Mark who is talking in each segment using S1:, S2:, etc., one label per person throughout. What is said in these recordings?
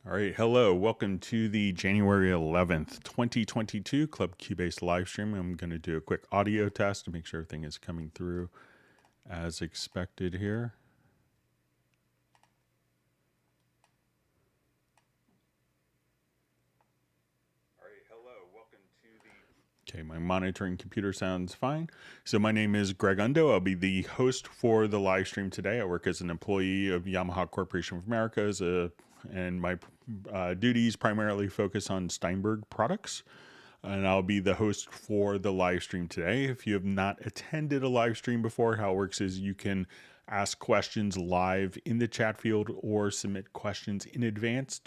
S1: All right, hello. Welcome to the January 11th, 2022 Club Cubase live stream. I'm going to do a quick audio test to make sure everything is coming through as expected here. All right, hello. Welcome to the... Okay, my monitoring computer sounds fine. So my name is Greg Undo. I'll be the host for the live stream today. I work as an employee of Yamaha Corporation of America and my duties primarily focus on Steinberg products. And I'll be the host for the live stream today. If you have not attended a live stream before, how it works is you can ask questions live in the chat field or submit questions in advance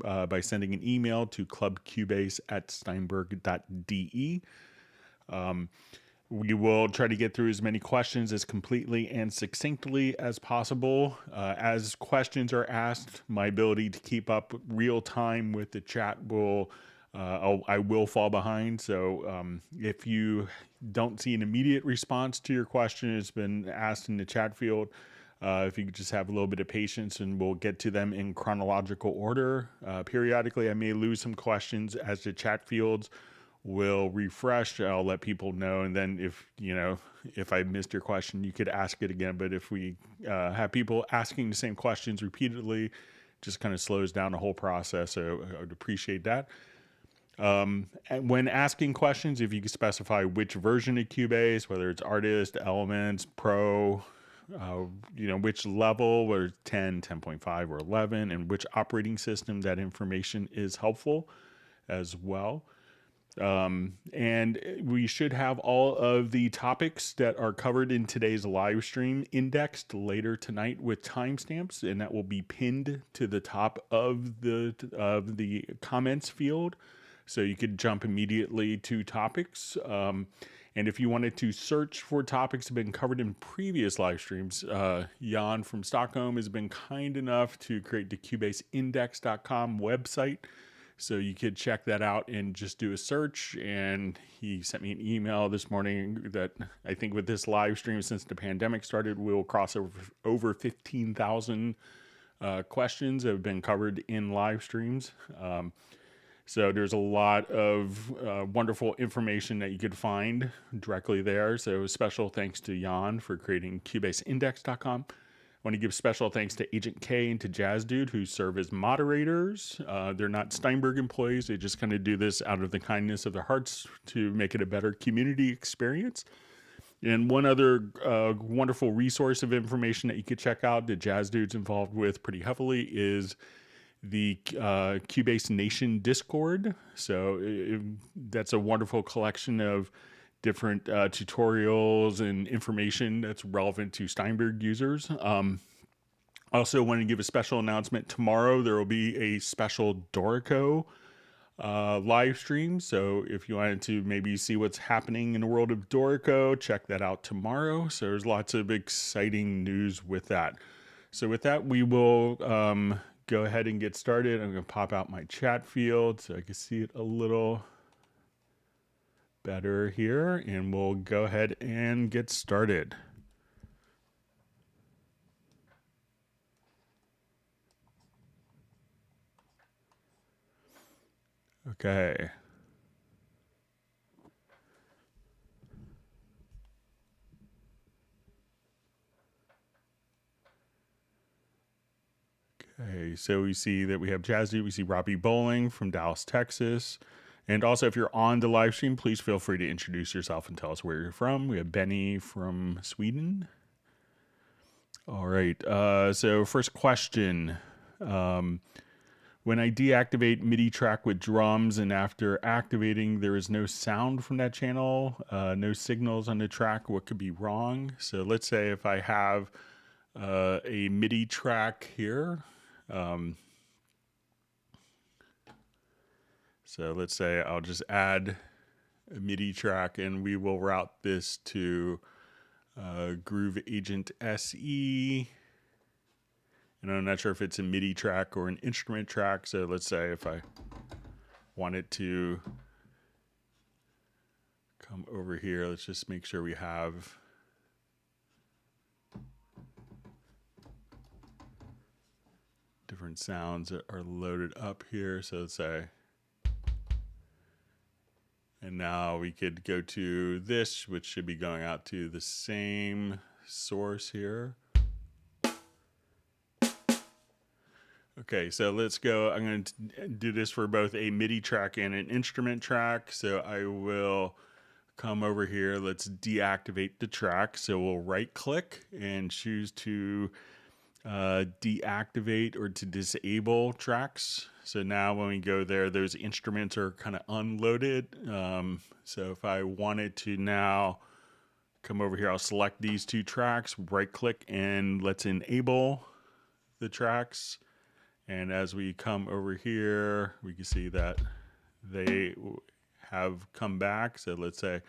S1: by sending an email to clubcubase@steinberg.de. We will try to get through as many questions as completely and succinctly as possible. As questions are asked, my ability to keep up real time with the chat I will fall behind. So if you don't see an immediate response to your question, it's been asked in the chat field. If you could just have a little bit of patience and we'll get to them in chronological order. Periodically, I may lose some questions as the chat fields will refresh. I'll let people know, and then if I missed your question, you could ask it again. But if we have people asking the same questions repeatedly, just kind of slows down the whole process. So I would appreciate that. And when asking questions, if you could specify which version of Cubase, whether it's Artist, Elements, Pro, which level, whether it's 10, 10.5, or 11, and which operating system, that information is helpful as well. And we should have all of the topics that are covered in today's live stream indexed later tonight with timestamps, and that will be pinned to the top of the comments field. So you could jump immediately to topics. And if you wanted to search for topics that have been covered in previous live streams, Jan from Stockholm has been kind enough to create the CubaseIndex.com website. So you could check that out and just do a search. And he sent me an email this morning that I think with this live stream, since the pandemic started, we'll cross over 15,000 questions that have been covered in live streams. So there's a lot of wonderful information that you could find directly there. So special thanks to Jan for creating CubaseIndex.com. I want to give special thanks to Agent K and to Jazz Dude, who serve as moderators. They're not Steinberg employees. They just kind of do this out of the kindness of their hearts to make it a better community experience. And one other wonderful resource of information that you could check out that Jazz Dude's involved with pretty heavily is the Cubase Nation Discord. So that's a wonderful collection of different tutorials and information that's relevant to Steinberg users. Also want to give a special announcement. Tomorrow there will be a special Dorico live stream. So if you wanted to maybe see what's happening in the world of Dorico, check that out tomorrow. So there's lots of exciting news with that. So with that, we will go ahead and get started. I'm going to pop out my chat field so I can see it a little better here, and we'll go ahead and get started. Okay. Okay, so we see that we have Jazzy, we see Robbie Bowling from Dallas, Texas. And also, if you're on the live stream, please feel free to introduce yourself and tell us where you're from. We have Benny from Sweden. All right, so first question. When I deactivate Midi track with drums and after activating, there is no sound from that channel, no signals on the track, what could be wrong? So let's say if I have a Midi track here. So let's say I'll just add a Midi track and we will route this to Groove Agent SE. And I'm not sure if it's a Midi track or an instrument track. So let's say if I wanted to come over here, let's just make sure we have different different sounds that are loaded up here. So let's say, and now we could go to this, which should be going out to the same source here. Okay, so let's go. I'm going to do this for both a MIDI track and an instrument track. So I will come over here. Let's deactivate the track. So we'll right click and choose to deactivate or to disable tracks. So now when we go there, those instruments are kind of unloaded. So if I wanted to now come over here, I'll select these two tracks, right click, and let's enable the tracks. And as we come over here, we can see that they have come back. So let's say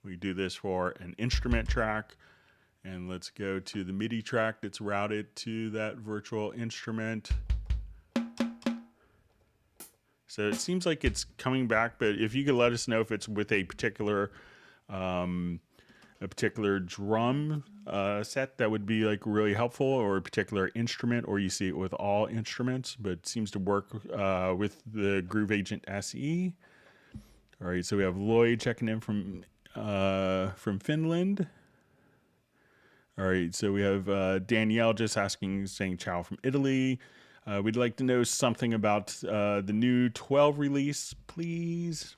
S1: we do this for an instrument track, and let's go to the MIDI track that's routed to that virtual instrument. So it seems like it's coming back, but if you could let us know if it's with a particular drum set, that would be like really helpful, or a particular instrument, or you see it with all instruments, but it seems to work with the Groove Agent SE. All right, so we have Lloyd checking in from Finland. All right, so we have Danielle just asking, saying ciao from Italy. We'd like to know something about the new 12 release, please.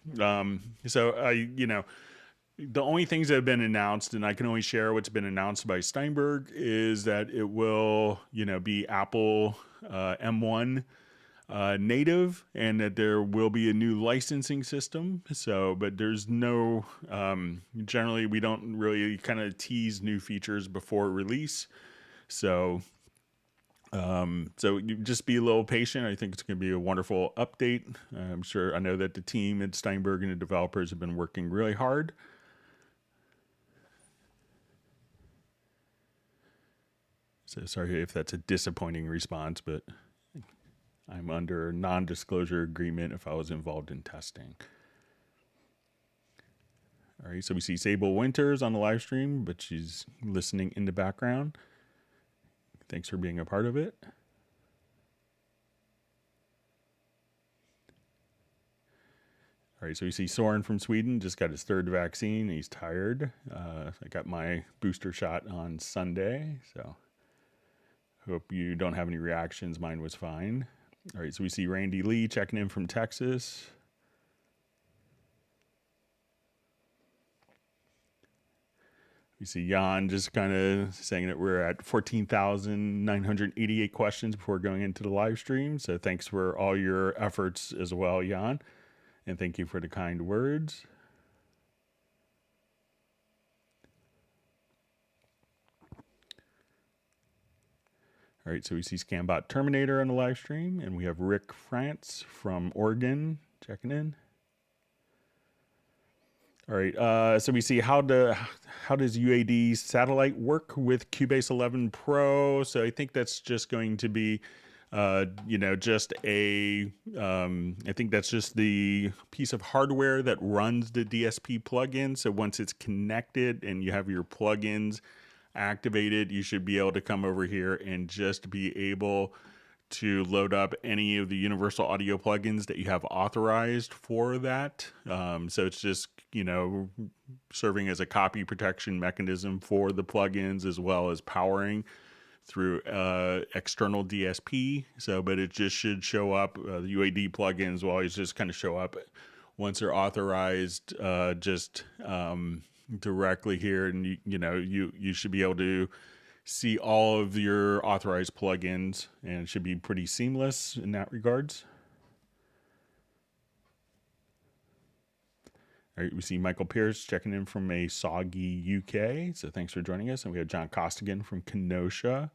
S1: The only things that have been announced, and I can only share what's been announced by Steinberg, is that it will, be Apple M1 native, and that there will be a new licensing system. So, but there's no, generally we don't really kind of tease new features before release. So you just be a little patient. I think it's going to be a wonderful update. I know that the team at Steinberg and the developers have been working really hard. So sorry if that's a disappointing response, but I'm under non-disclosure agreement if I was involved in testing. All right, so we see Sable Winters on the live stream, but she's listening in the background. Thanks for being a part of it. All right, so we see Soren from Sweden, just got his third vaccine. He's tired. I got my booster shot on Sunday, so hope you don't have any reactions. Mine was fine. All right, so we see Randy Lee checking in from Texas. We see Jan just kind of saying that we're at 14,988 questions before going into the live stream. So thanks for all your efforts as well, Jan. And thank you for the kind words. All right, so we see Scambot Terminator on the live stream, and we have Rick France from Oregon checking in. All right, so we see how does UAD satellite work with Cubase 11 Pro? So I think that's just going to be, I think that's just the piece of hardware that runs the DSP plugin. So once it's connected and you have your plugins activated, you should be able to come over here and just be able to load up any of the universal audio plugins that you have authorized for that. So it's just, serving as a copy protection mechanism for the plugins, as well as powering through external DSP. So, but it just should show up. The UAD plugins will always just kind of show up once they're authorized, directly here, and you should be able to see all of your authorized plugins, and it should be pretty seamless in that regards. All right, we see Michael Pierce checking in from a soggy UK, so thanks for joining us. And we have John Costigan from Kenosha,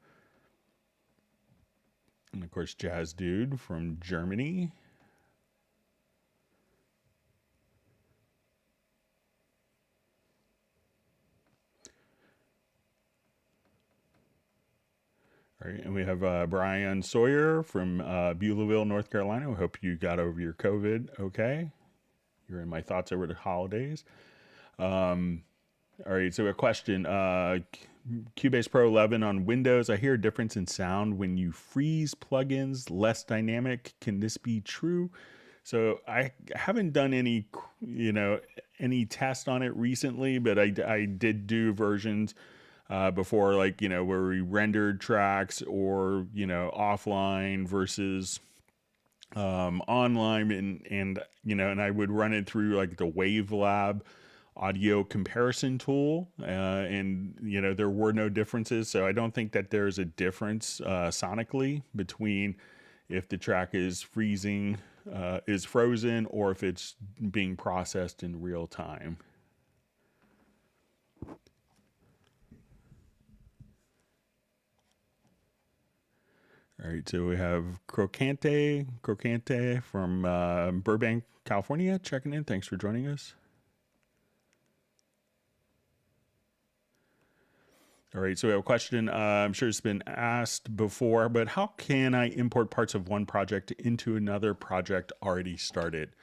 S1: and of course Jazz Dude from Germany. All right, and we have Brian Sawyer from Beulahville, North Carolina. We hope you got over your COVID okay. You're in my thoughts over the holidays. All right, so a question. Cubase Pro 11 on Windows. I hear a difference in sound when you freeze plugins, less dynamic. Can this be true? So I haven't done any, any test on it recently, but I did do versions before, like, where we rendered tracks or, offline versus online, and I would run it through like the WaveLab audio comparison tool, and there were no differences. So I don't think that there's a difference sonically between if the track is frozen or if it's being processed in real time. All right, so we have Crocante from Burbank, California, checking in. Thanks for joining us. All right, so we have a question. I'm sure it's been asked before, but how can I import parts of one project into another project already started?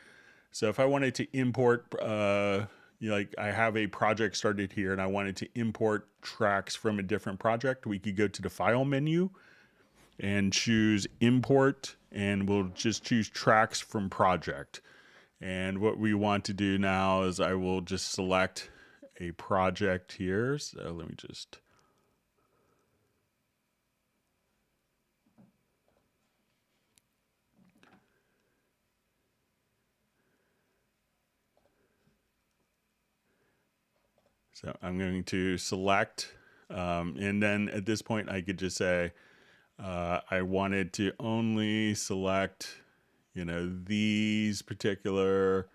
S1: So if I wanted to import, like I have a project started here and I wanted to import tracks from a different project, we could go to the File menu and choose Import, and we'll just choose Tracks from Project. And what we want to do now is I will just select a project here. So let me just... So I'm going to select, and then at this point I could just say, I wanted to only select, these particular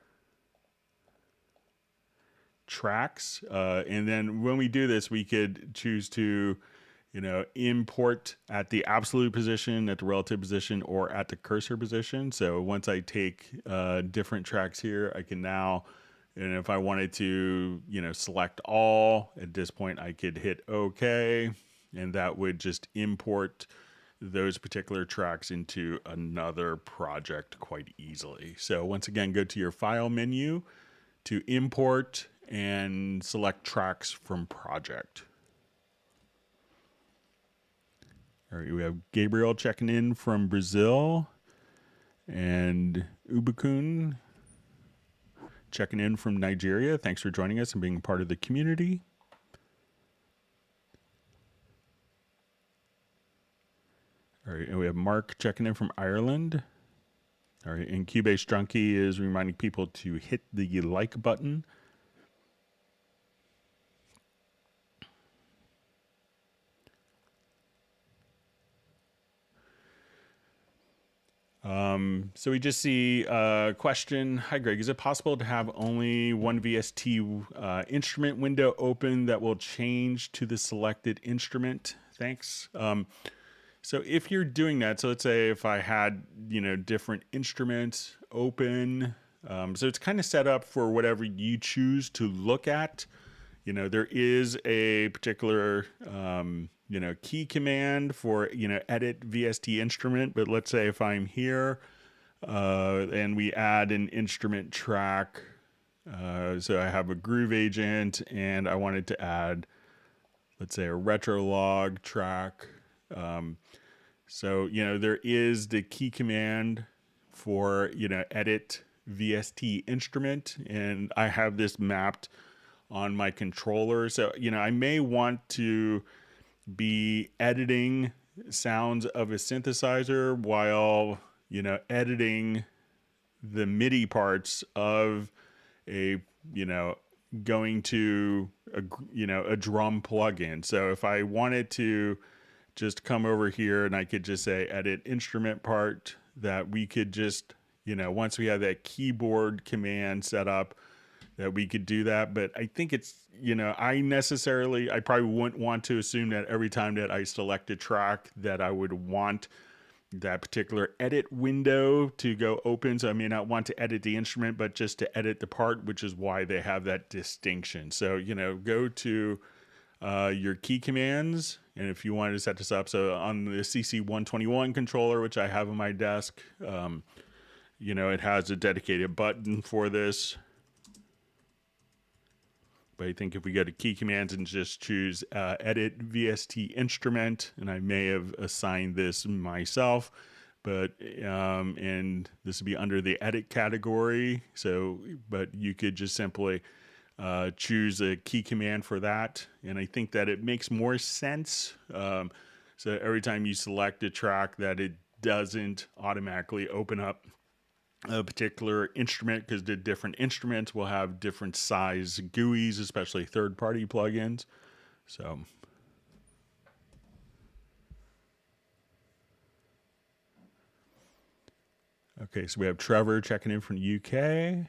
S1: tracks. And then when we do this, we could choose to, import at the absolute position, at the relative position, or at the cursor position. So once I take different tracks here, I can now, and if I wanted to, select all, at this point I could hit OK, and that would just import those particular tracks into another project quite easily. So once again, go to your File menu to import and select Tracks from Project. All right, we have Gabriel checking in from Brazil, and Ubukun checking in from Nigeria. Thanks for joining us and being part of the community. All right, and we have Mark checking in from Ireland. All right, and Cubase Junkie is reminding people to hit the like button. So we just see a question. Hi, Greg. Is it possible to have only one VST instrument window open that will change to the selected instrument? Thanks. So if you're doing that, so let's say if I had, different instruments open, so it's kind of set up for whatever you choose to look at. There is a particular, key command for, edit VST instrument. But let's say if I'm here and we add an instrument track, so I have a groove agent and I wanted to add, let's say, a retro log track. So, there is the key command for, edit VST instrument, and I have this mapped on my controller. So, I may want to be editing sounds of a synthesizer while, editing the MIDI parts of a, going to a drum plugin. So if I wanted to just come over here and I could just say edit instrument part, that we could just, once we have that keyboard command set up, that we could do that. But I think it's, I probably wouldn't want to assume that every time that I select a track that I would want that particular edit window to go open. So I may not want to edit the instrument, but just to edit the part, which is why they have that distinction. So, go to your key commands, and if you wanted to set this up, so on the CC121 controller, which I have on my desk, it has a dedicated button for this. But I think if we go to key commands and just choose edit VST instrument, and I may have assigned this myself, but and this would be under the edit category. So, but you could just simply choose a key command for that. And I think that it makes more sense. So every time you select a track, that it doesn't automatically open up a particular instrument, because the different instruments will have different size GUIs, especially third-party plugins. So okay, so we have Trevor checking in from the UK.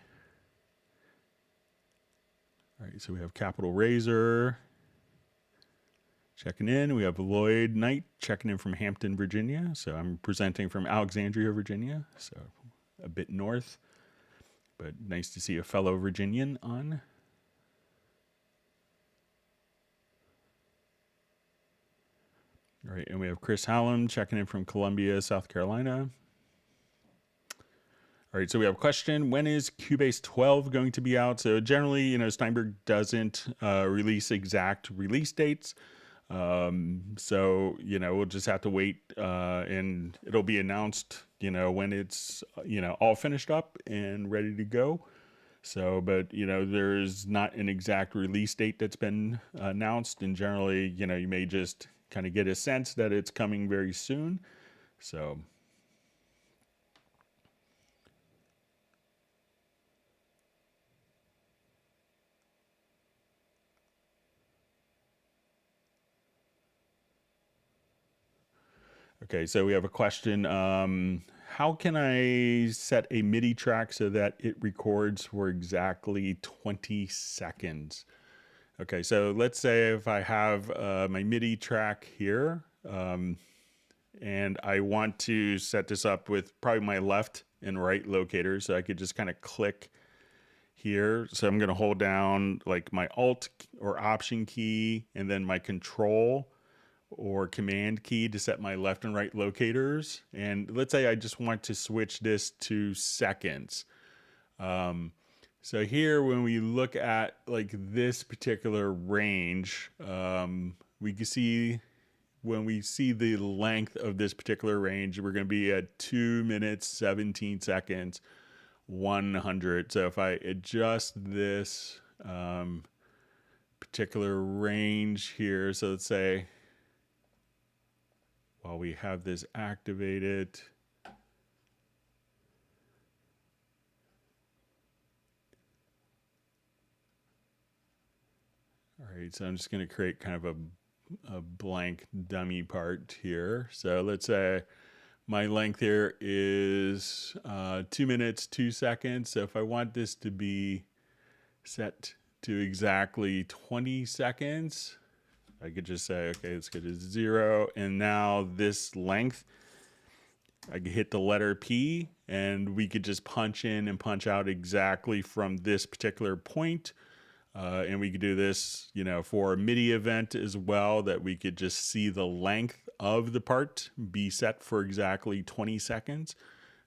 S1: All right, so we have Capital Razor checking in. We have Lloyd Knight checking in from Hampton, Virginia. So I'm presenting from Alexandria, Virginia. So a bit north, but nice to see a fellow Virginian on. All right, and we have Chris Hallam checking in from Columbia, South Carolina. All right, so we have a question. When is Cubase 12 going to be out? So generally, you know, Steinberg doesn't release exact release dates. So, you know, we'll just have to wait and it'll be announced, you know, when it's, you know, all finished up and ready to go. So, but, you know, there's not an exact release date that's been announced. And generally, you know, you may just kind of get a sense that it's coming very soon. So. Okay, so we have a question. How can I set a MIDI track so that it records for exactly 20 seconds? Okay, so let's say if I have my MIDI track here, and I want to set this up with probably my left and right locators, so I could just kind of click here. So I'm going to hold down like my Alt or Option key and then my Control or Command key to set my left and right locators. And let's say I just want to switch this to seconds. So here, when we look at like this particular range, we can see when we see the length of this particular range, we're going to be at 2 minutes, 17 seconds, 100. So if I adjust this particular range here, so let's say, while we have this activated, all right, so I'm just going to create kind of a blank dummy part here. So let's say my length here is 2 minutes, 2 seconds. So if I want this to be set to exactly 20 seconds, I could just say, okay, let's go to 0. And now this length, I could hit the letter P and we could just punch in and punch out exactly from this particular point. And we could do this, you know, for a MIDI event as well, that we could just see the length of the part be set for exactly 20 seconds.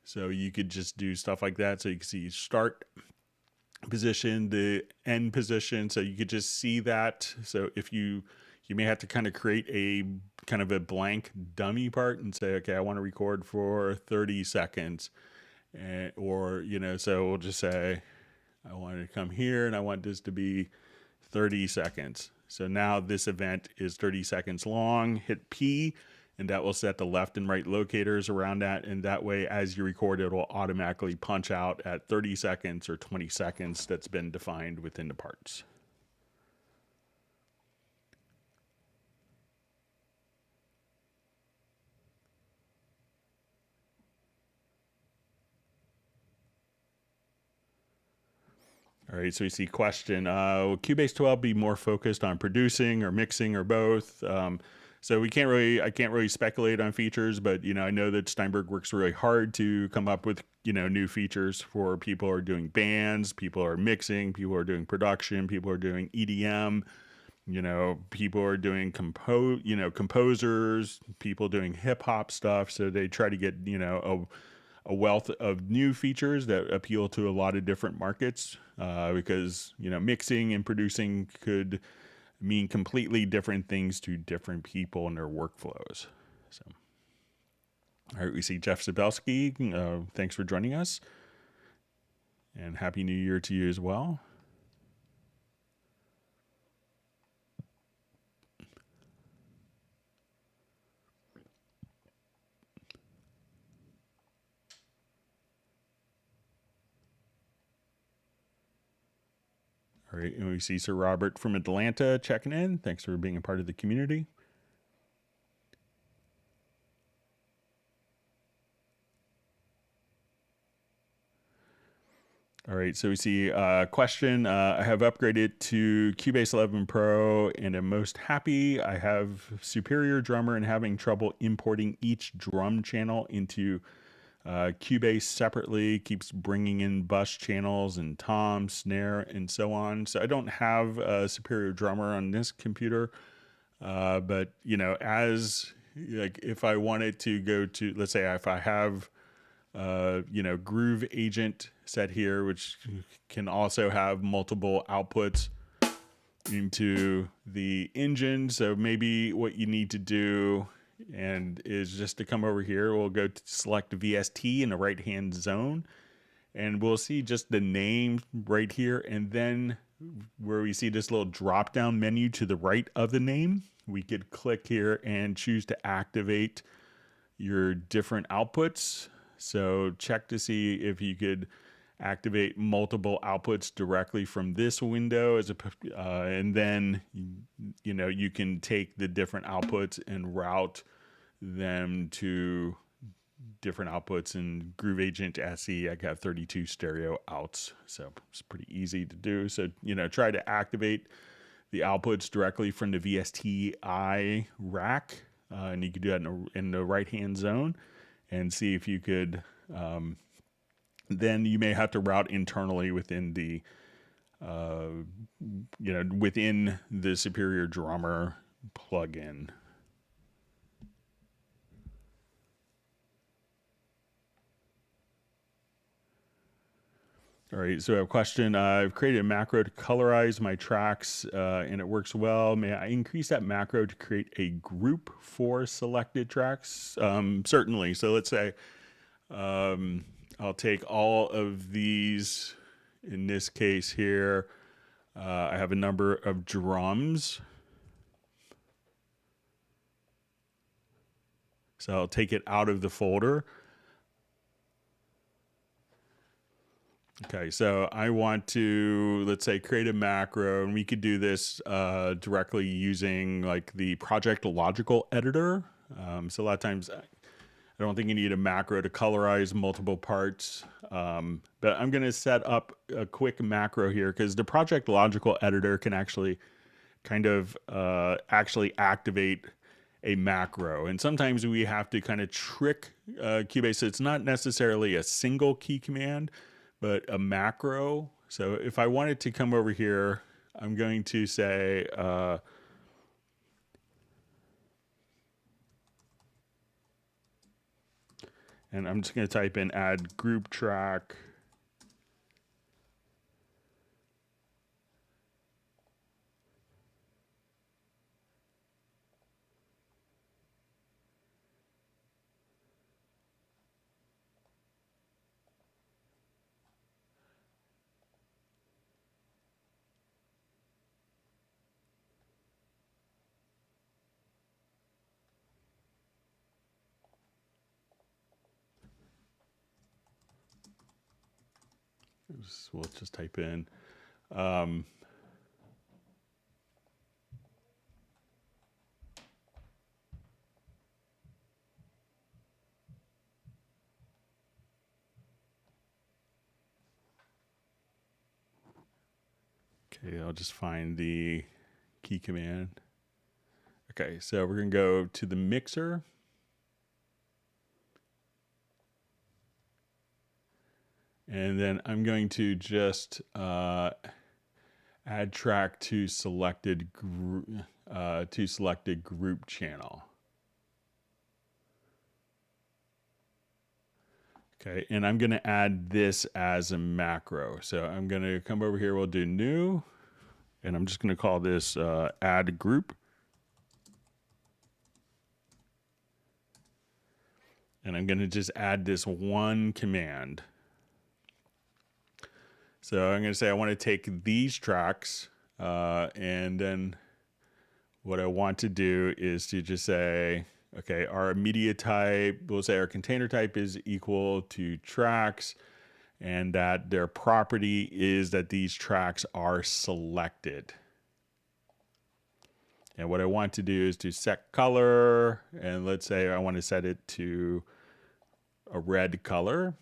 S1: So you could just do stuff like that. So you can see start position, the end position. So you could just see that. So if you may have to kind of create a kind of a blank dummy part and say, okay, I want to record for 30 seconds. Or, you know, so we'll just say, I want to come here and I want this to be 30 seconds. So now this event is 30 seconds long. Hit P and that will set the left and right locators around that. And that way, as you record, it will automatically punch out at 30 seconds or 20 seconds that's been defined within the parts. All right, so we see question, will Cubase 12 be more focused on producing or mixing or both? So I can't really speculate on features, but, you know, I know that Steinberg works really hard to come up with, you know, new features for people who are doing bands, people who are mixing, people who are doing production, people who are doing EDM, you know, people who are doing composers, people doing hip hop stuff. So they try to get, you know, a wealth of new features that appeal to a lot of different markets, because, you know, mixing and producing could mean completely different things to different people and their workflows. So, all right, we see Jeff Zabelski. Thanks for joining us, and Happy New Year to you as well. All right, and we see Sir Robert from Atlanta checking in. Thanks for being a part of the community. All right, so we see a question. I have upgraded to Cubase 11 Pro and am most happy. I have Superior Drummer and having trouble importing each drum channel into Cubase separately. Keeps bringing in bus channels and tom, snare, and so on. So I don't have a Superior Drummer on this computer, but you know, as like if I wanted to go to, let's say if I have you know, Groove Agent set here, which can also have multiple outputs into the engine. So maybe what you need to do and is just to come over here. We'll go to select VST in the right hand zone, and we'll see just the name right here. And then where we see this little drop down menu to the right of the name, we could click here and choose to activate your different outputs. So check to see if you could activate multiple outputs directly from this window, and then you know, you can take the different outputs and route them to different outputs in Groove Agent SE. I got 32 stereo outs, so it's pretty easy to do. So, you know, try to activate the outputs directly from the VSTi rack, and you can do that in the right hand zone, and see if you could. Then you may have to route internally within the, you know, within the Superior Drummer plugin. All right, so I have a question. I've created a macro to colorize my tracks, and it works well. May I increase that macro to create a group for selected tracks? Certainly. So let's say I'll take all of these. In this case here, I have a number of drums. So I'll take it out of the folder. Okay, so I want to, let's say, create a macro, and we could do this directly using like the Project Logical editor. So a lot of times I don't think you need a macro to colorize multiple parts, but I'm going to set up a quick macro here because the Project Logical editor can actually kind of actually activate a macro. And sometimes we have to kind of trick Cubase. So it's not necessarily a single key command, but a macro. So if I wanted to come over here, I'm going to say, and I'm just going to type in add group track. We'll just type in okay, I'll just find the key command. Okay, so we're going to go to the mixer. And then I'm going to just add track to selected group channel. Okay, and I'm going to add this as a macro. So I'm going to come over here, we'll do new, and I'm just going to call this add group. And I'm going to just add this one command. So I'm going to say I want to take these tracks, and then what I want to do is to just say, okay, our media type, we'll say our container type is equal to tracks, and that their property is that these tracks are selected. And what I want to do is to set color, and let's say I want to set it to a red color.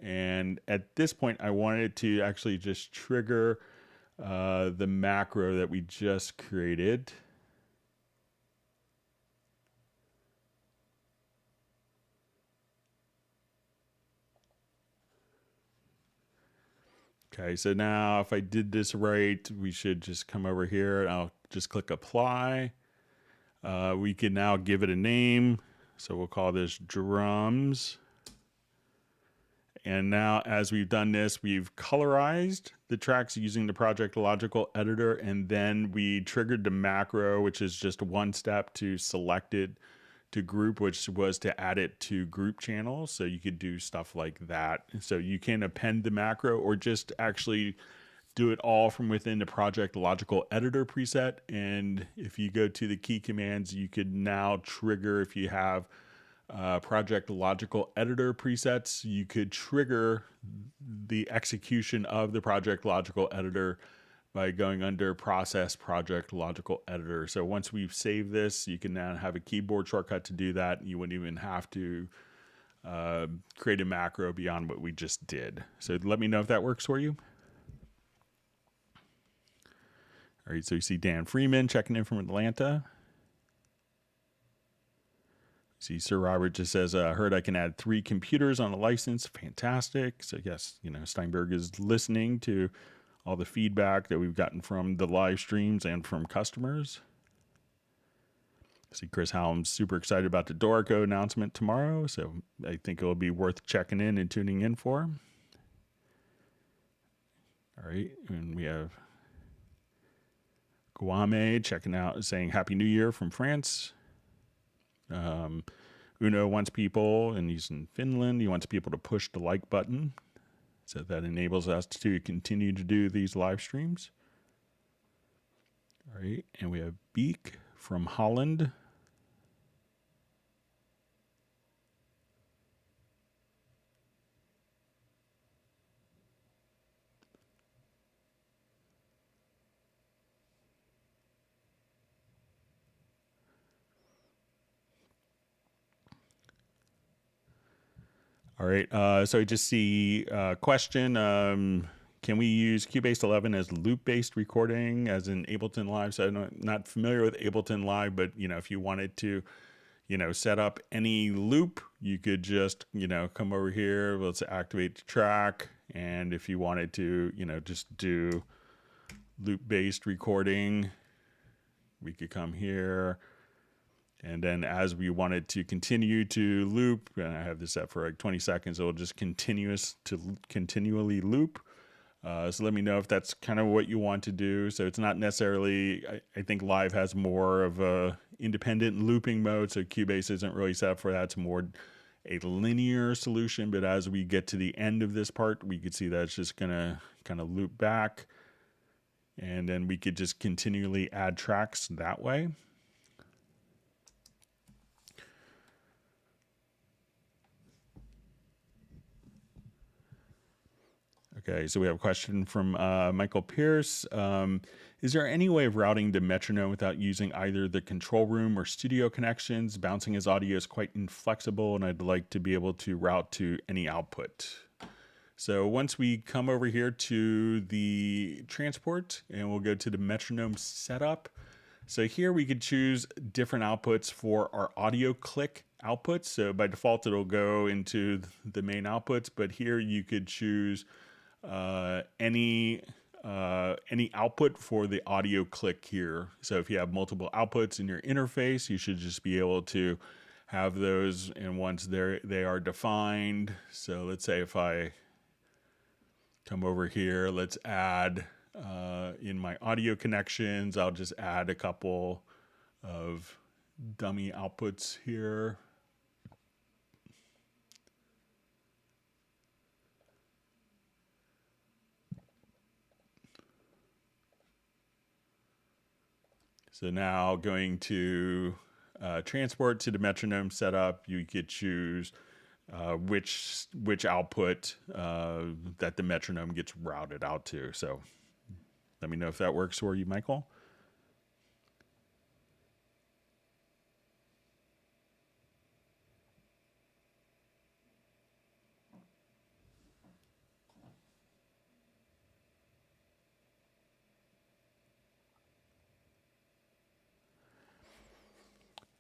S1: And at this point, I wanted to actually just trigger the macro that we just created. Okay, so now if I did this right, we should just come over here and I'll just click apply. We can now give it a name. So we'll call this drums. And now as we've done this, we've colorized the tracks using the Project Logical Editor, and then we triggered the macro, which is just one step to select it to group, which was to add it to group channels. So you could do stuff like that. So you can append the macro or just actually do it all from within the Project Logical Editor preset. And if you go to the key commands, you could now trigger, if you have Project Logical Editor presets, you could trigger the execution of the Project Logical Editor by going under Process Project Logical Editor. So once we've saved this, you can now have a keyboard shortcut to do that. You wouldn't even have to create a macro beyond what we just did. So let me know if that works for you. All right, so you see Dan Freeman checking in from Atlanta. See, Sir Robert just says, heard I can add 3 computers on a license. Fantastic. So yes, you know, Steinberg is listening to all the feedback that we've gotten from the live streams and from customers. See, Chris Hallam's super excited about the Dorico announcement tomorrow, so I think it'll be worth checking in and tuning in for. All right, and we have Guame checking out, saying Happy New Year from France. Uno wants people, and he's in Finland, he wants people to push the like button. So that enables us to continue to do these live streams. All right, and we have Beek from Holland. All right, so I just see a question. Can we use Cubase 11 as loop-based recording as in Ableton Live? So I'm not familiar with Ableton Live, but you know, if you wanted to, you know, set up any loop, you could just, you know, come over here. Let's activate the track, and if you wanted to, you know, just do loop-based recording, we could come here. And then as we wanted to continue to loop, and I have this set for like 20 seconds, it'll just continually loop. So let me know if that's kind of what you want to do. So it's not necessarily, I think Live has more of a independent looping mode, so Cubase isn't really set up for that. It's more a linear solution, but as we get to the end of this part, we could see that it's just gonna kind of loop back, and then we could just continually add tracks that way. Okay, so we have a question from Michael Pierce. Is there any way of routing the metronome without using either the control room or studio connections? Bouncing his audio is quite inflexible, and I'd like to be able to route to any output. So once we come over here to the transport, and we'll go to the metronome setup. So here we could choose different outputs for our audio click outputs. So by default, it'll go into the main outputs, but here you could choose any output for the audio click here. So if you have multiple outputs in your interface, you should just be able to have those, and once they are defined. So let's say if I come over here, let's add in my audio connections, I'll just add a couple of dummy outputs here. So now going to transport to the metronome setup, you could choose which output that the metronome gets routed out to. So let me know if that works for you, Michael.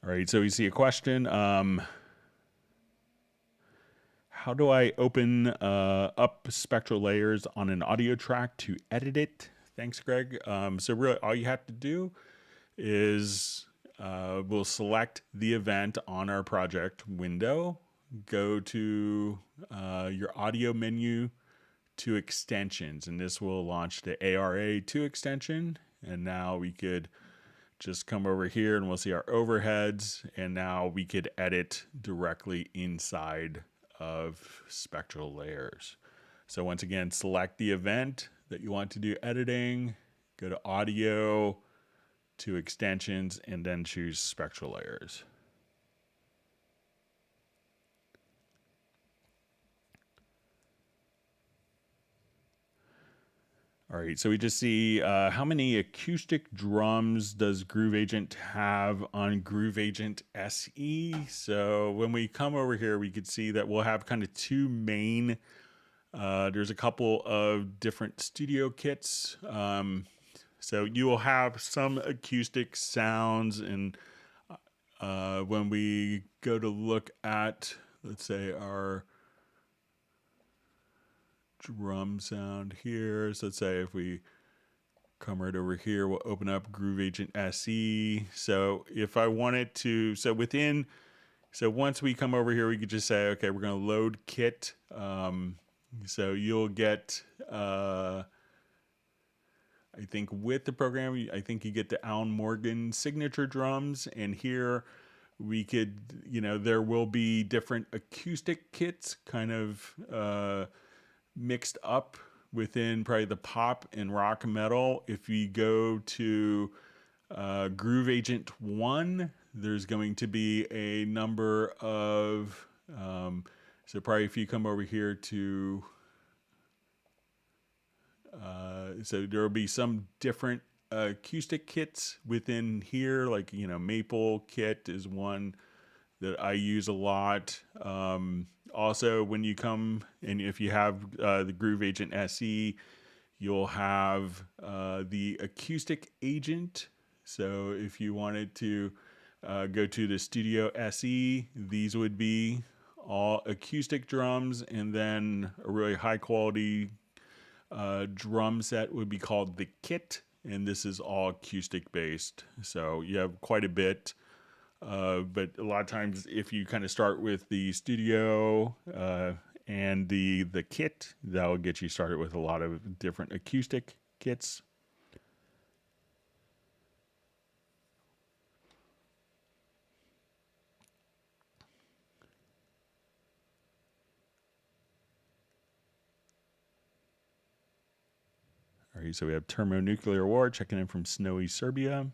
S1: All right, so we see a question. How do I open up spectral layers on an audio track to edit it? Thanks, Greg. So really all you have to do is we'll select the event on our project window, go to your audio menu to extensions, and this will launch the ARA2 extension. And now we could just come over here and we'll see our overheads, and now we could edit directly inside of spectral layers. So once again, select the event that you want to do editing, go to audio, to extensions, and then choose spectral layers. All right, so we just see how many acoustic drums does Groove Agent have on Groove Agent SE. So when we come over here, we could see that we'll have kind of two main, there's a couple of different studio kits. So you will have some acoustic sounds, and when we go to look at, let's say, our drum sound here. So let's say if we come right over here, we'll open up Groove Agent SE. So if I wanted to, so once we come over here, we could just say, okay, we're going to load kit. So you'll get, I think with the program, I think you get the Alan Morgan signature drums, and here we could, there will be different acoustic kits kind of mixed up within probably the pop and rock metal. If we go to Groove Agent 1, there's going to be a number of, so probably if you come over here to, so there will be some different acoustic kits within here, like, Maple Kit is one that I use a lot. Also, when you come, and if you have the Groove Agent SE, you'll have the acoustic agent. So if you wanted to go to the Studio SE, these would be all acoustic drums, and then a really high quality drum set would be called the kit, and this is all acoustic based. So you have quite a bit. But a lot of times, if you kind of start with the studio and the kit, that will get you started with a lot of different acoustic kits. All right, so we have Thermonuclear War checking in from snowy Serbia.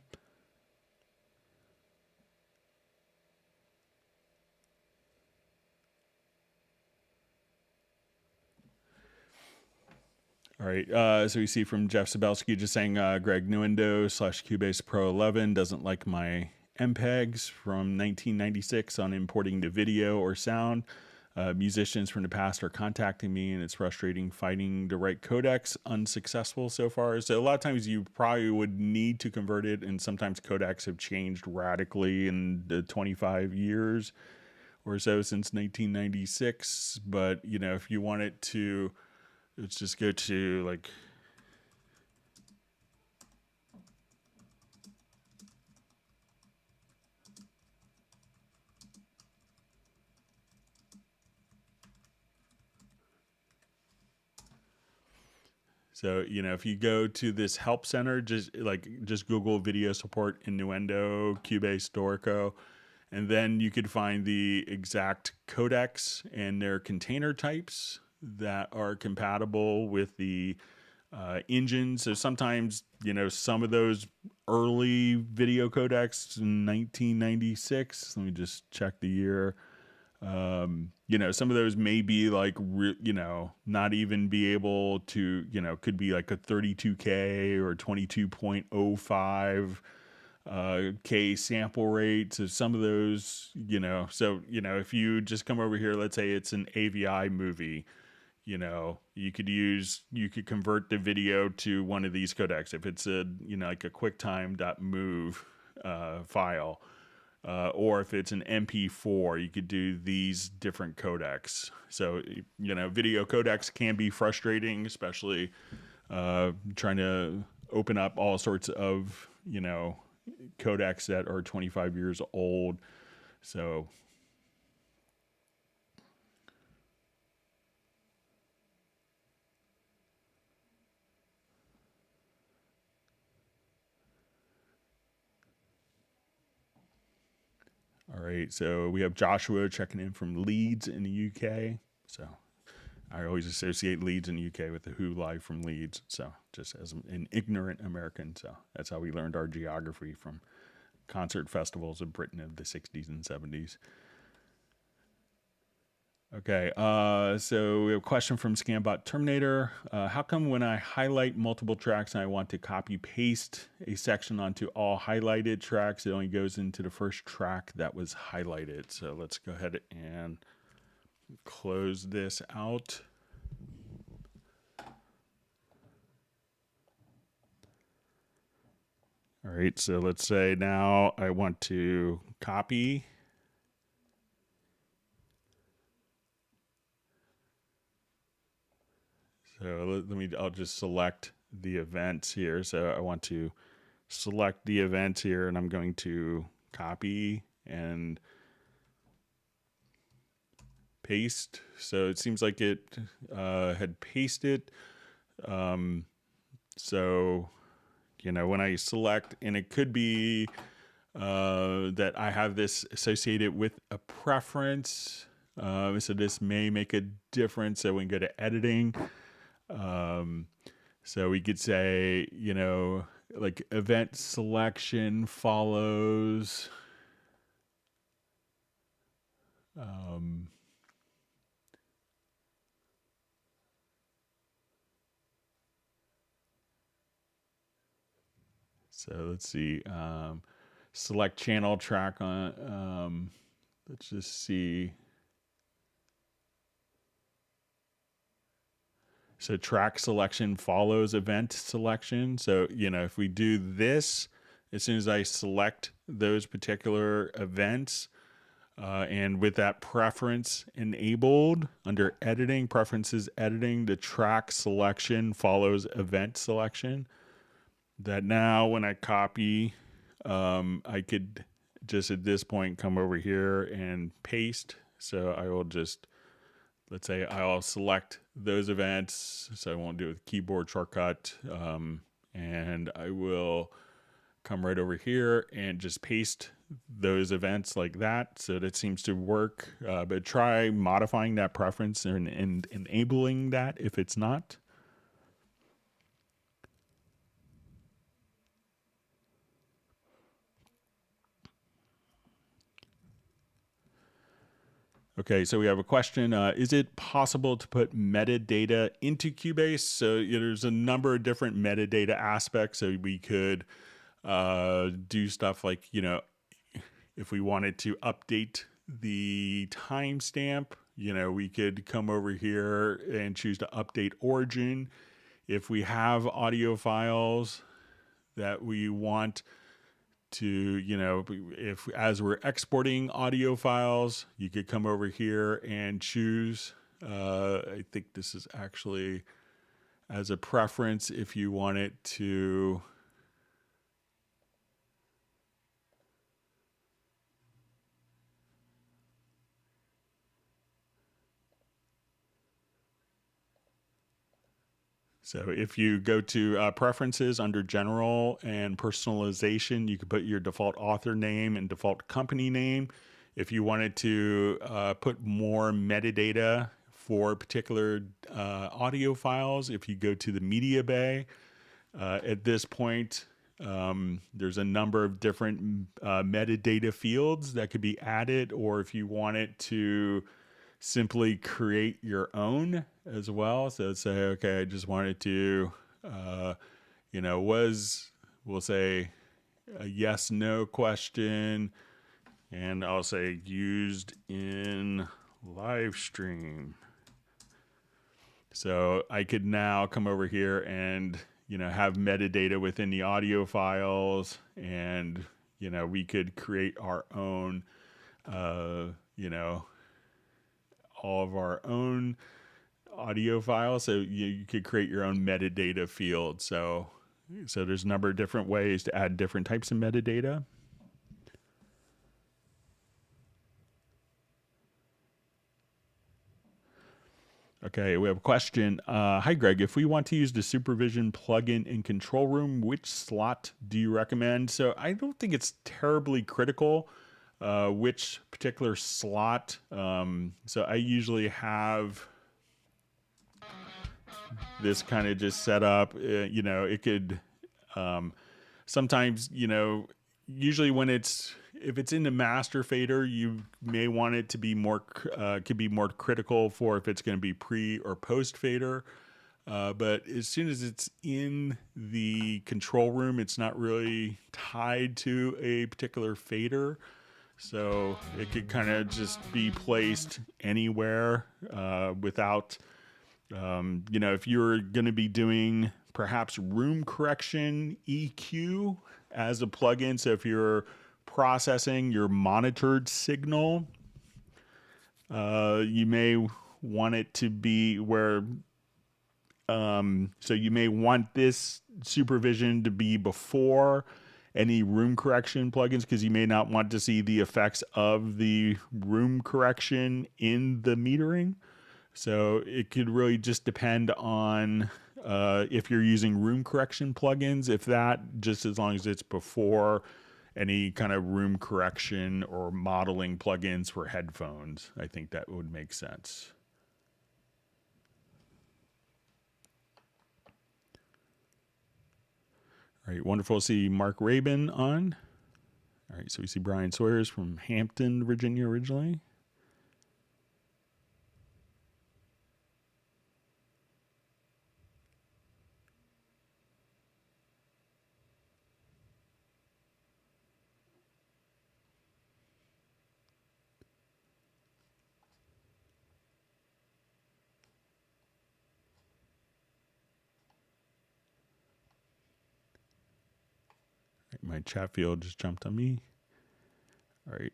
S1: All right, so we see from Jeff Sabelski just saying Greg Nuendo / Cubase Pro 11 doesn't like my MPEGs from 1996 on importing the video or sound. Musicians from the past are contacting me, and it's frustrating finding the right codecs, unsuccessful so far. So a lot of times you probably would need to convert it, and sometimes codecs have changed radically in the 25 years or so since 1996. But, if you want it to, let's just go to like, So, if you go to this help center, just Google video support Innuendo, Cubase, Dorico, and then you could find the exact codecs and their container types that are compatible with the engine. So sometimes, some of those early video codecs in 1996, let me just check the year. Some of those may be like, not even be able to, could be like a 32K or 22.05 K sample rate. So some of those, if you just come over here, let's say it's an AVI movie, you could convert the video to one of these codecs. If it's like a quicktime.mov file, or if it's an MP4, you could do these different codecs. So, video codecs can be frustrating, especially trying to open up all sorts of, codecs that are 25 years old. So, all right, so we have Joshua checking in from Leeds in the UK. So I always associate Leeds in the UK with the Who live from Leeds. So just as an ignorant American, so that's how we learned our geography, from concert festivals of Britain of the 60s and 70s. Okay, so we have a question from Scambot Terminator. How come when I highlight multiple tracks and I want to copy paste a section onto all highlighted tracks, it only goes into the first track that was highlighted? So let's go ahead and close this out. All right, so let's say now I want to copy. So I'll just select the events here. So I want to select the events here, and I'm going to copy and paste. So it seems like it had pasted. So, when I select, and it could be that I have this associated with a preference. So this may make a difference. So we can go to editing. So we could say, like event selection follows. So let's see, select channel track on, let's just see. So track selection follows event selection. So, if we do this, as soon as I select those particular events, and with that preference enabled under editing, preferences editing, the track selection follows event selection. That now when I copy, I could just at this point come over here and paste. So I will just, let's say I'll select those events, so I won't do it with keyboard shortcut, and I will come right over here and just paste those events like that. So that seems to work, but try modifying that preference and enabling that if it's not. Okay, so we have a question. Is it possible to put metadata into Cubase? So there's a number of different metadata aspects. So we could do stuff like, if we wanted to update the timestamp, we could come over here and choose to update origin. If we have audio files that we want to, if as we're exporting audio files, you could come over here and choose, I think this is actually as a preference, if you want it to So if you go to preferences under general and personalization, you can put your default author name and default company name. If you wanted to put more metadata for particular audio files, if you go to the media bay, at this point, there's a number of different metadata fields that could be added, or if you wanted to simply create your own as well. So say, okay, I just wanted to, we'll say a yes, no question. And I'll say used in live stream. So I could now come over here and, have metadata within the audio files, and, we could create our own, all of our own audio files. So you could create your own metadata field. So there's a number of different ways to add different types of metadata. Okay, we have a question. Hi, Greg. If we want to use the Supervision plugin in Control Room, which slot do you recommend? So I don't think it's terribly critical which particular slot. So I usually have this kind of just set up. It could sometimes, usually when if it's in the master fader, you may want it to be could be more critical for if it's going to be pre or post fader. But as soon as it's in the control room, it's not really tied to a particular fader. So it could kind of just be placed anywhere without, if you're going to be doing perhaps room correction EQ as a plugin. So if you're processing your monitored signal, you may want it to be where, so you may want this supervision to be before any room correction plugins, because you may not want to see the effects of the room correction in the metering. So it could really just depend on if you're using room correction plugins, if that, just as long as it's before any kind of room correction or modeling plugins for headphones, I think that would make sense. All right, wonderful to see Mark Rabin on. All right, so we see Brian Sawyers from Hampton, Virginia originally. My chat field just jumped on me. All right.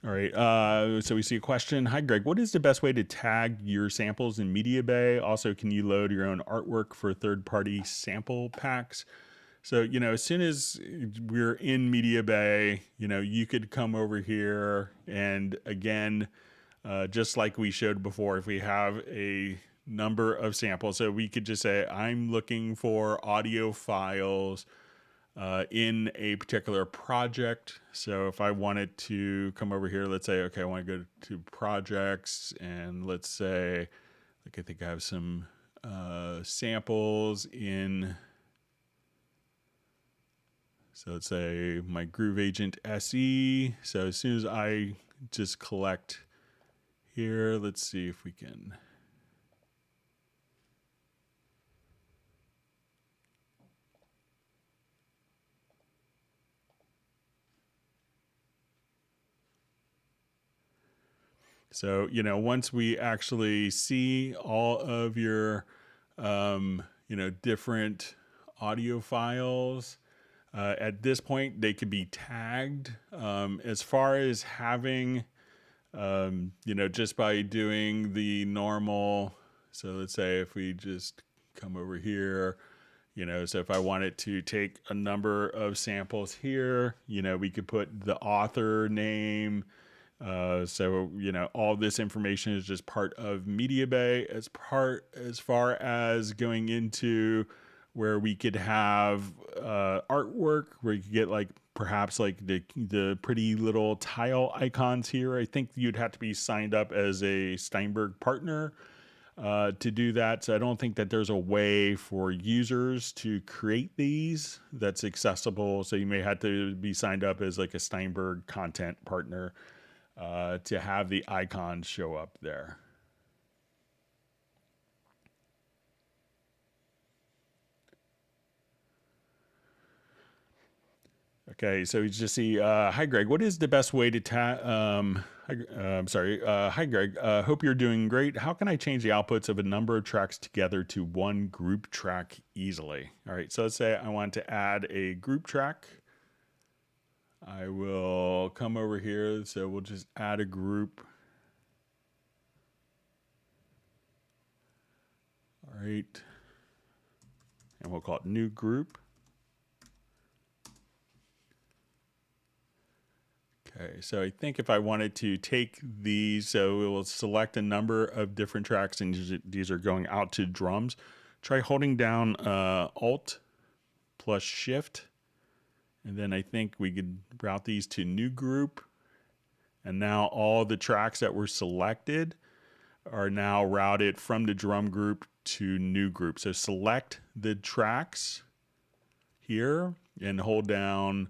S1: All right. So we see a question. Hi, Greg. What is the best way to tag your samples in Media Bay? Also, can you load your own artwork for third-party sample packs? So, as soon as we're in Media Bay, you could come over here and again, just like we showed before, if we have a number of samples, so we could just say, I'm looking for audio files in a particular project. So if I wanted to come over here, let's say, okay, I want to go to projects, and let's say, I think I have some samples in. So let's say my Groove Agent SE. So as soon as I just collect here, let's see if we can. So, once we actually see all of your, different audio files, at this point, they could be tagged. As far as having, just by doing the normal, so let's say if we just come over here, So if I wanted to take a number of samples here, we could put the author name. So all this information is just part of MediaBay as far as going into where we could have artwork, where you could get like perhaps like the pretty little tile icons here. I think you'd have to be signed up as a Steinberg partner to do that. So I don't think that there's a way for users to create these that's accessible. So you may have to be signed up as like a Steinberg content partner to have the icons show up there. Okay, so you just see, hi Greg, what is the best way to hi Greg, hope you're doing great. How can I change the outputs of a number of tracks together to one group track easily? All right, so let's say I want to add a group track. I will come over here, so we'll just add a group. All right, and we'll call it new group. Okay, so I think if I wanted to take these, so it will select a number of different tracks, and these are going out to drums. Try holding down Alt plus Shift, and then I think we could route these to new group. And now all the tracks that were selected are now routed from the drum group to new group. So select the tracks here and hold down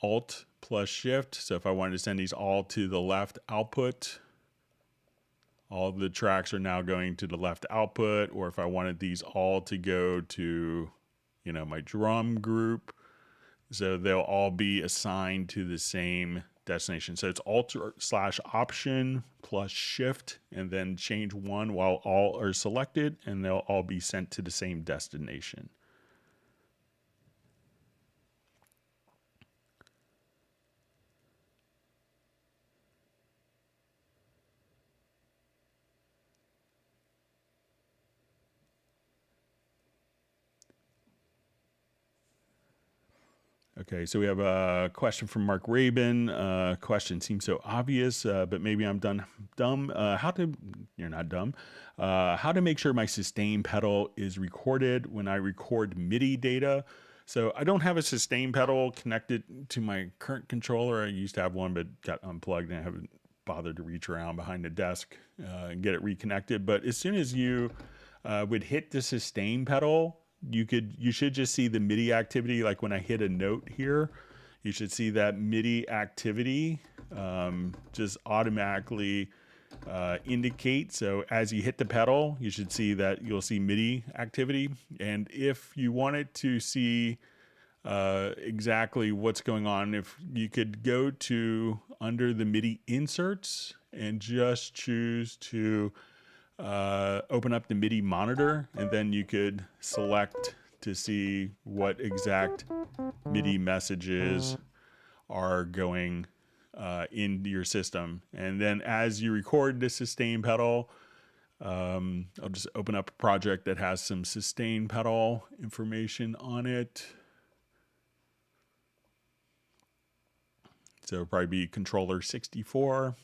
S1: Alt plus Shift. So if I wanted to send these all to the left output, all the tracks are now going to the left output. Or if I wanted these all to go to, my drum group, so they'll all be assigned to the same destination. So it's Alt/Option plus Shift, and then change one while all are selected, and they'll all be sent to the same destination. Okay, so we have a question from Mark Rabin. Question seems so obvious, but maybe I'm dumb. You're not dumb. How to make sure my sustain pedal is recorded when I record MIDI data. So I don't have a sustain pedal connected to my current controller. I used to have one, but got unplugged and I haven't bothered to reach around behind the desk and get it reconnected. But as soon as you would hit the sustain pedal, you should just see the MIDI activity. Like when I hit a note here, you should see that MIDI activity just automatically indicate. So as you hit the pedal, you should see that you'll see MIDI activity. And if you wanted to see exactly what's going on, if you could go to under the MIDI inserts and just choose to open up the MIDI monitor, and then you could select to see what exact MIDI messages are going into your system. And then as you record the sustain pedal, I'll just open up a project that has some sustain pedal information on it. So it'll probably be controller 64.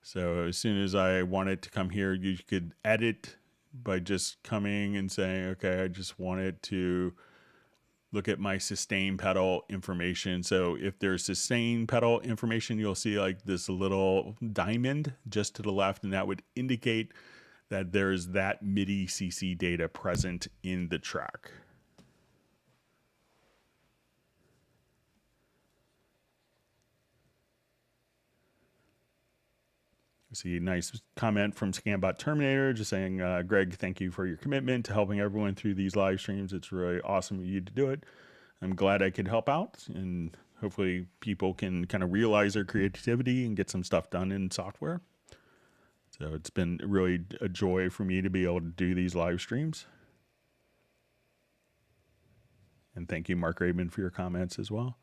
S1: So as soon as I wanted to come here, you could edit by just coming and saying, okay, I just wanted to look at my sustain pedal information. So if there's sustain pedal information, you'll see like this little diamond just to the left, and that would indicate that there's that MIDI CC data present in the track. See a nice comment from Scambot Terminator just saying, Greg, thank you for your commitment to helping everyone through these live streams. It's really awesome of you to do it. I'm glad I could help out, and hopefully people can kind of realize their creativity and get some stuff done in software. So it's been really a joy for me to be able to do these live streams. And thank you, Mark Rabin, for your comments as well.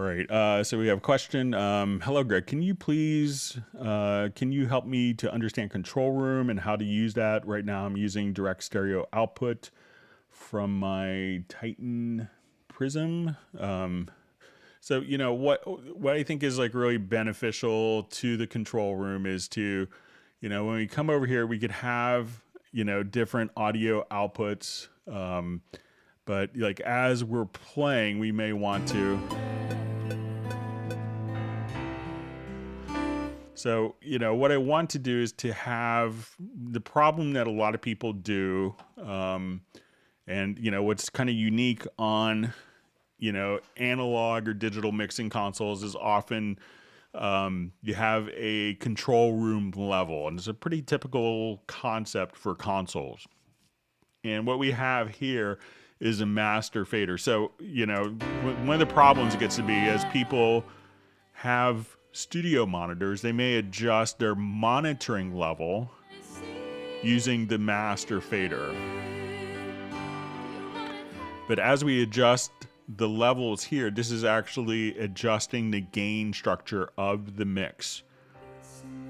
S1: All right, so we have a question. Hello, Greg. Can you please, can you help me to understand control room and how to use that? Right now I'm using direct stereo output from my Titan Prism. So, you know, what I think is like really beneficial to the control room is to, you know, when we come over here, we could have, you know, different audio outputs. But like as we're playing, we may want to. So, you know, what I want to do is to have the problem that a lot of people do, and, you know, what's kind of unique on, you know, analog or digital mixing consoles is often you have a control room level, and it's a pretty typical concept for consoles. And what we have here is a master fader. So, you know, one of the problems it gets to be as people have studio monitors, they may adjust their monitoring level using the master fader. But as we adjust the levels here, this is actually adjusting the gain structure of the mix.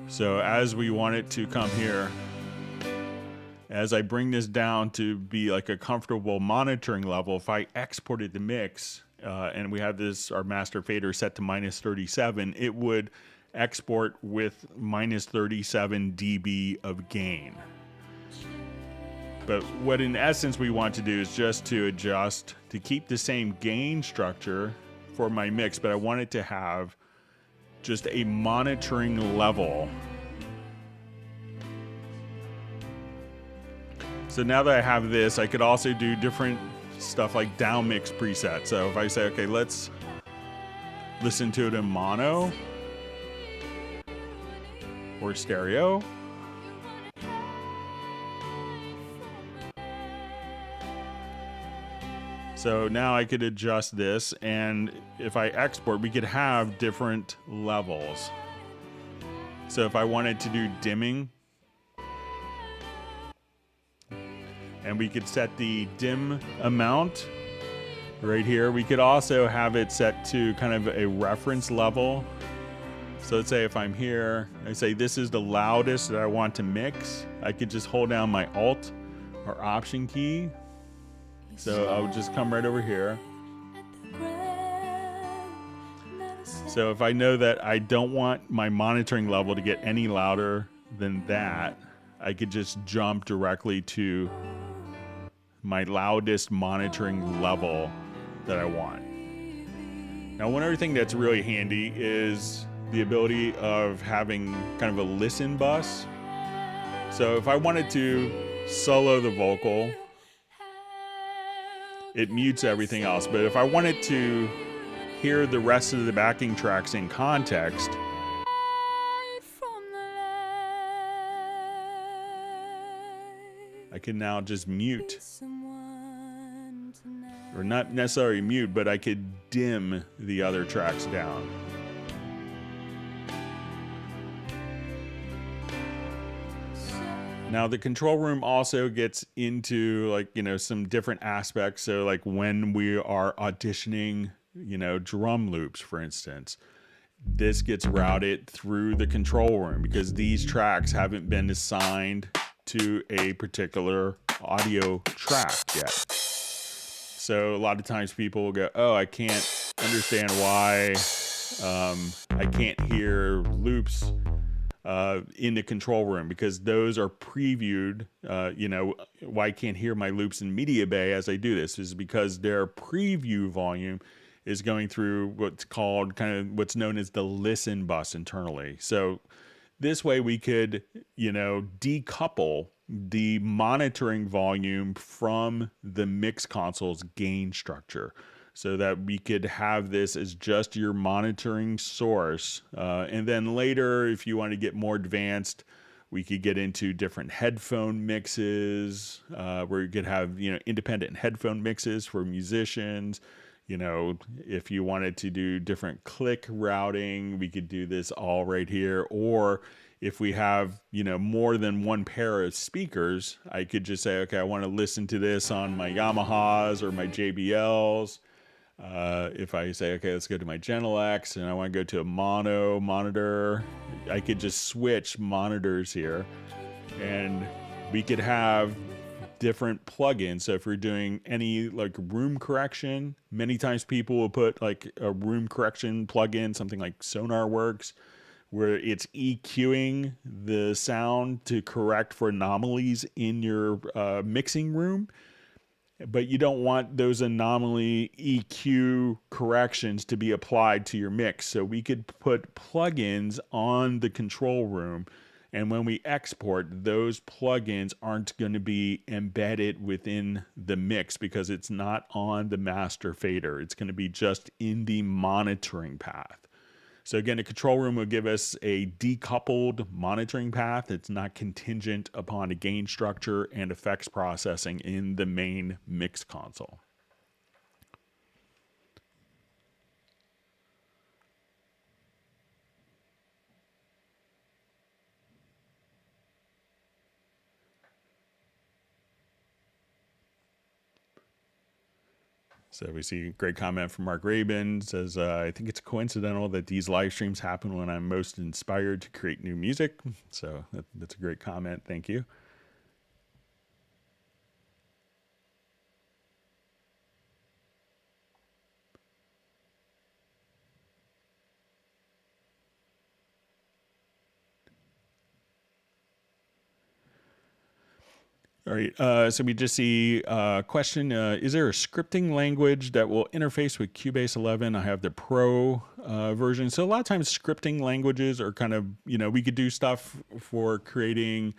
S1: So as we want it to come here, as I bring this down to be like a comfortable monitoring level, if I exported the mix, and we have this, our master fader set to -37, it would export with -37 dB of gain. But what in essence we want to do is just to adjust, to keep the same gain structure for my mix, but I want it to have just a monitoring level. So now that I have this, I could also do different stuff like down mix preset. So if I say, okay, let's listen to it in mono or stereo. So now I could adjust this, and if I export, we could have different levels. So if I wanted to do dimming, and we could set the dim amount right here. We could also have it set to kind of a reference level. So let's say if I'm here, I say this is the loudest that I want to mix. I could just hold down my Alt or Option key. So I'll just come right over here. So if I know that I don't want my monitoring level to get any louder than that, I could just jump directly to my loudest monitoring level that I want. Now, one other thing that's really handy is the ability of having kind of a listen bus. So if I wanted to solo the vocal, it mutes everything else. But if I wanted to hear the rest of the backing tracks in context, I can now just mute. Or not necessarily mute, but I could dim the other tracks down. Now the control room also gets into like, you know, some different aspects. So like when we are auditioning, you know, drum loops, for instance, this gets routed through the control room because these tracks haven't been assigned to a particular audio track yet. So a lot of times people will go, oh, I can't understand why I can't hear loops in the control room because those are previewed. You know, why I can't hear my loops in Media Bay as I do this is because their preview volume is going through what's called kind of what's known as the listen bus internally. So this way we could, you know, decouple the monitoring volume from the MixConsole's gain structure so that we could have this as just your monitoring source. And then later, if you want to get more advanced, we could get into different headphone mixes where you could have, you know, independent headphone mixes for musicians. You know, if you wanted to do different click routing, we could do this all right here. Or if we have, you know, more than one pair of speakers, I could just say, okay, I want to listen to this on my Yamahas or my JBLs. If I say, okay, let's go to my Genelex and I want to go to a mono monitor, I could just switch monitors here, and we could have different plugins. So if you're doing any like room correction, many times people will put like a room correction plugin, something like SonarWorks, where it's EQing the sound to correct for anomalies in your mixing room. But you don't want those anomaly EQ corrections to be applied to your mix. So we could put plugins on the control room, and when we export, those plugins aren't going to be embedded within the mix because it's not on the master fader. It's going to be just in the monitoring path. So again, a control room will give us a decoupled monitoring path. It's not contingent upon a gain structure and effects processing in the main mix console. So we see a great comment from Mark Rabin. Says, I think it's coincidental that these live streams happen when I'm most inspired to create new music. So that's a great comment. Thank you. All right, so we just see a question. Is there a scripting language that will interface with Cubase 11? I have the Pro version. So a lot of times scripting languages are kind of, we could do stuff for creating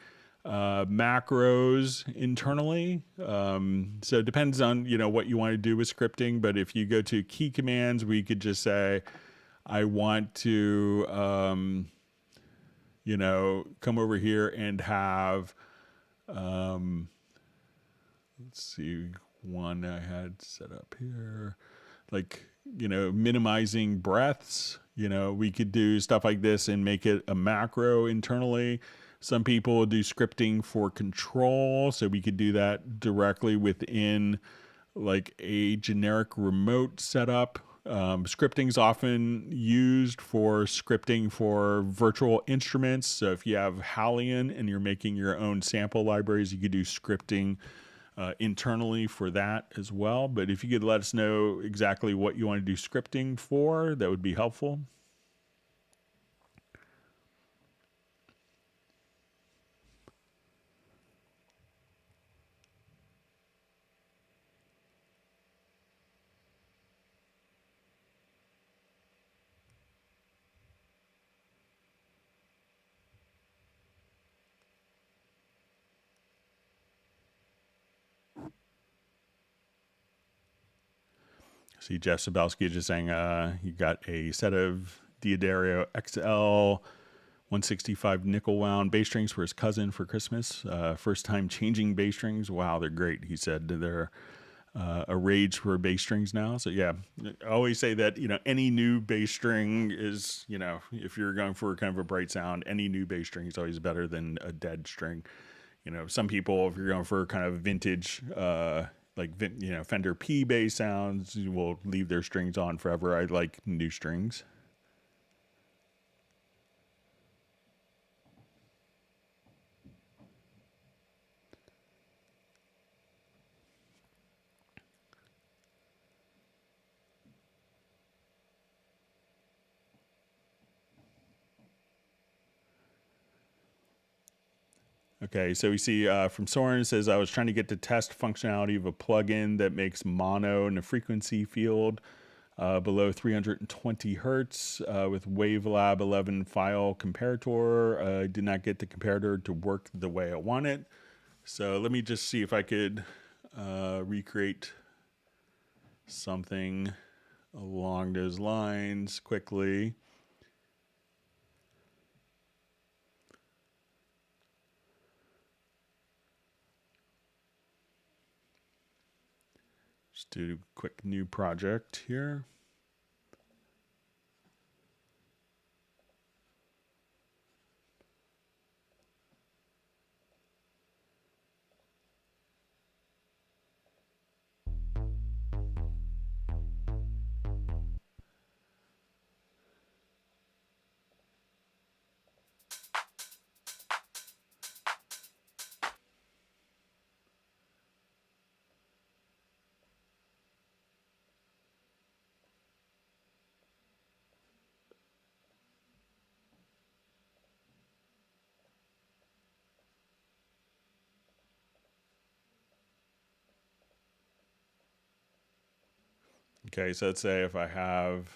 S1: macros internally. So it depends on, what you want to do with scripting. But if you go to key commands, we could just say, I want to, come over here and have... let's see, one I had set up here, like, minimizing breaths. We could do stuff like this and make it a macro internally. Some people do scripting for control, so we could do that directly within like a generic remote setup. Scripting is often used for scripting for virtual instruments. So if you have Hallian and you're making your own sample libraries, you could do scripting internally for that as well. But if you could let us know exactly what you want to do scripting for, that would be helpful. See Jeff Sabelski just saying you got a set of Diodario XL 165 nickel wound bass strings for his cousin for Christmas. First time changing bass strings. Wow, they're great. He said they're a rage for bass strings now. So yeah, I always say that, any new bass string is, if you're going for kind of a bright sound, any new bass string is always better than a dead string. Some people, if you're going for kind of vintage, Fender P bass sounds, will leave their strings on forever. I like new strings. Okay, so we see from Soren says, I was trying to get the test functionality of a plugin that makes mono in a frequency field below 320 hertz with Wavelab 11 file comparator. I did not get the comparator to work the way I want it. So let me just see if I could recreate something along those lines quickly. Just do a quick new project here. Okay, so let's say if I have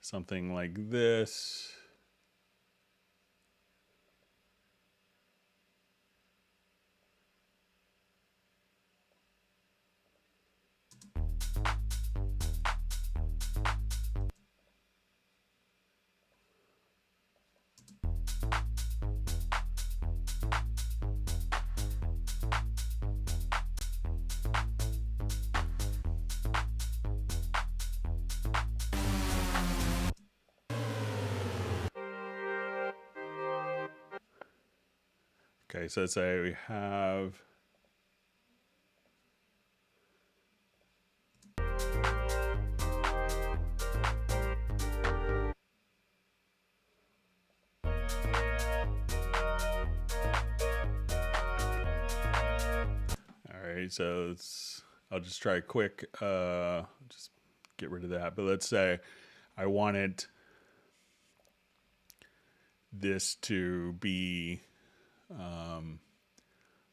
S1: something like this. Okay, so let's say we have so I'll just try quick, just get rid of that. But let's say I wanted this to be,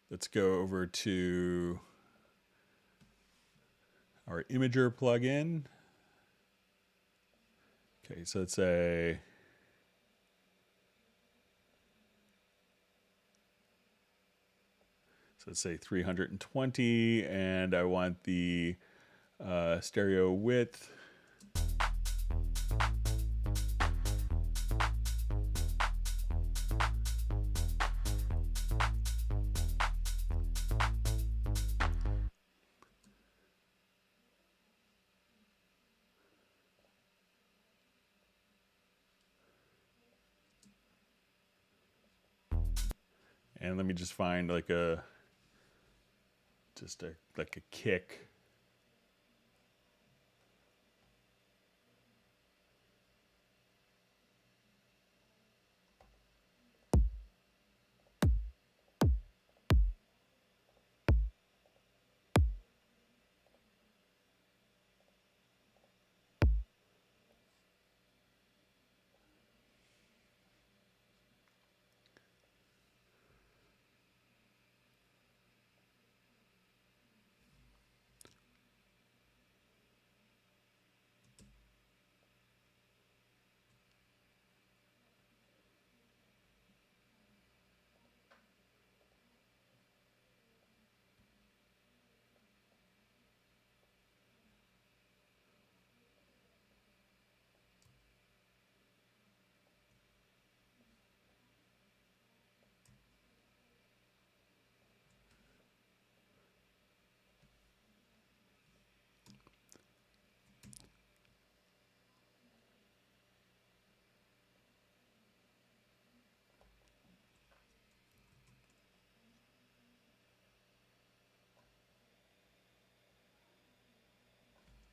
S1: let's go over to our Imager plugin. Okay, so let's say, let's say 320, and I want the stereo width. And let me just find like a kick.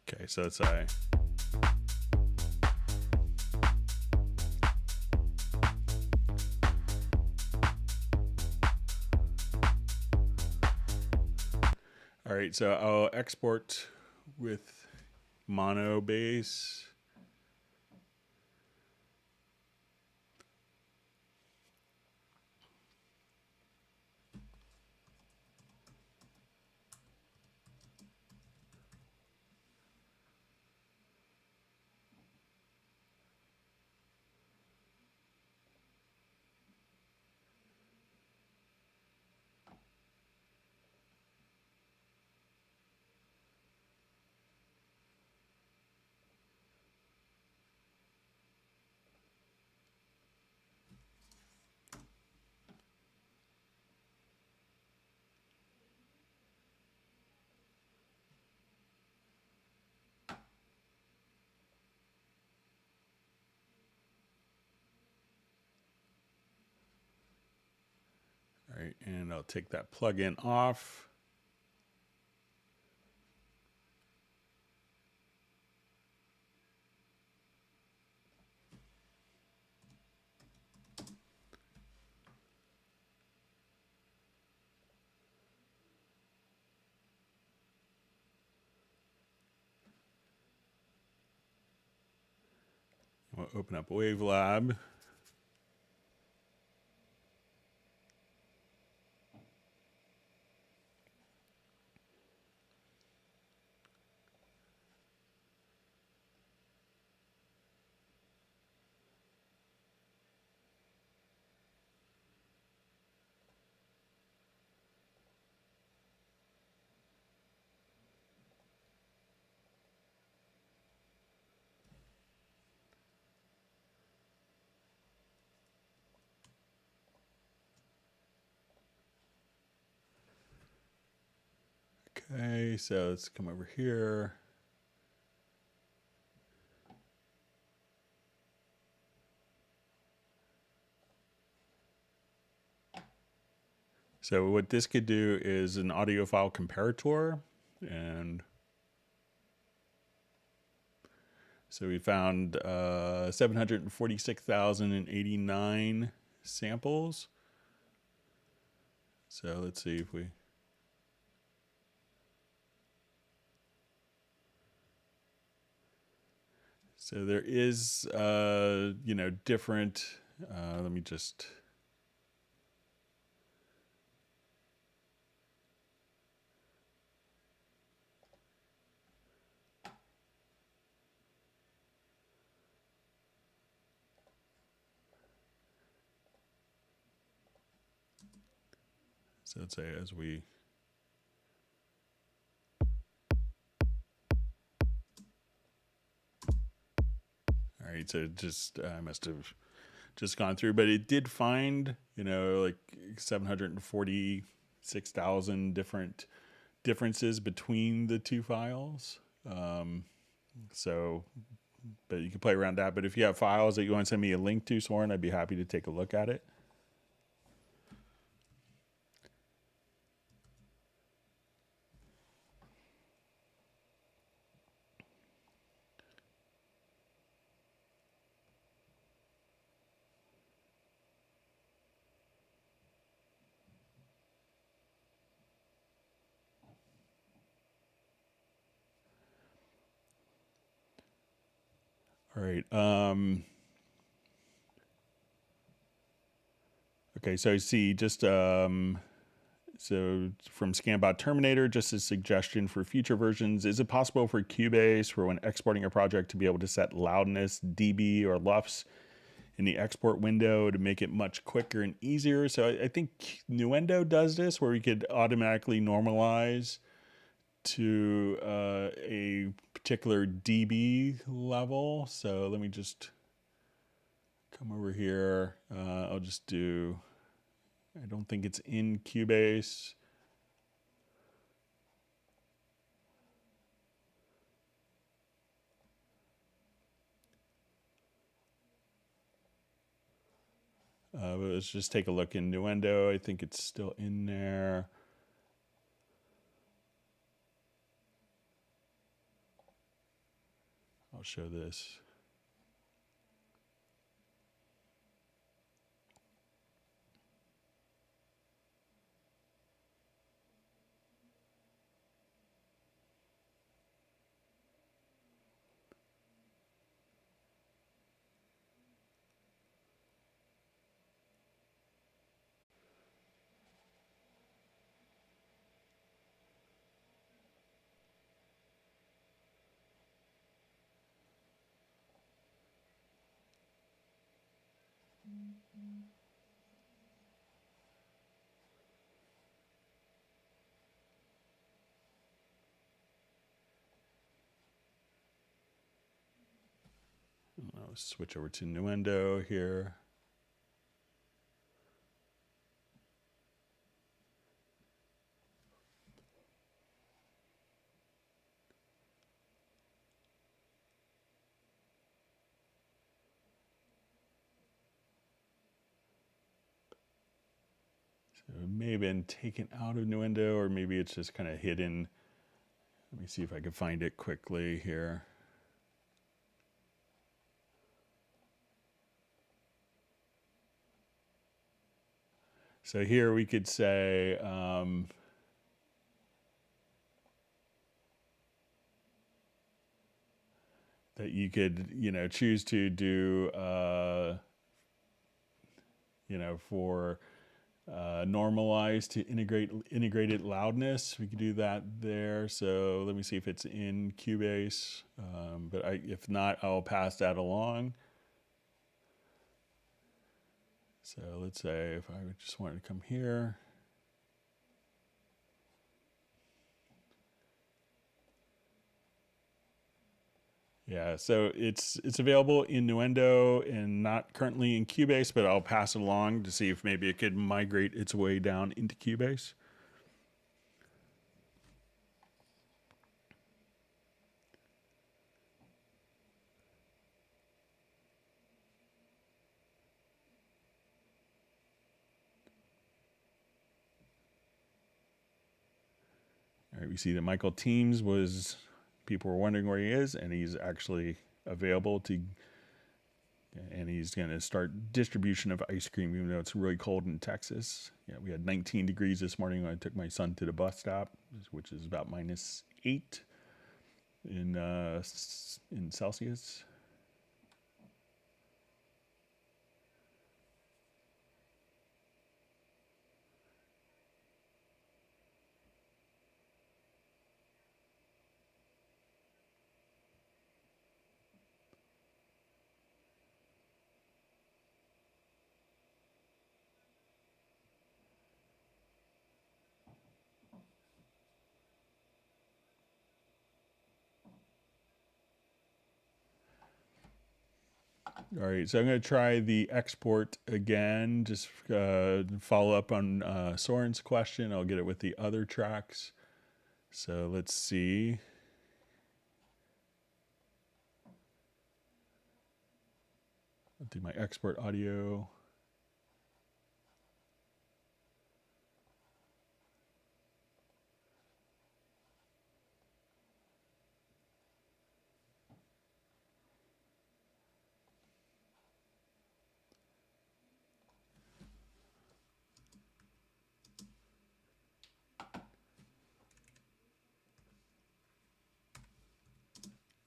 S1: Okay, so let's say. All right, so I'll export with mono bass. All right, and I'll take that plugin off. We'll open up Wavelab. Okay, so let's come over here. So what this could do is an audio file comparator, and so we found 746,089 samples. So let's see if we... So there is, you know, different, let me just... So let's say as we... All right, so just, I must have just gone through, but it did find, you know, like 746,000 different differences between the two files. So, but you can play around that. But if you have files that you want to send me a link to, Soren, I'd be happy to take a look at it. All right. Okay, so I see just so from Scanbot Terminator, just a suggestion for future versions. Is it possible for Cubase, for when exporting a project, to be able to set loudness, dB, or LUFS in the export window to make it much quicker and easier? So I think Nuendo does this, where we could automatically normalize to a particular dB level. So let me just come over here. I'll just do, I don't think it's in Cubase. But let's just take a look in Nuendo. I think it's still in there. I'll show this. I'll switch over to Nuendo here. So it may have been taken out of Nuendo, or maybe it's just kind of hidden. Let me see if I can find it quickly here. So here we could say, that you could, you know, choose to do, you know, for normalize to integrated loudness. We could do that there. So let me see if it's in Cubase. But if not, I'll pass that along. So let's say if I just wanted to come here. Yeah, so it's available in Nuendo and not currently in Cubase, but I'll pass it along to see if maybe it could migrate its way down into Cubase. right, we see that Michael Teams was, people were wondering where he is, and he's actually available to, and he's going to start distribution of ice cream, even though it's really cold in Texas. Yeah, we had 19 degrees this morning when I took my son to the bus stop, which is about -8 in Celsius. All right, so I'm going to try the export again, just follow up on Soren's question. I'll get it with the other tracks. So let's see. I'll do my export audio.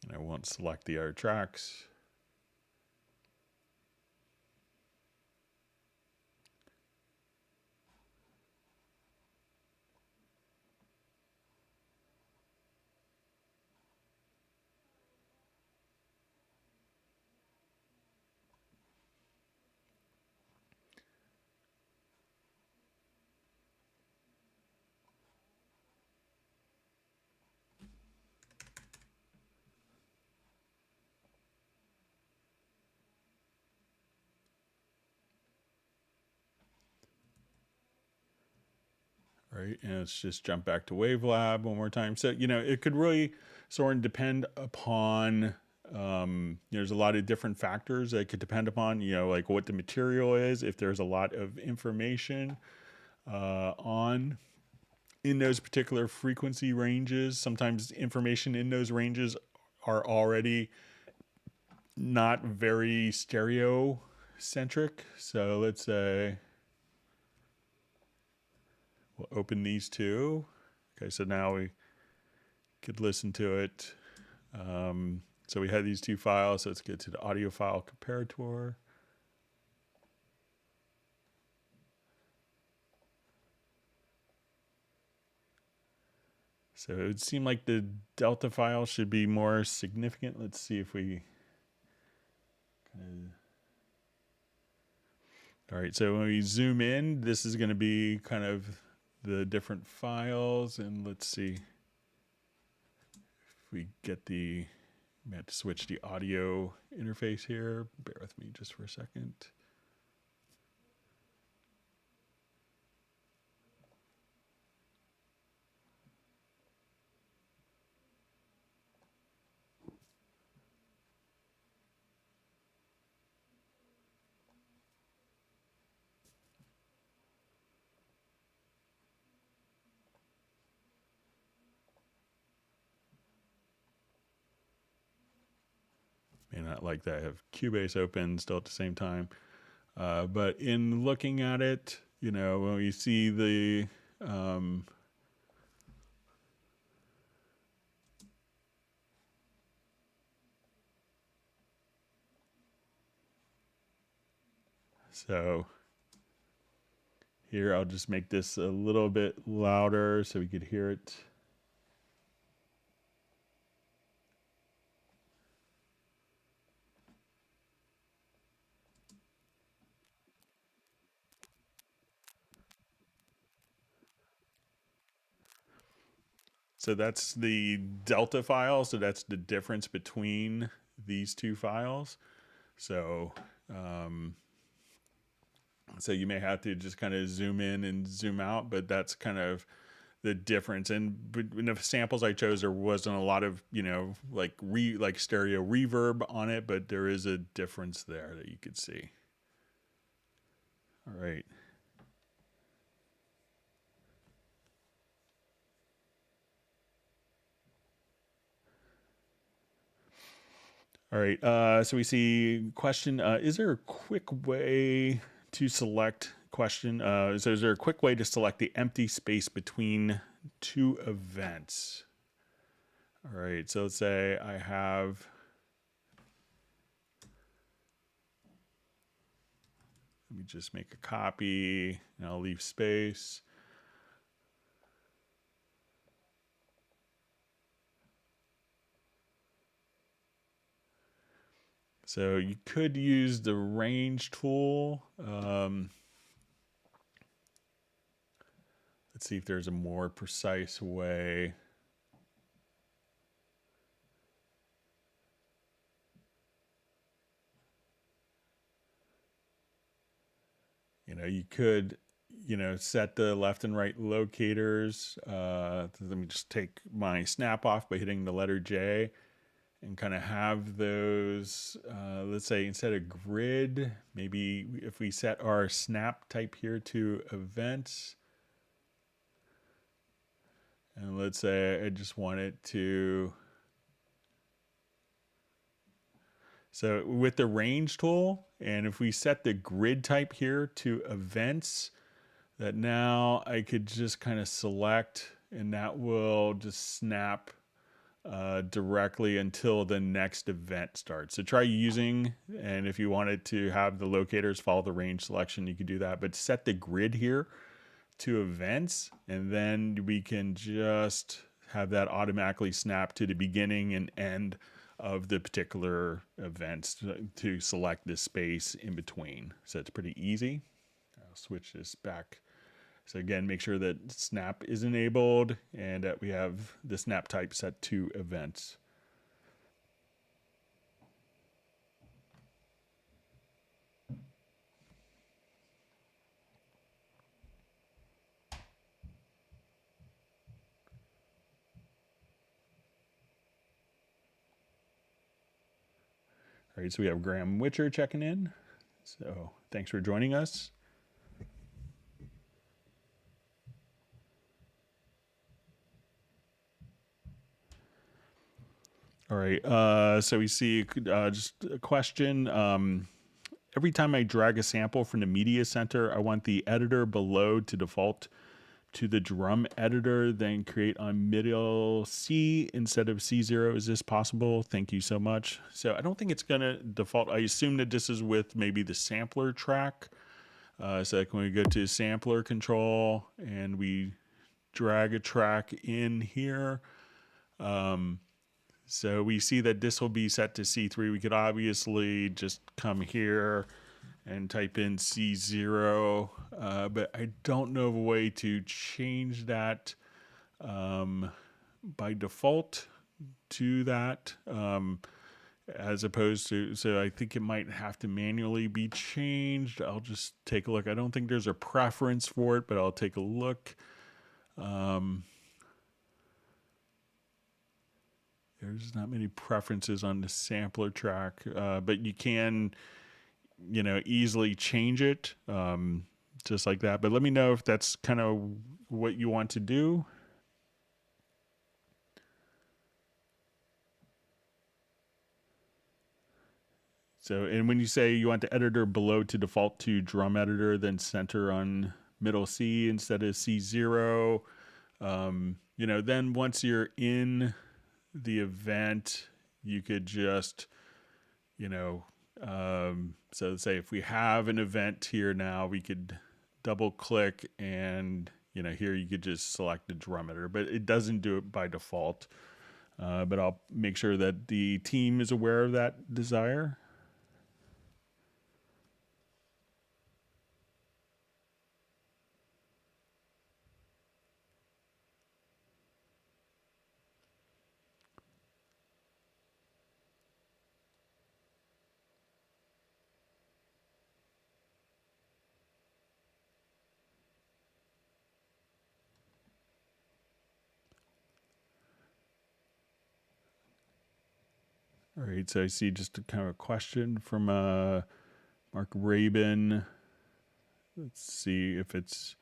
S1: And I won't select the other tracks. Right, and let's just jump back to WaveLab one more time. So, it could really sort of depend upon, there's a lot of different factors that could depend upon, like what the material is, if there's a lot of information on in those particular frequency ranges. Sometimes information in those ranges are already not very stereo centric. So let's say we'll open these two. Okay, so now we could listen to it. So we had these two files. So let's get to the audio file comparator. So it would seem like the delta file should be more significant. Let's see if we all right, so when we zoom in, this is going to be kind of the different files. And let's see if we get we have to switch the audio interface here. Bear with me just for a second. May not like that I have Cubase open still at the same time. But in looking at it, when we see the so here I'll just make this a little bit louder so we could hear it. So that's the delta file. So that's the difference between these two files. So, so you may have to just kind of zoom in and zoom out, but that's kind of the difference. And in the samples I chose, there wasn't a lot of, like stereo reverb on it, but there is a difference there that you could see. All right. All right, so we see question, is there a quick way to select question? So is there a quick way to select the empty space between two events? All right, so let's say I have, let me just make a copy and I'll leave space. So you could use the range tool. Let's see if there's a more precise way. You know, you could, set the left and right locators. Let me just take my snap off by hitting the letter J and kind of have those, let's say instead of grid, maybe if we set our snap type here to events, and let's say I just want it to, so with the range tool, and if we set the grid type here to events, that now I could just kind of select and that will just snap directly until the next event starts. So try using, and if you wanted to have the locators follow the range selection, you could do that, but set the grid here to events, and then we can just have that automatically snap to the beginning and end of the particular events to select this space in between. So it's pretty easy. I'll switch this back. So again, make sure that snap is enabled and that we have the snap type set to events. All right, so we have Graham Witcher checking in. So thanks for joining us. All right, so we see just a question. Every time I drag a sample from the media center, I want the editor below to default to the drum editor, then create on middle C instead of C0. Is this possible? Thank you so much. So I don't think it's going to default. I assume that this is with maybe the sampler track. So like when we go to sampler control and we drag a track in here, so we see that this will be set to C3. We could obviously just come here and type in C0, but I don't know of a way to change that by default to that, as opposed to, so I think it might have to manually be changed. I'll just take a look. I don't think there's a preference for it, but I'll take a look. There's not many preferences on the sampler track, but you can, easily change it just like that. But let me know if that's kind of what you want to do. So, and when you say you want the editor below to default to drum editor, then center on middle C instead of C0, then once you're in the event, you could just, so say if we have an event here now, we could double click and, here you could just select the drum editor, but it doesn't do it by default. But I'll make sure that the team is aware of that desire. All right, so I see just a kind of a question from Mark Rabin. Let's see if it's...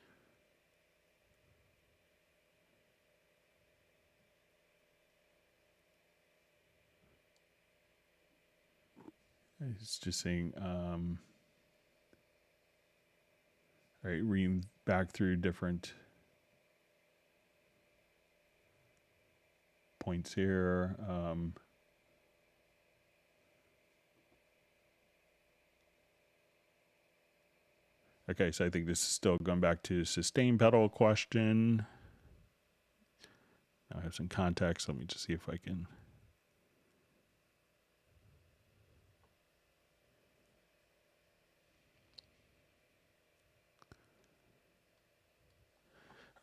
S1: It's just saying, all right, reading back through different points here. Okay, so I think this is still going back to sustain pedal question. Now I have some context. Let me just see if I can.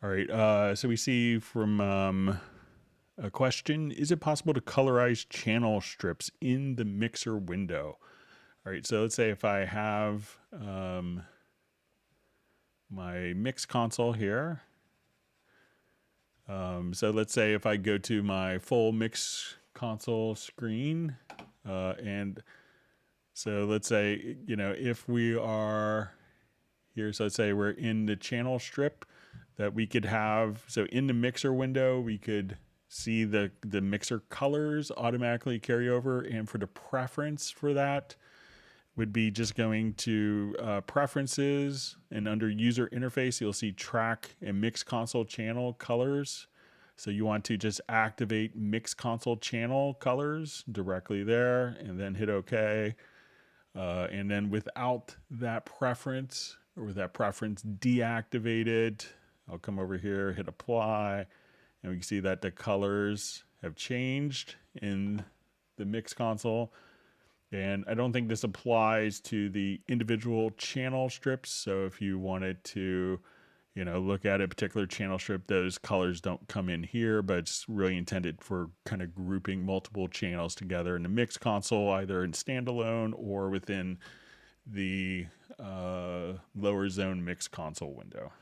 S1: All right, so we see from a question, is it possible to colorize channel strips in the mixer window? All right, so let's say if I have my mix console here. So let's say if I go to my full mix console screen, and so let's say, if we are here, so let's say we're in the channel strip that we could have, so in the mixer window, we could see the mixer colors automatically carry over. And for the preference for that would be just going to preferences, and under user interface, you'll see track and MixConsole channel colors. So you want to just activate MixConsole channel colors directly there and then hit OK. And then without that preference, or with that preference deactivated, I'll come over here, hit apply, and we can see that the colors have changed in the MixConsole. And I don't think this applies to the individual channel strips. So if you wanted to, look at a particular channel strip, those colors don't come in here, but it's really intended for kind of grouping multiple channels together in the MixConsole, either in standalone or within the lower zone MixConsole window.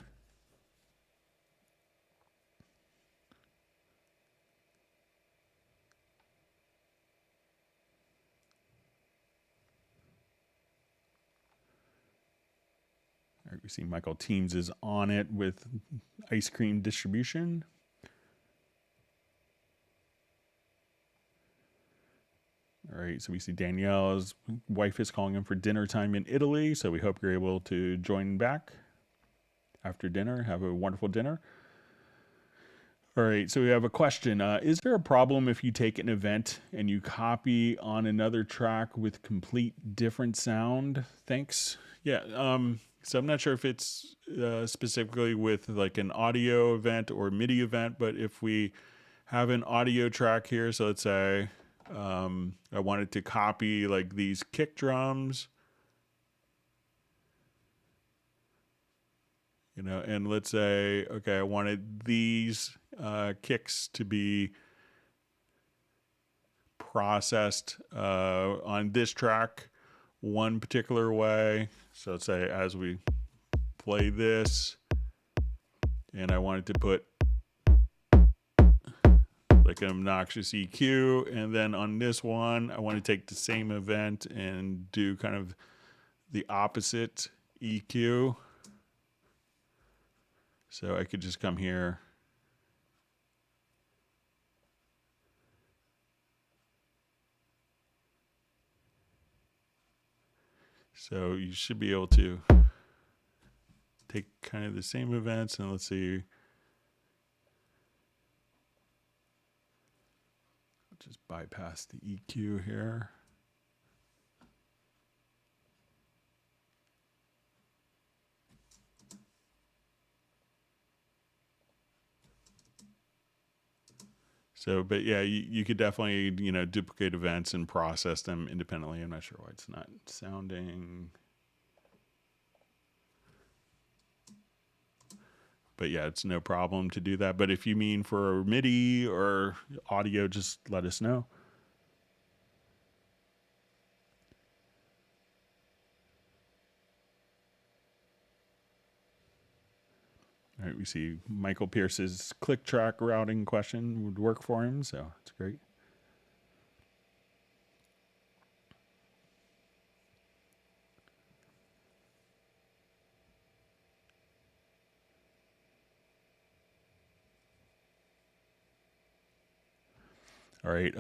S1: All right, we see Michael Teams is on it with ice cream distribution. All right, so we see Danielle's wife is calling in for dinner time in Italy, so we hope you're able to join back after dinner. Have a wonderful dinner. All right, so we have a question. Is there a problem if you take an event and you copy on another track with complete different sound? Thanks. Yeah, so I'm not sure if it's specifically with like an audio event or MIDI event, but if we have an audio track here, so let's say I wanted to copy like these kick drums, and let's say, okay, I wanted these kicks to be processed on this track one particular way. So let's say as we play this, and I wanted to put like an obnoxious EQ, and then on this one, I want to take the same event and do kind of the opposite EQ. So I could just come here. So you should be able to take kind of the same events, and let's see. I'll just bypass the EQ here. So, but yeah, you could definitely, duplicate events and process them independently. I'm not sure why it's not sounding. But yeah, it's no problem to do that. But if you mean for MIDI or audio, just let us know. All right, we see Michael Pierce's click track routing question would work for him, so it's great. All right.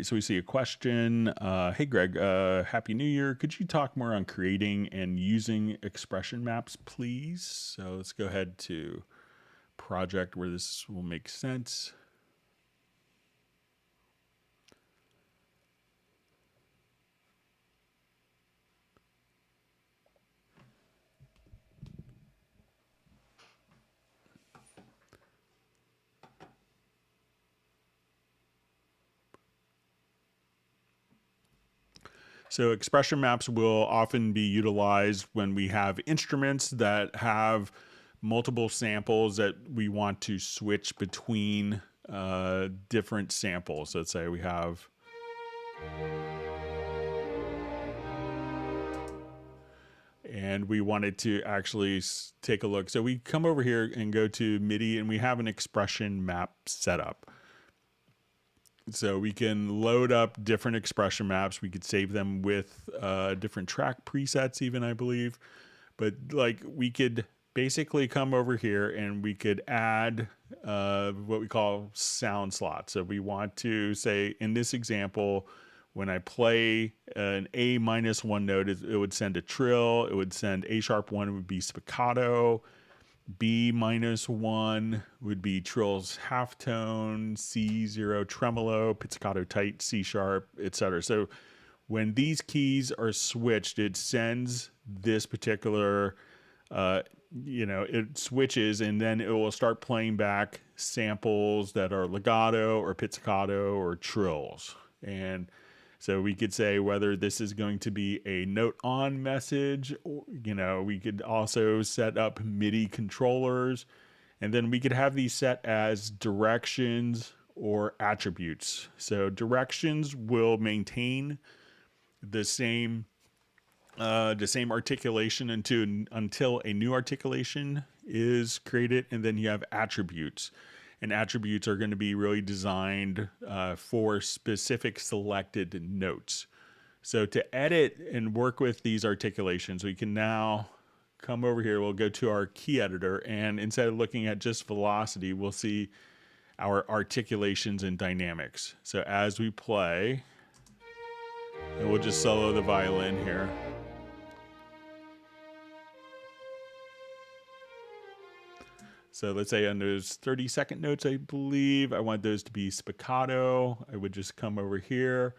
S1: So we see a question. Hey, Greg, Happy New Year. Could you talk more on creating and using expression maps, please? So let's go ahead to project where this will make sense. So expression maps will often be utilized when we have instruments that have multiple samples that we want to switch between different samples. Let's say we have and we wanted to actually take a look. So we come over here and go to Midi and we have an expression map set up. So we can load up different expression maps. We could save them with different track presets even, I believe. But like we could basically come over here and we could add what we call sound slots. So we want to say in this example, when I play an A minus one note, it would send a trill. It would send A sharp one would be spiccato. B minus one would be trills half tone, C0 tremolo, pizzicato tight, C sharp, etc. So when these keys are switched, it sends this particular, it switches and then it will start playing back samples that are legato or pizzicato or trills. And so we could say whether this is going to be a note on message, or, we could also set up MIDI controllers, and then we could have these set as directions or attributes. So directions will maintain the same articulation until a new articulation is created, and then you have attributes. And attributes are going to be really designed for specific selected notes. So to edit and work with these articulations, we can now come over here. We'll go to our key editor, and instead of looking at just velocity, we'll see our articulations and dynamics. So as we play, and we'll just solo the violin here. So let's say on those 30-second notes, I believe, I want those to be spiccato. I would just come over here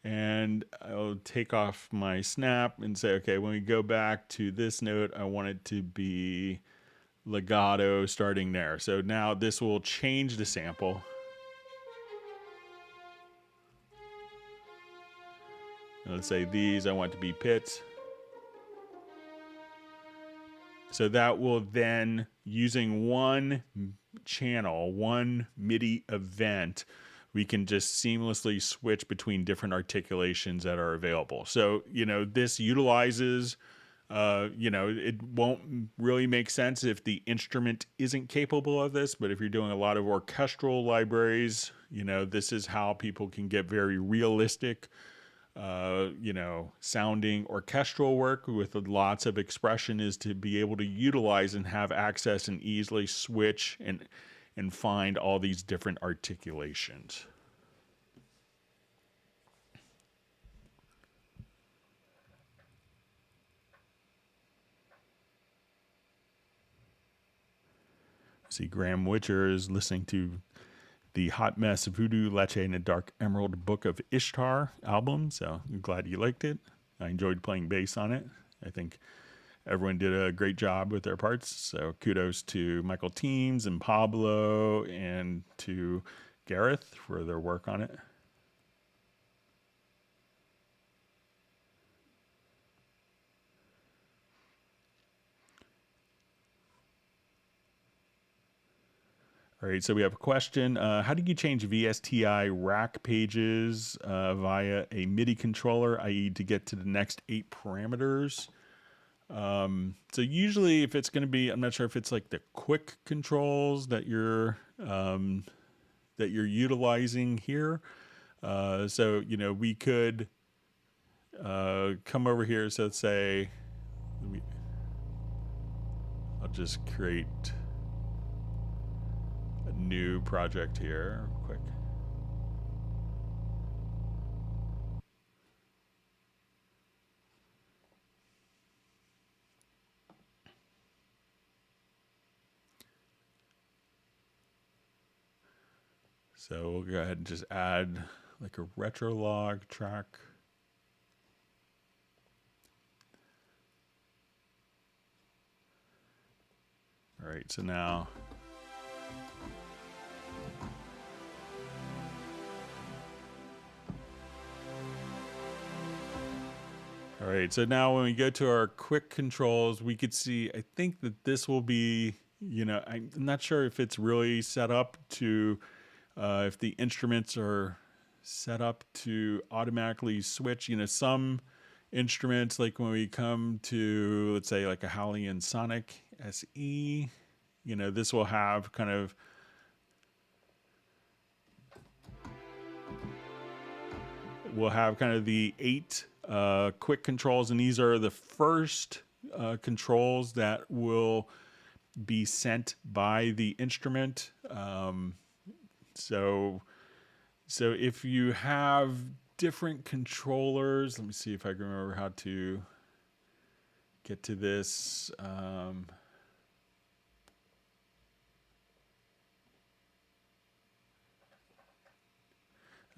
S1: and I'll take off my snap and say, okay, when we go back to this note, I want it to be legato starting there. So now this will change the sample. And let's say these, I want to be pits. So that will then, using one channel, one MIDI event, we can just seamlessly switch between different articulations that are available. So, this utilizes, it won't really make sense if the instrument isn't capable of this, but if you're doing a lot of orchestral libraries, this is how people can get very realistic sounding orchestral work with lots of expression, is to be able to utilize and have access and easily switch and find all these different articulations. See, Graham Witcher is listening to the Hot Mess Voodoo, Leche, and the Dark Emerald Book of Ishtar album. So I'm glad you liked it. I enjoyed playing bass on it. I think everyone did a great job with their parts. So kudos to Michael Teams and Pablo and to Gareth for their work on it. All right, so we have a question. How do you change VSTI rack pages via a MIDI controller, i.e. to get to the next 8 parameters? So usually if it's going to be, I'm not sure if it's like the quick controls that you're utilizing here. So, we could come over here. So let's say, I'll just create new project here real quick. So we'll go ahead and just add like a retro log track. All right, so now all right, so now when we go to our quick controls, we could see, I think that this will be, you know, I'm not sure if it's really set up to, if the instruments are set up to automatically switch. You know, some instruments, like when we come to, let's say like a Halion Sonic SE, you know, this will have kind of, the 8 quick controls, and these are the first controls that will be sent by the instrument. So if you have different controllers, let me see if I can remember how to get to this.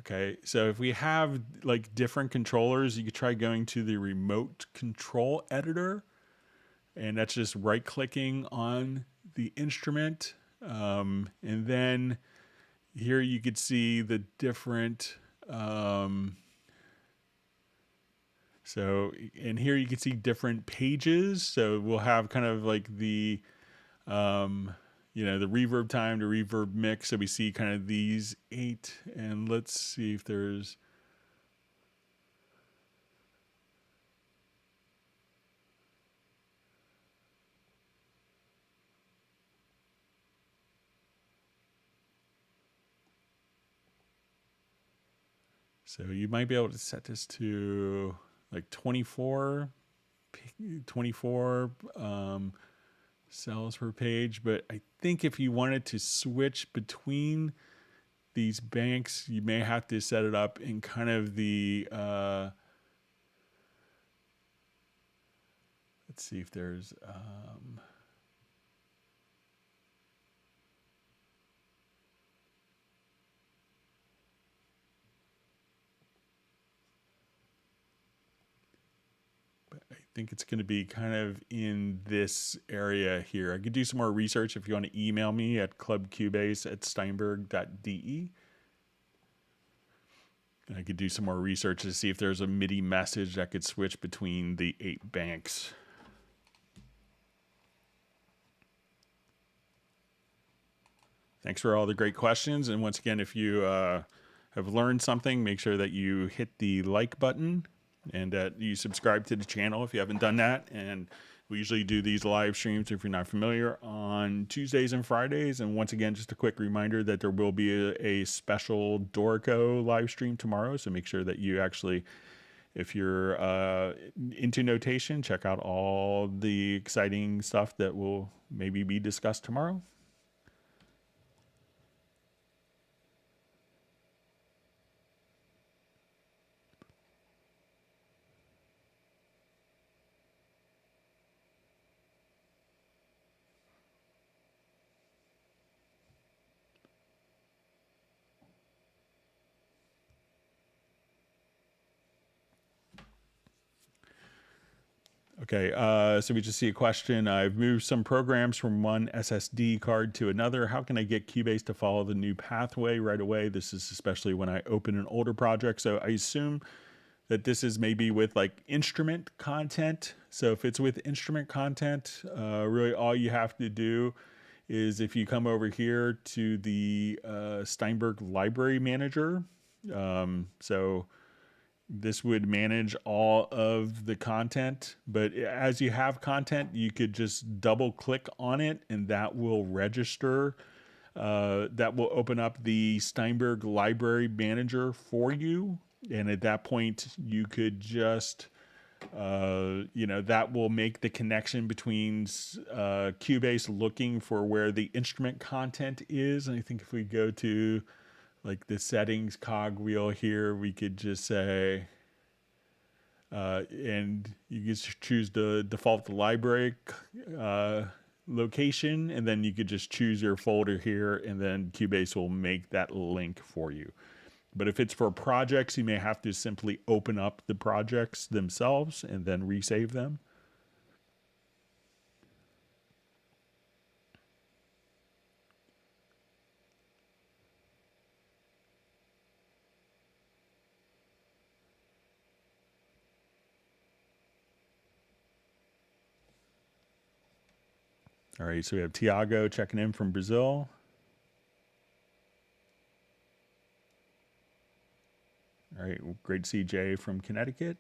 S1: Okay, so if we have like different controllers, you could try going to the remote control editor, and that's just right clicking on the instrument. And then here you could see the different, and here you can see different pages. So we'll have kind of like the, you know, the reverb time, the reverb mix. So we see kind of these 8, and let's see if there's, so you might be able to set this to like 24 cells per page. But I think if you wanted to switch between these banks, you may have to set it up in kind of the, let's see if there's, I think it's going to be kind of in this area here. I could do some more research if you want to email me at clubcubase@steinberg.de. And I could do some more research to see if there's a MIDI message that could switch between the 8 banks. Thanks for all the great questions. And once again, if you have learned something, make sure that you hit the like button and that you subscribe to the channel if you haven't done that. And we usually do these live streams, if you're not familiar, on Tuesdays and Fridays. And once again, just a quick reminder that there will be a special Dorico live stream tomorrow. So make sure that you actually, if you're into notation, check out all the exciting stuff that will maybe be discussed tomorrow. Okay, so we just see a question. I've moved some programs from one SSD card to another. How can I get Cubase to follow the new pathway right away? This is especially when I open an older project. So I assume that this is maybe with like instrument content. So if it's with instrument content, really all you have to do is if you come over here to the Steinberg Library Manager. So this would manage all of the content, but as you have content, you could just double click on it and that will register. That will open up the Steinberg Library Manager for you. And at that point, you could just, you know, that will make the connection between Cubase looking for where the instrument content is. And I think if we go to like the settings cogwheel here, we could just say, and you can choose to default the library location, and then you could just choose your folder here, and then Cubase will make that link for you. But if it's for projects, you may have to simply open up the projects themselves and then resave them. All right, so we have Tiago checking in from Brazil. All right, great to see Jay from Connecticut.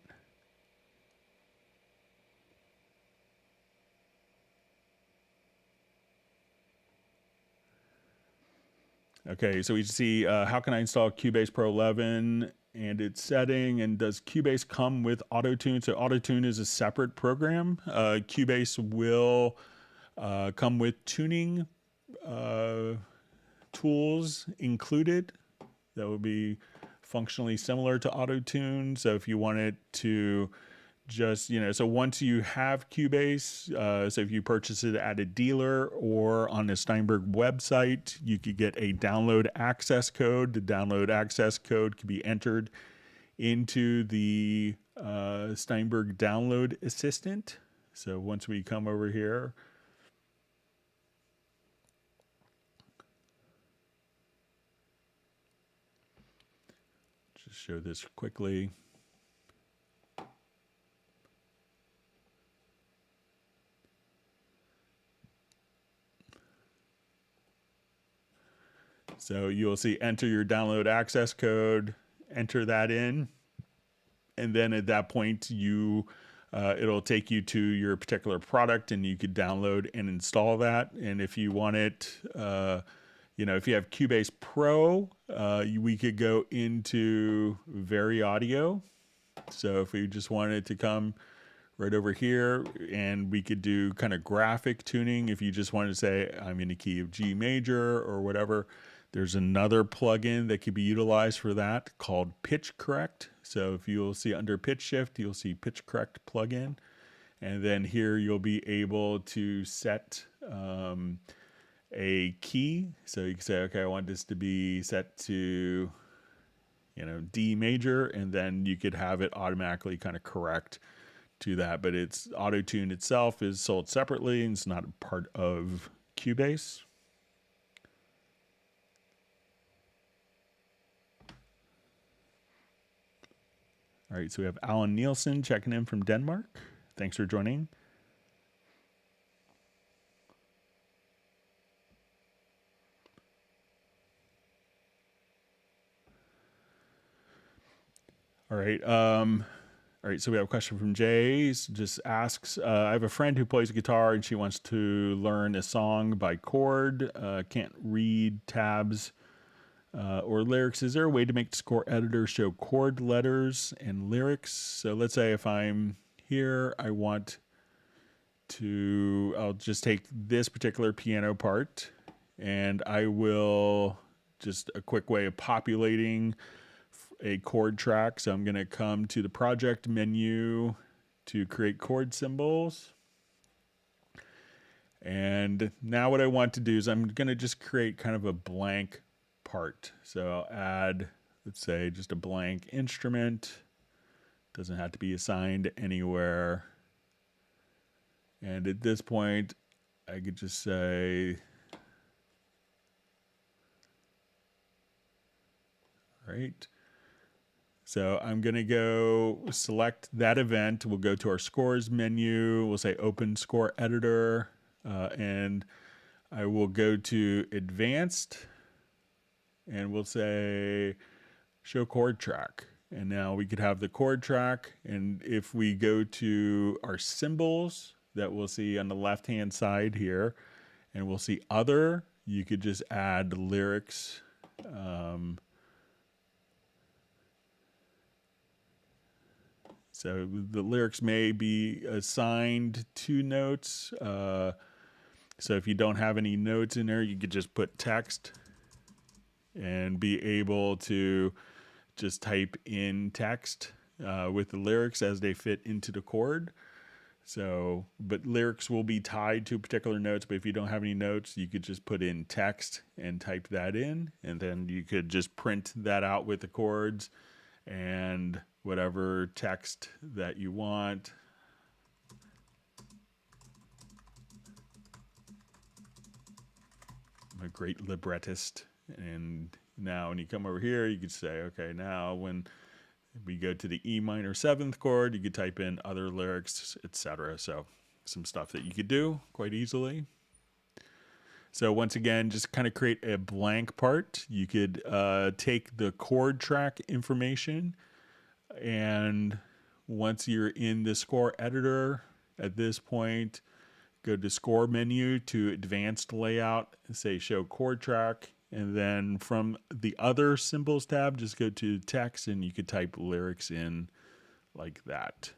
S1: Okay, so we see how can I install Cubase Pro 11 and its setting, and does Cubase come with Auto-Tune? So Auto-Tune is a separate program. Cubase will come with tuning tools included that will be functionally similar to Auto-Tune. So if you wanted to just, so once you have Cubase, so if you purchase it at a dealer or on the Steinberg website, you could get a download access code. The download access code can be entered into the Steinberg download assistant. So once we come over here, just show this quickly. So you'll see enter your download access code, enter that in, and then at that point it'll take you to your particular product, and you could download and install that. And if you want it, if you have Cubase Pro, we could go into Very Audio. So if we just wanted to come right over here, and we could do kind of graphic tuning. If you just wanted to say, I'm in a key of G major or whatever, there's another plugin that could be utilized for that called Pitch Correct. So if you'll see under Pitch Shift, you'll see Pitch Correct plugin. And then here you'll be able to set a key. So you can say, okay, I want this to be set to, D major, and then you could have it automatically kind of correct to that. But it's Auto-Tune itself is sold separately, and it's not a part of Cubase. All right, so we have Alan Nielsen checking in from Denmark. Thanks for joining. All right. So we have a question from Jay. Just asks, I have a friend who plays guitar and she wants to learn a song by chord. Can't read tabs or lyrics. Is there a way to make the score editor show chord letters and lyrics? So let's say if I'm here, I'll just take this particular piano part, and I will just a quick way of populating a chord track. So I'm going to come to the project menu to create chord symbols. And now what I want to do is I'm going to just create kind of a blank part. So I'll add, let's say, just a blank instrument. Doesn't have to be assigned anywhere. And at this point, I could just say, all right. So I'm going to go select that event. We'll go to our scores menu. We'll say open score editor. And I will go to advanced, and we'll say show chord track. And now we could have the chord track. And if we go to our symbols that we'll see on the left-hand side here, and we'll see other, you could just add lyrics. So the lyrics may be assigned to notes. So if you don't have any notes in there, you could just put text and be able to just type in text with the lyrics as they fit into the chord. So, but lyrics will be tied to particular notes, but if you don't have any notes, you could just put in text and type that in, and then you could just print that out with the chords and whatever text that you want. I'm a great librettist, and now when you come over here, you could say, okay, now when we go to the E minor 7th chord, you could type in other lyrics, etc. So some stuff that you could do quite easily. So once again, just kind of create a blank part. You could take the chord track information, and once you're in the score editor, at this point, go to score menu to advanced layout, say show chord track. And then from the other symbols tab, just go to text and you could type lyrics in like that.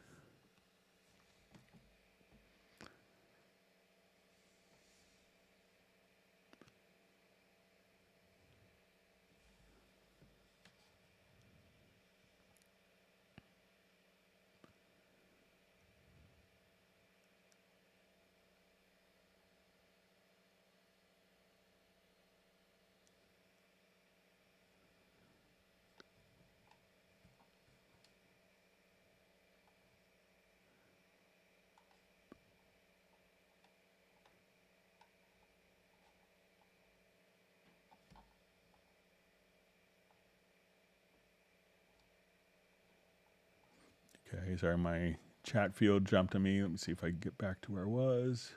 S1: Okay, sorry, my chat field jumped on me. Let me see if I can get back to where I was.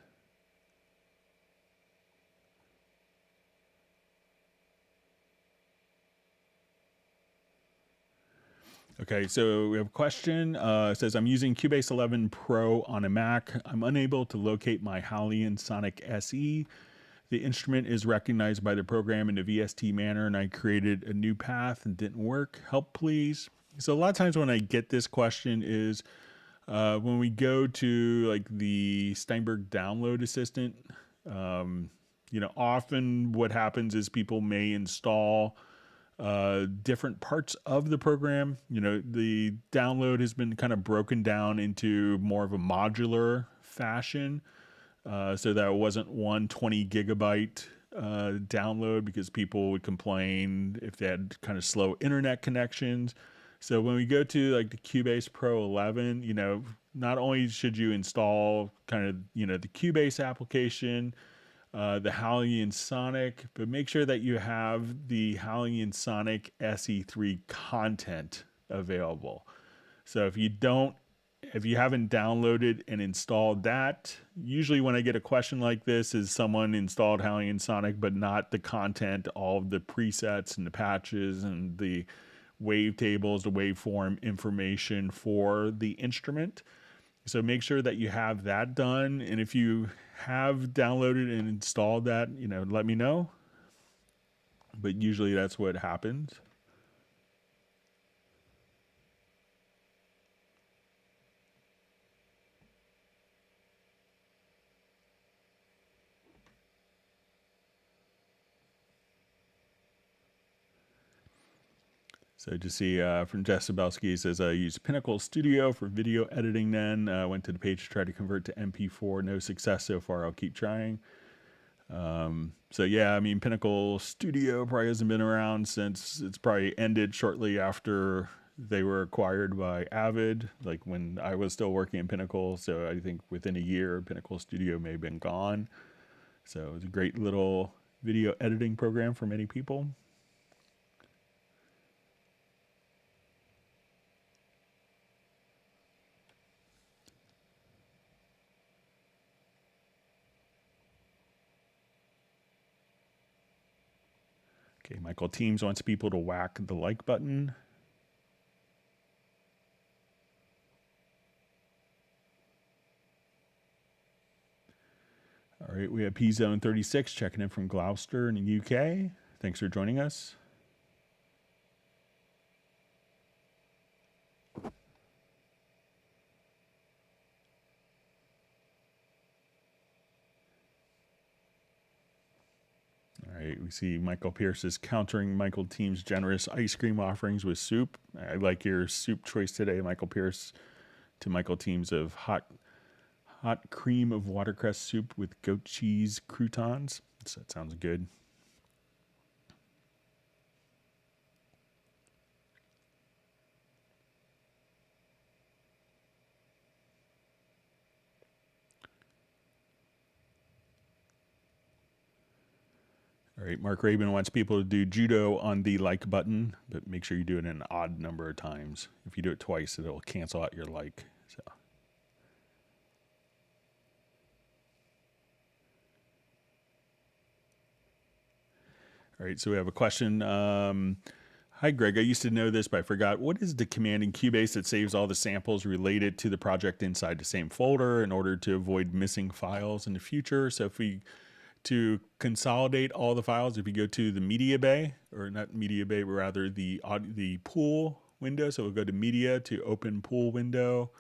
S1: Okay, so we have a question. It says, I'm using Cubase 11 Pro on a Mac. I'm unable to locate my Halion Sonic SE. The instrument is recognized by the program in a VST manner, and I created a new path and didn't work. Help, please. So a lot of times when I get this question is when we go to like the Steinberg download assistant, often what happens is people may install different parts of the program. The download has been kind of broken down into more of a modular fashion, so that it wasn't one 20 gigabyte download, because people would complain if they had kind of slow internet connections. So when we go to like the Cubase Pro 11, not only should you install kind of, the Cubase application, the Halion Sonic, but make sure that you have the Halion Sonic SE3 content available. So if you haven't downloaded and installed that, usually when I get a question like this is someone installed Halion Sonic but not the content, all of the presets and the patches and the wavetables, the waveform information for the instrument. So make sure that you have that done. And if you have downloaded and installed that, let me know. But usually that's what happens. So to see from Jess Sabelski, says, I used Pinnacle Studio for video editing then. Went to the page to try to convert to MP4. No success so far. I'll keep trying. So yeah, I mean, Pinnacle Studio probably hasn't been around since it's probably ended shortly after they were acquired by Avid, like when I was still working in Pinnacle. So I think within a year, Pinnacle Studio may have been gone. So it's a great little video editing program for many people. Okay, Michael Teams wants people to whack the like button. All right, we have P-Zone 36 checking in from Gloucester in the UK. Thanks for joining us. All right, we see Michael Pierce is countering Michael Team's generous ice cream offerings with soup. I like your soup choice today, Michael Pierce, to Michael Teams of hot hot cream of watercress soup with goat cheese croutons. So that sounds good. All right, Mark Rabin wants people to do judo on the like button, but make sure you do it an odd number of times. If you do it twice, it'll cancel out your like. So. All right, so we have a question. Hi, Greg. I used to know this, but I forgot. What is the command in Cubase that saves all the samples related to the project inside the same folder in order to avoid missing files in the future? So if we to consolidate all the files, if you go to the media bay, or not media bay, but rather the pool window. So we'll go to media to open pool window.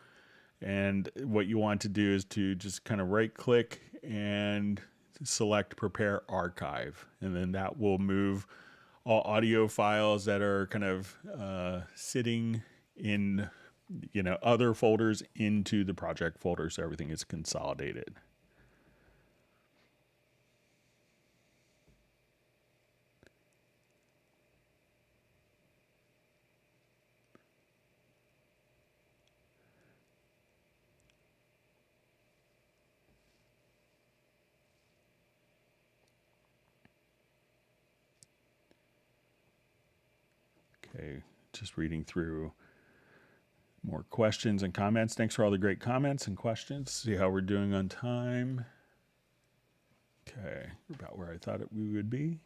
S1: And what you want to do is to just kind of right click and select prepare archive. And then that will move all audio files that are kind of sitting in, other folders into the project folder. So everything is consolidated. Okay, just reading through more questions and comments. Thanks for all the great comments and questions. See how we're doing on time. Okay, we're about where I thought we would be.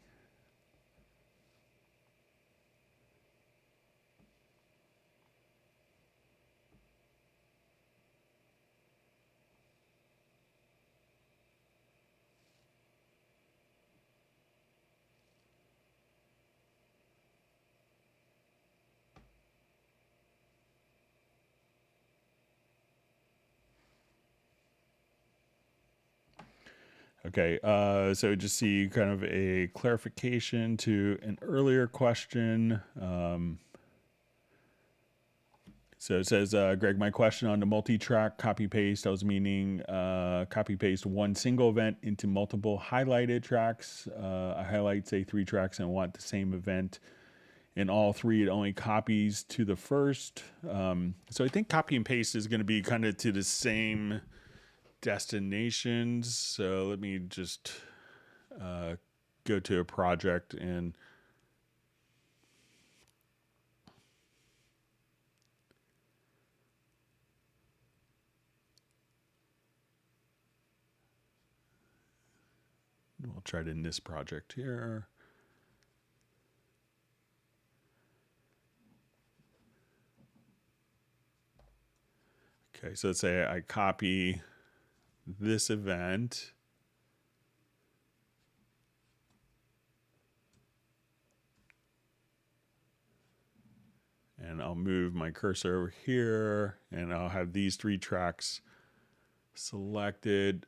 S1: Okay, so just see kind of a clarification to an earlier question. So it says, Greg, my question on the multi-track copy-paste, I was meaning copy-paste one single event into multiple highlighted tracks. I highlight, say, 3 tracks and want the same event in all 3. It only copies to the first. So I think copy and paste is going to be kind of to the same destinations. So let me just go to a project and we'll try it in this project here. Okay, so let's say I copy this event. And I'll move my cursor over here, and I'll have these 3 tracks selected.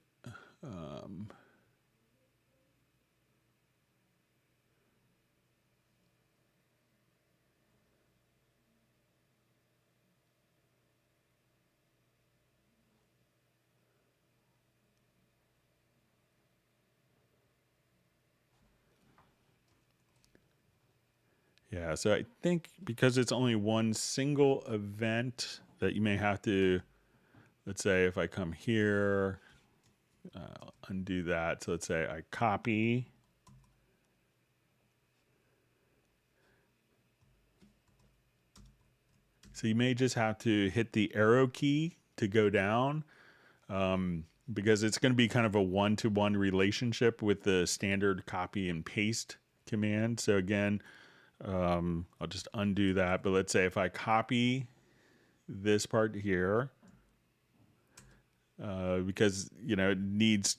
S1: Yeah, so I think because it's only one single event that you may have to, let's say if I come here, undo that. So let's say I copy. So you may just have to hit the arrow key to go down because it's going to be kind of a one-to-one relationship with the standard copy and paste command. So again, I'll just undo that. But let's say if I copy this part here, because it needs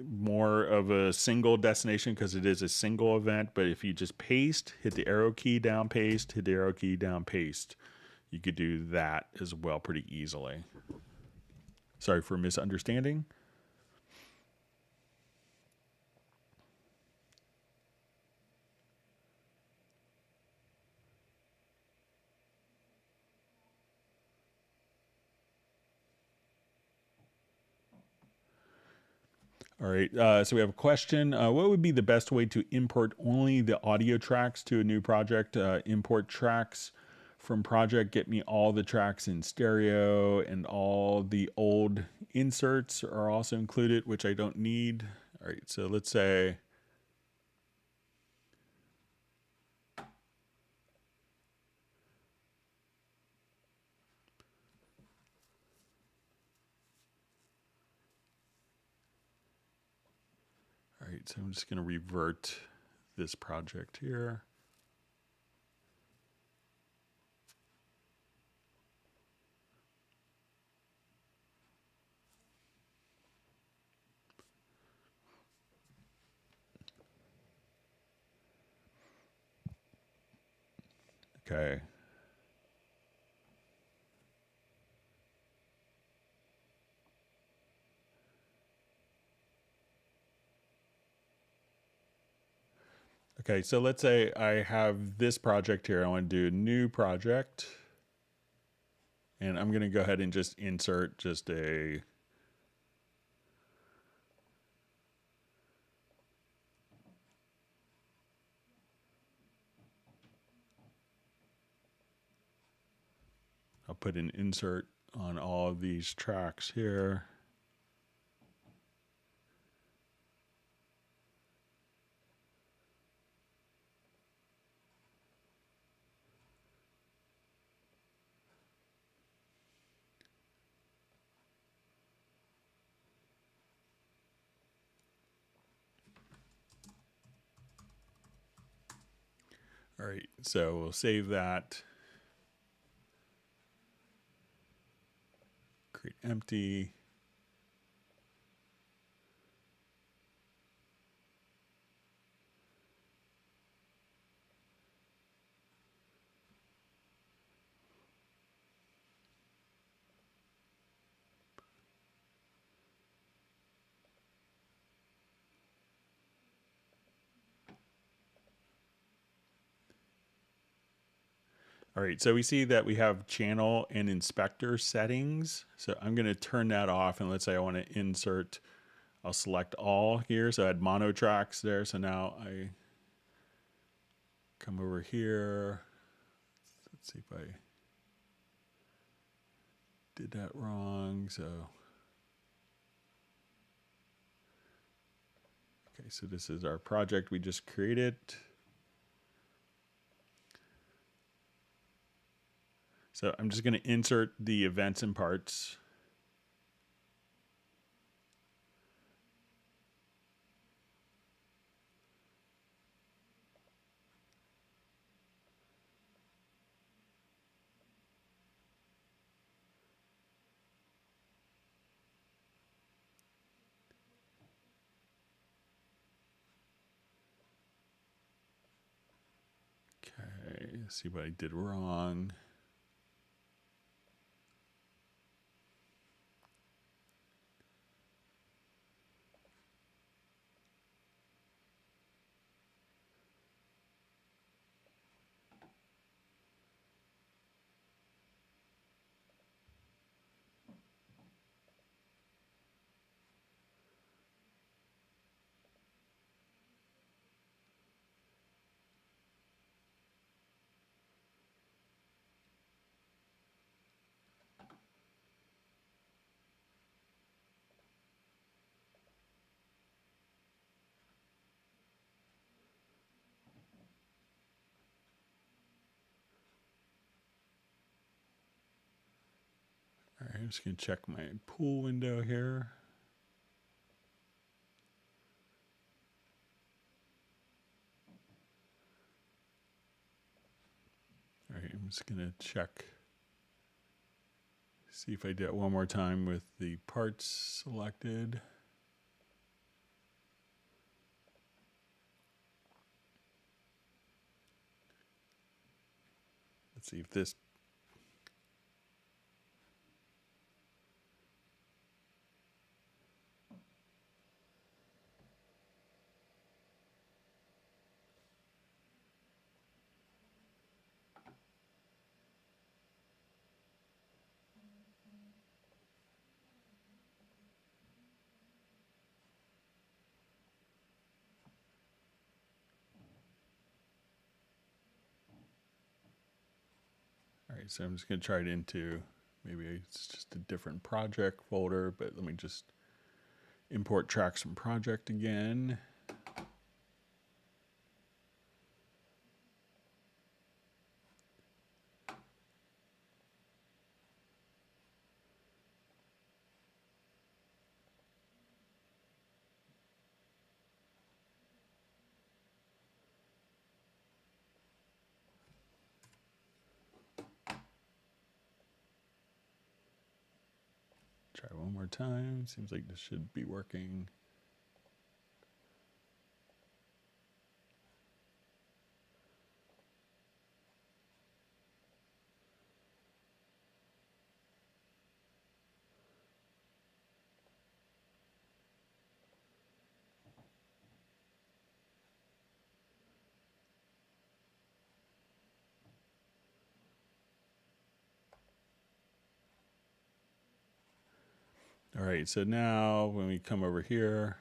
S1: more of a single destination because it is a single event. But if you just paste, hit the arrow key down, paste, hit the arrow key down, paste, you could do that as well pretty easily. Sorry for misunderstanding. All right, so we have a question. What would be the best way to import only the audio tracks to a new project? Import tracks from project, get me all the tracks in stereo, and all the old inserts are also included, which I don't need. All right, so let's say, all right, so I'm just going to revert this project here. Okay. Okay, so let's say I have this project here. I want to do a new project. And I'm going to go ahead and just insert just a I'll put an insert on all of these tracks here. All right, so we'll save that. Create empty. All right, so we see that we have channel and inspector settings. So I'm going to turn that off, and let's say I want to insert, I'll select all here. So I had mono tracks there. So now I come over here. Let's see if I did that wrong. So, okay, so this is our project we just created. So I'm just going to insert the events and parts. Okay, let's see what I did wrong. All right, I'm just going to check my pool window here. All right, I'm just going to check, see if I do it one more time with the parts selected. Let's see if this. All right, so I'm just going to try it into, maybe it's just a different project folder, but let me just import tracks from project again. Try one more time. Seems like this should be working. All right, so now when we come over here,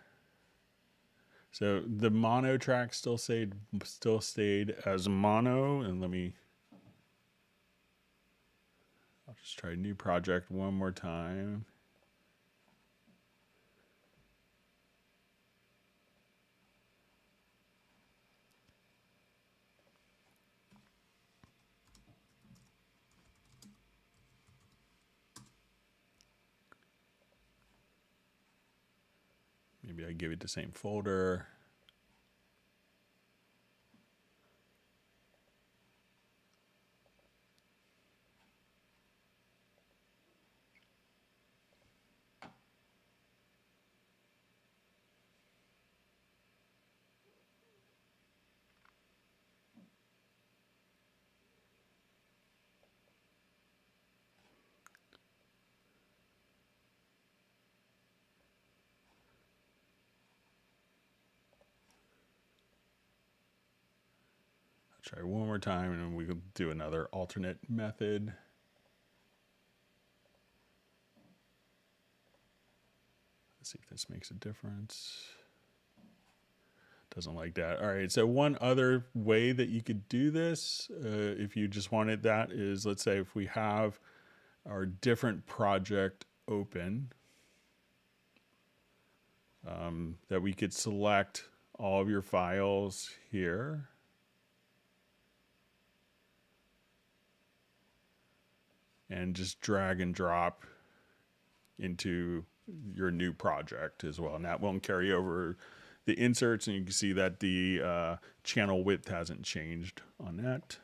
S1: so the mono track still stayed as mono, and I'll just try new project one more time. Maybe I give it the same folder. Try one more time, and then we can do another alternate method. Let's see if this makes a difference. Doesn't like that. All right, so one other way that you could do this, if you just wanted that, is let's say if we have our different project open, that we could select all of your files here. And just drag and drop into your new project as well. And that won't carry over the inserts, and you can see that the channel width hasn't changed on that.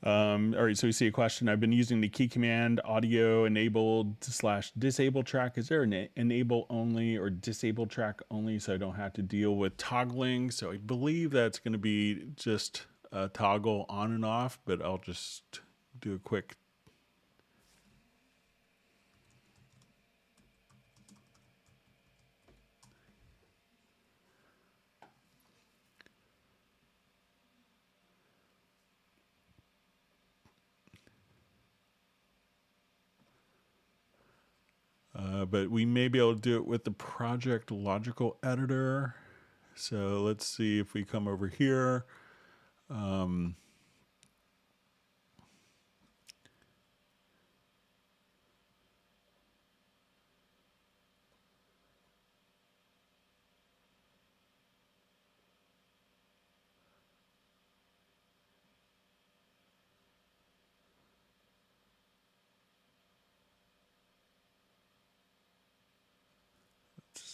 S1: All right, so we see a question. I've been using the key command audio enabled / disable track. Is there an enable only or disable track only so I don't have to deal with toggling? So I believe that's going to be just a toggle on and off, but I'll just do a quick. But we may be able to do it with the project logical editor. So let's see if we come over here. Let's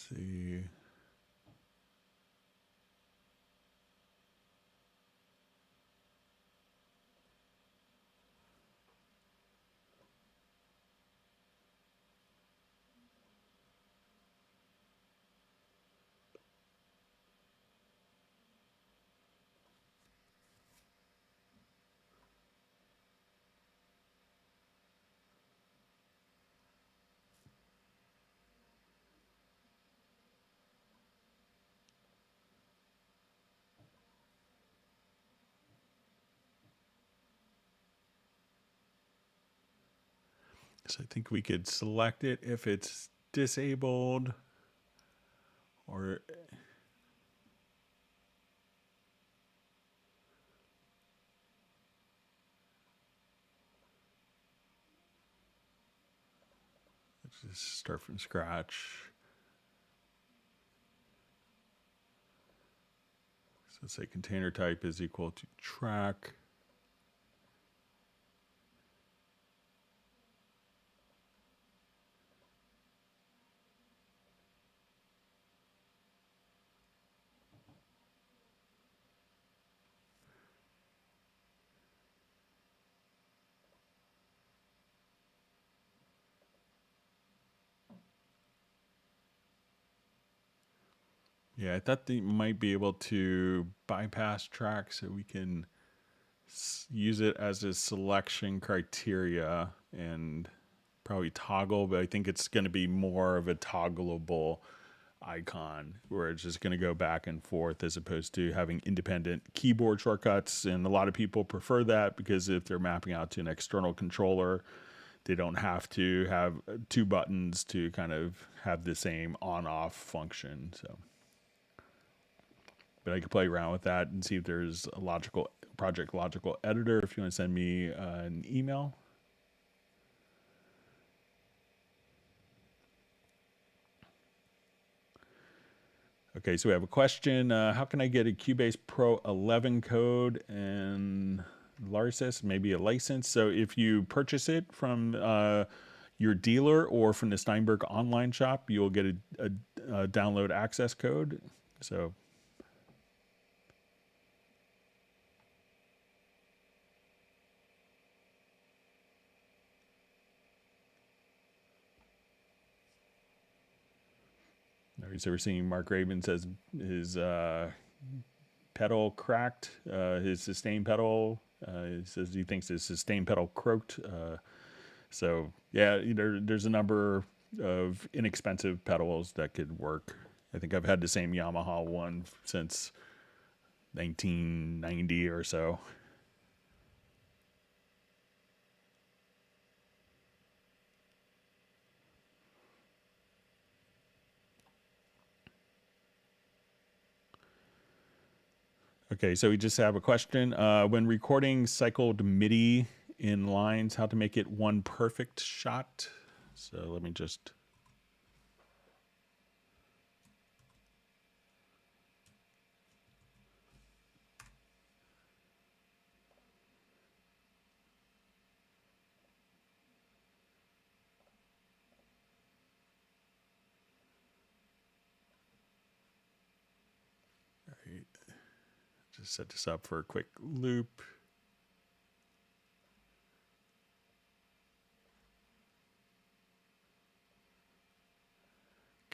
S1: see. So I think we could select it if it's disabled, or let's just start from scratch. So let's say container type is equal to track. Yeah, I thought they might be able to bypass track so we can use it as a selection criteria and probably toggle, but I think it's going to be more of a toggleable icon where it's just going to go back and forth as opposed to having independent keyboard shortcuts. And a lot of people prefer that because if they're mapping out to an external controller, they don't have to have two buttons to kind of have the same on-off function. So, but I could play around with that and see if there's a project logical editor if you want to send me an email. Okay, so we have a question. How can I get a Cubase Pro 11 code? And Lars says maybe a license. So if you purchase it from your dealer or from the Steinberg online shop, you'll get a download access code. So so we're seeing Mark Raven says his pedal cracked, his sustain pedal. He says he thinks his sustain pedal croaked. So yeah, there's a number of inexpensive pedals that could work. I think I've had the same Yamaha one since 1990 or so. Okay, so we just have a question. When recording cycled MIDI in lines, how to make it one perfect shot? So let me just... Just set this up for a quick loop.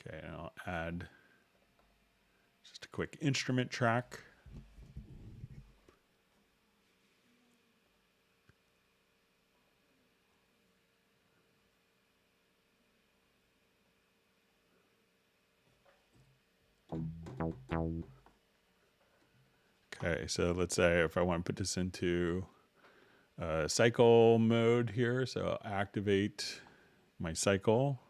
S1: Okay, and I'll add just a quick instrument track. Okay, so let's say if I want to put this into cycle mode here, so I'll activate my cycle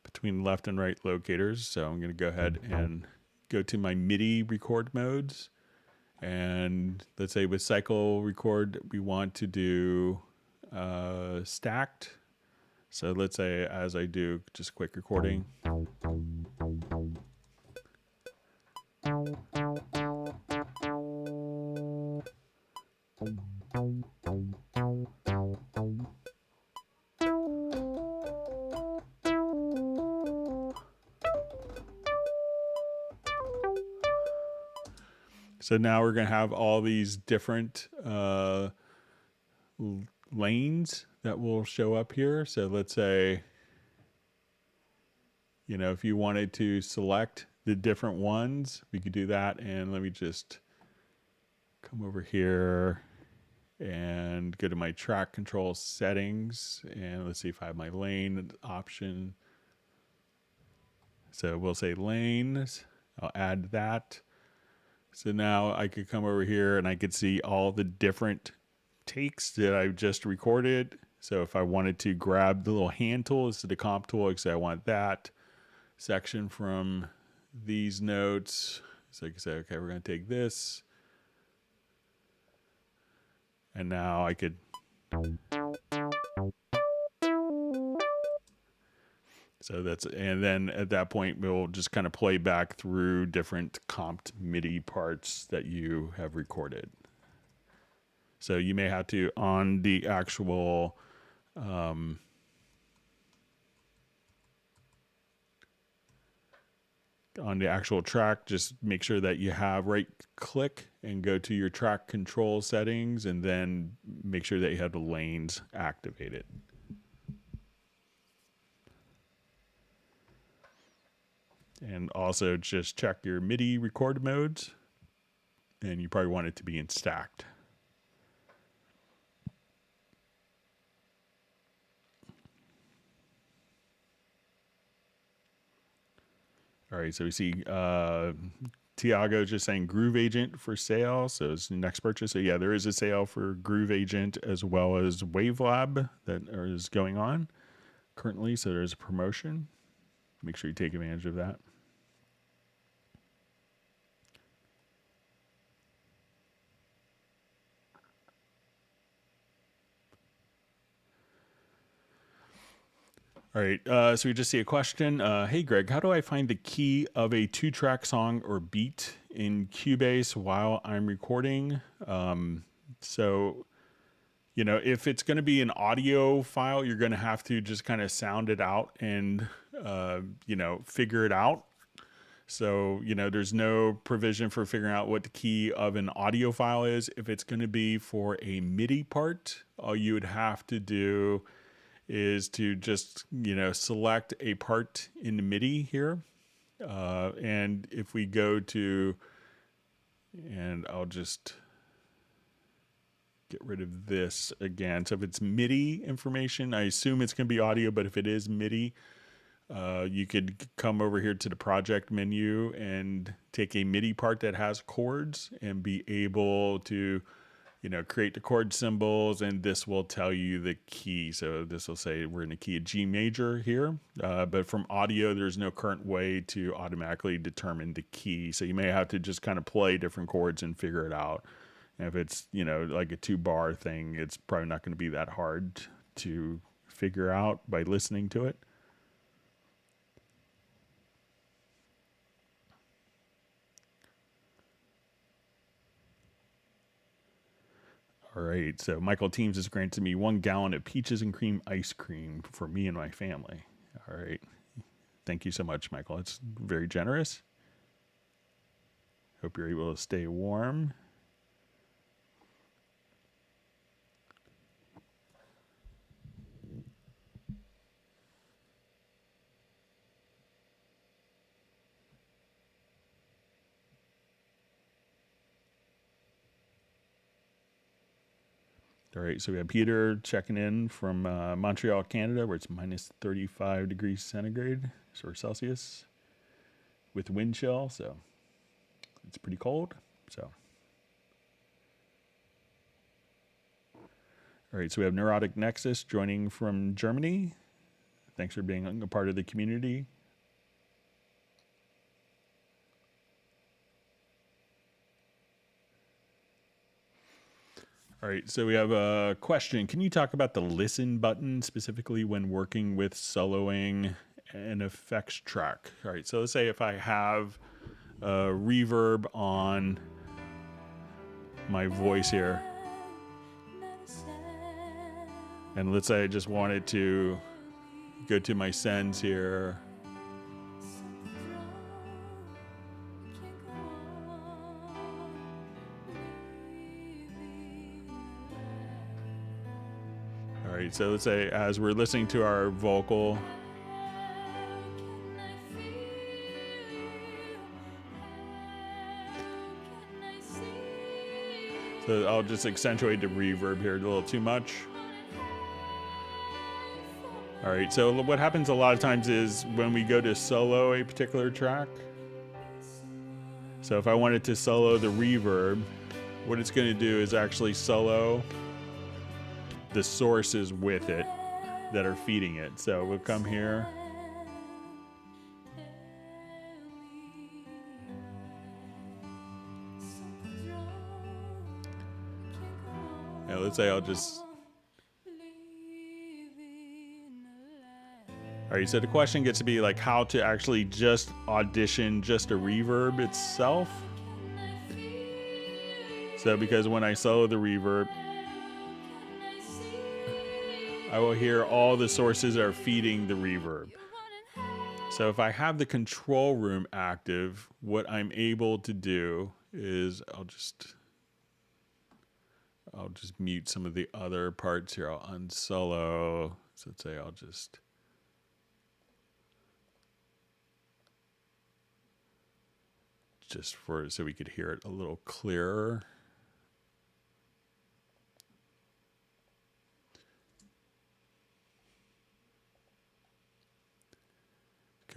S1: between left and right locators. So I'm going to go ahead and go to my MIDI record modes. And let's say with cycle record, we want to do stacked. So let's say as I do just quick recording. So now we're going to have all these different lanes that will show up here. So let's say, if you wanted to select the different ones, we could do that. And let me just come over here and go to my track control settings. And let's see if I have my lane option. So we'll say lanes. I'll add that. So now I could come over here and I could see all the different takes that I've just recorded. So if I wanted to grab the little hand tool instead of the comp tool, because I want that section from these notes. So I can say, okay, we're going to take this. And now I could. So that's, and then at that point, we'll just kind of play back through different comped MIDI parts that you have recorded. So you may have to, on the actual, on the actual track, just make sure that you have right click and go to your track control settings, and then make sure that you have the lanes activated. And also just check your MIDI record modes, and you probably want it to be in stacked. All right, so we see Tiago just saying Groove Agent for sale. So it's the next purchase. So yeah, there is a sale for Groove Agent as well as Wavelab that is going on currently. So there's a promotion. Make sure you take advantage of that. All right, so we just see a question. Hey, Greg, how do I find the key of a 2-track song or beat in Cubase while I'm recording? So, you know, if it's going to be an audio file, you're going to have to just kind of sound it out and, you know, figure it out. So, you know, there's no provision for figuring out what the key of an audio file is. If it's going to be for a MIDI part, all you would have to do is to just, you know, select a part in the MIDI here. And if we go to, and I'll just get rid of this again. So if it's MIDI information, I assume it's going to be audio, but if it is MIDI, you could come over here to the project menu and take a MIDI part that has chords and be able to, you know, create the chord symbols, and this will tell you the key. So this will say we're in the key of G major here, but from audio, there's no current way to automatically determine the key. So you may have to just kind of play different chords and figure it out. And if it's, you know, like a 2-bar thing, it's probably not going to be that hard to figure out by listening to it. All right, so Michael Teams has granted me 1 gallon of peaches and cream ice cream for me and my family. All right, thank you so much, Michael. It's very generous. Hope you're able to stay warm. All right, so we have Peter checking in from Montreal, Canada, where it's minus 35 degrees centigrade or Celsius with wind chill, so it's pretty cold. So, all right, so we have Neurotic Nexus joining from Germany. Thanks for being a part of the community. All right, so we have a question. Can you talk about the listen button specifically when working with soloing an effects track? All right, so let's say if I have a reverb on my voice here, and let's say I just wanted to go to my sends here. All right, so let's say as we're listening to our vocal, so I'll just accentuate the reverb here a little too much. All right, so what happens a lot of times is when we go to solo a particular track, so if I wanted to solo the reverb, what it's going to do is actually solo the sources with it that are feeding it. So we'll come here. Now let's say I'll just... All right, so the question gets to be like how to actually just audition just a reverb itself. So because when I solo the reverb, I will hear all the sources that are feeding the reverb. So if I have the control room active, what I'm able to do is I'll just mute some of the other parts here. I'll unsolo. So let's say I'll just... so we could hear it a little clearer.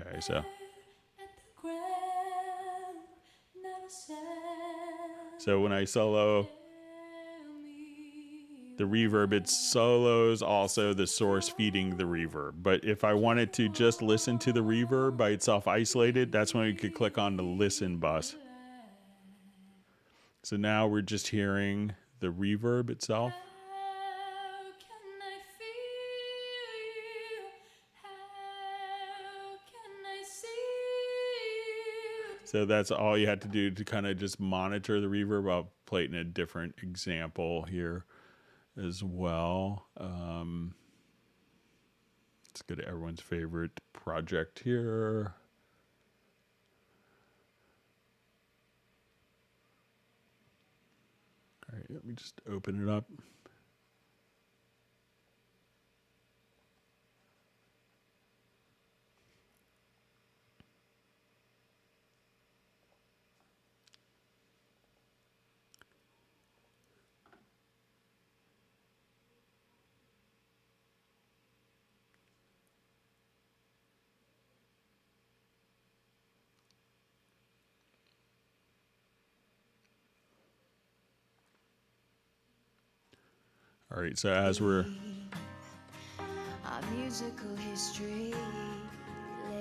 S1: Okay, so when I solo the reverb, it solos also the source feeding the reverb. But if I wanted to just listen to the reverb by itself isolated, that's when we could click on the listen bus. So now we're just hearing the reverb itself. So that's all you had to do to kind of just monitor the reverb. I'll play it in a different example here as well. Let's go to everyone's favorite project here. All right, let me just open it up. All right, so as we're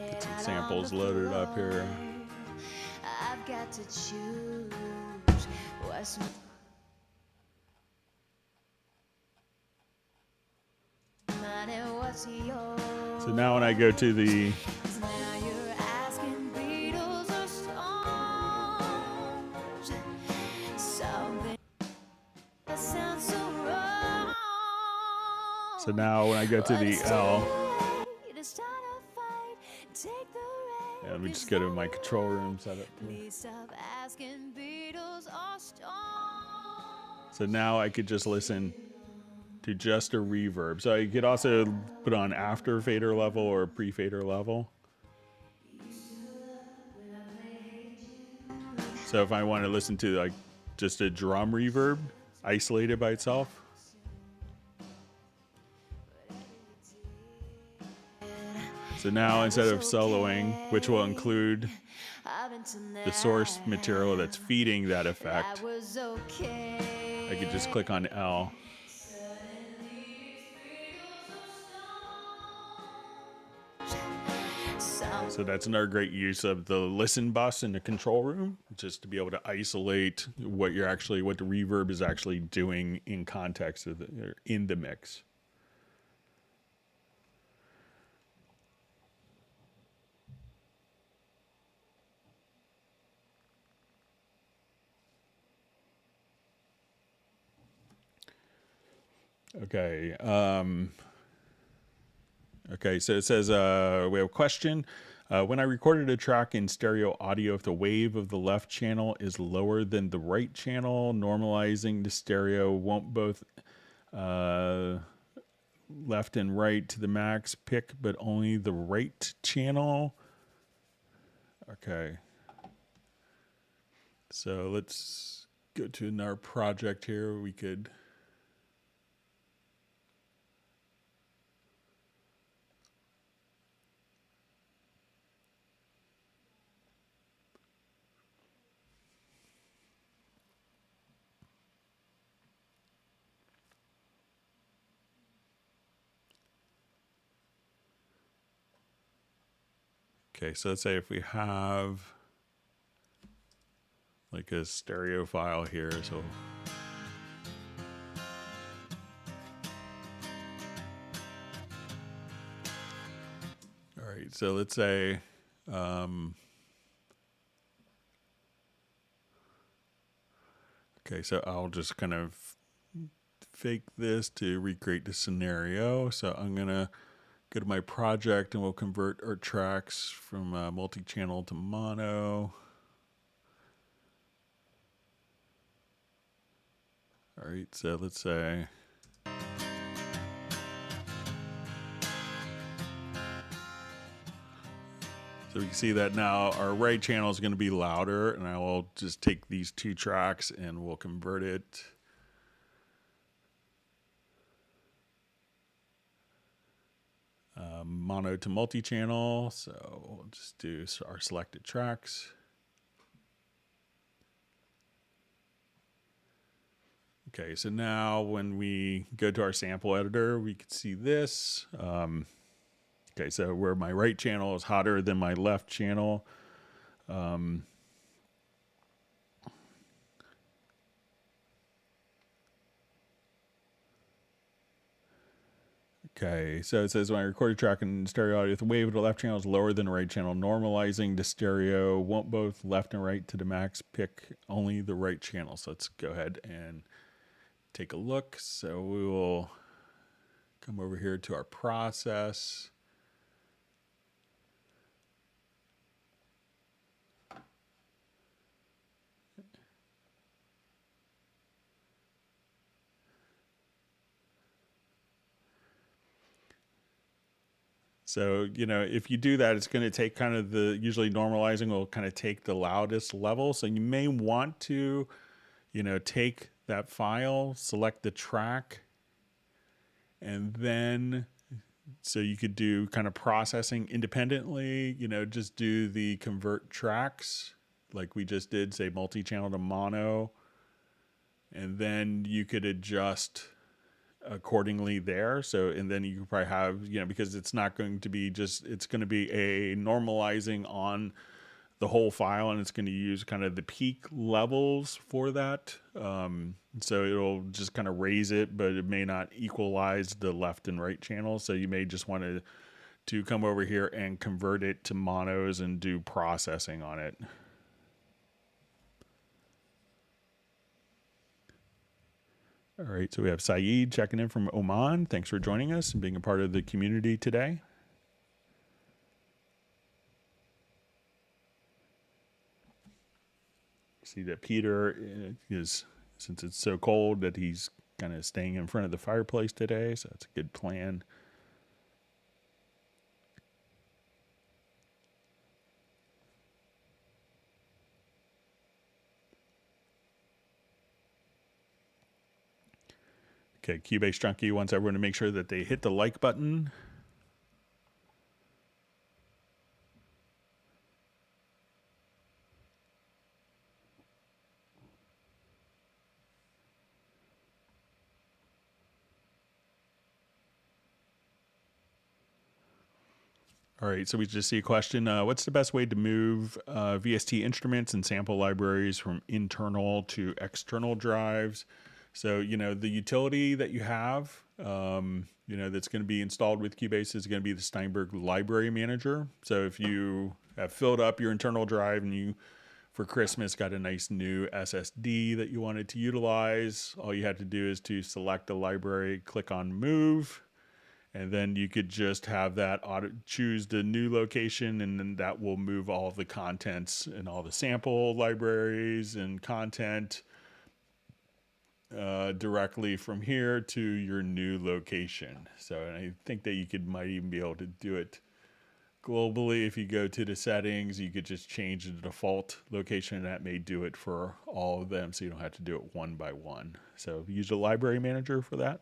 S1: get some samples loaded up here. I've got to choose what's... So now when I go to the So now when I go to the L, yeah, let me just go to my control room setup. So now I could just listen to just a reverb. So you could also put on after fader level or pre-fader level. So if I want to listen to like just a drum reverb isolated by itself. So now instead of soloing, which will include the source material that's feeding that effect, I could just click on L. So that's another great use of the listen bus in the control room, just to be able to isolate what the reverb is actually doing in context of in the mix. Okay. Okay, so it says, we have a question. When I recorded a track in stereo audio, if the wave of the left channel is lower than the right channel, normalizing the stereo won't both left and right to the max pick, but only the right channel. Okay. So let's go to another project here. We could... Okay, so let's say if we have like a stereo file here, so all right, so let's say okay, so I'll just kind of fake this to recreate the scenario. So I'm gonna go to my project and we'll convert our tracks from multi-channel to mono. All right, so let's say so we can see that now our right channel is going to be louder, and I will just take these two tracks and we'll convert it. Mono to multi-channel, so we'll just do our selected tracks. Okay, so now when we go to our sample editor, we can see this. Okay, so where my right channel is hotter than my left channel. Okay, so it says when I record a track in stereo audio, the wave of the left channel is lower than the right channel. Normalizing the stereo won't both left and right to the max. Pick only the right channel. So let's go ahead and take a look. So we will come over here to our process. So, you know, if you do that, it's going to take kind of usually normalizing will kind of take the loudest level. So you may want to, you know, take that file, select the track, and then, so you could do kind of processing independently, you know, just do the convert tracks like we just did, say multi-channel to mono, and then you could adjust accordingly there. So, and then you could probably have, you know, because it's not going to be just, it's going to be a normalizing on the whole file, and it's going to use kind of the peak levels for that. So it'll just kind of raise it, but it may not equalize the left and right channels. So you may just want to come over here and convert it to monos and do processing on it. All right, so we have Saeed checking in from Oman. Thanks for joining us and being a part of the community today. See that Peter is, since it's so cold, that he's kind of staying in front of the fireplace today, so that's a good plan. Okay, Cubase Junkie wants everyone to make sure that they hit the like button. All right, so we just see a question. What's the best way to move VST instruments and sample libraries from internal to external drives? So, you know, the utility that you have, you know, that's going to be installed with Cubase is going to be the Steinberg Library Manager. So if you have filled up your internal drive and you, for Christmas, got a nice new SSD that you wanted to utilize, all you had to do is to select the library, click on Move, and then you could just have that choose the new location, and then that will move all of the contents and all the sample libraries and content directly from here to your new location. So I think that you might even be able to do it globally. If you go to the settings, you could just change the default location, and that may do it for all of them, so you don't have to do it one by one. So use the library manager for that.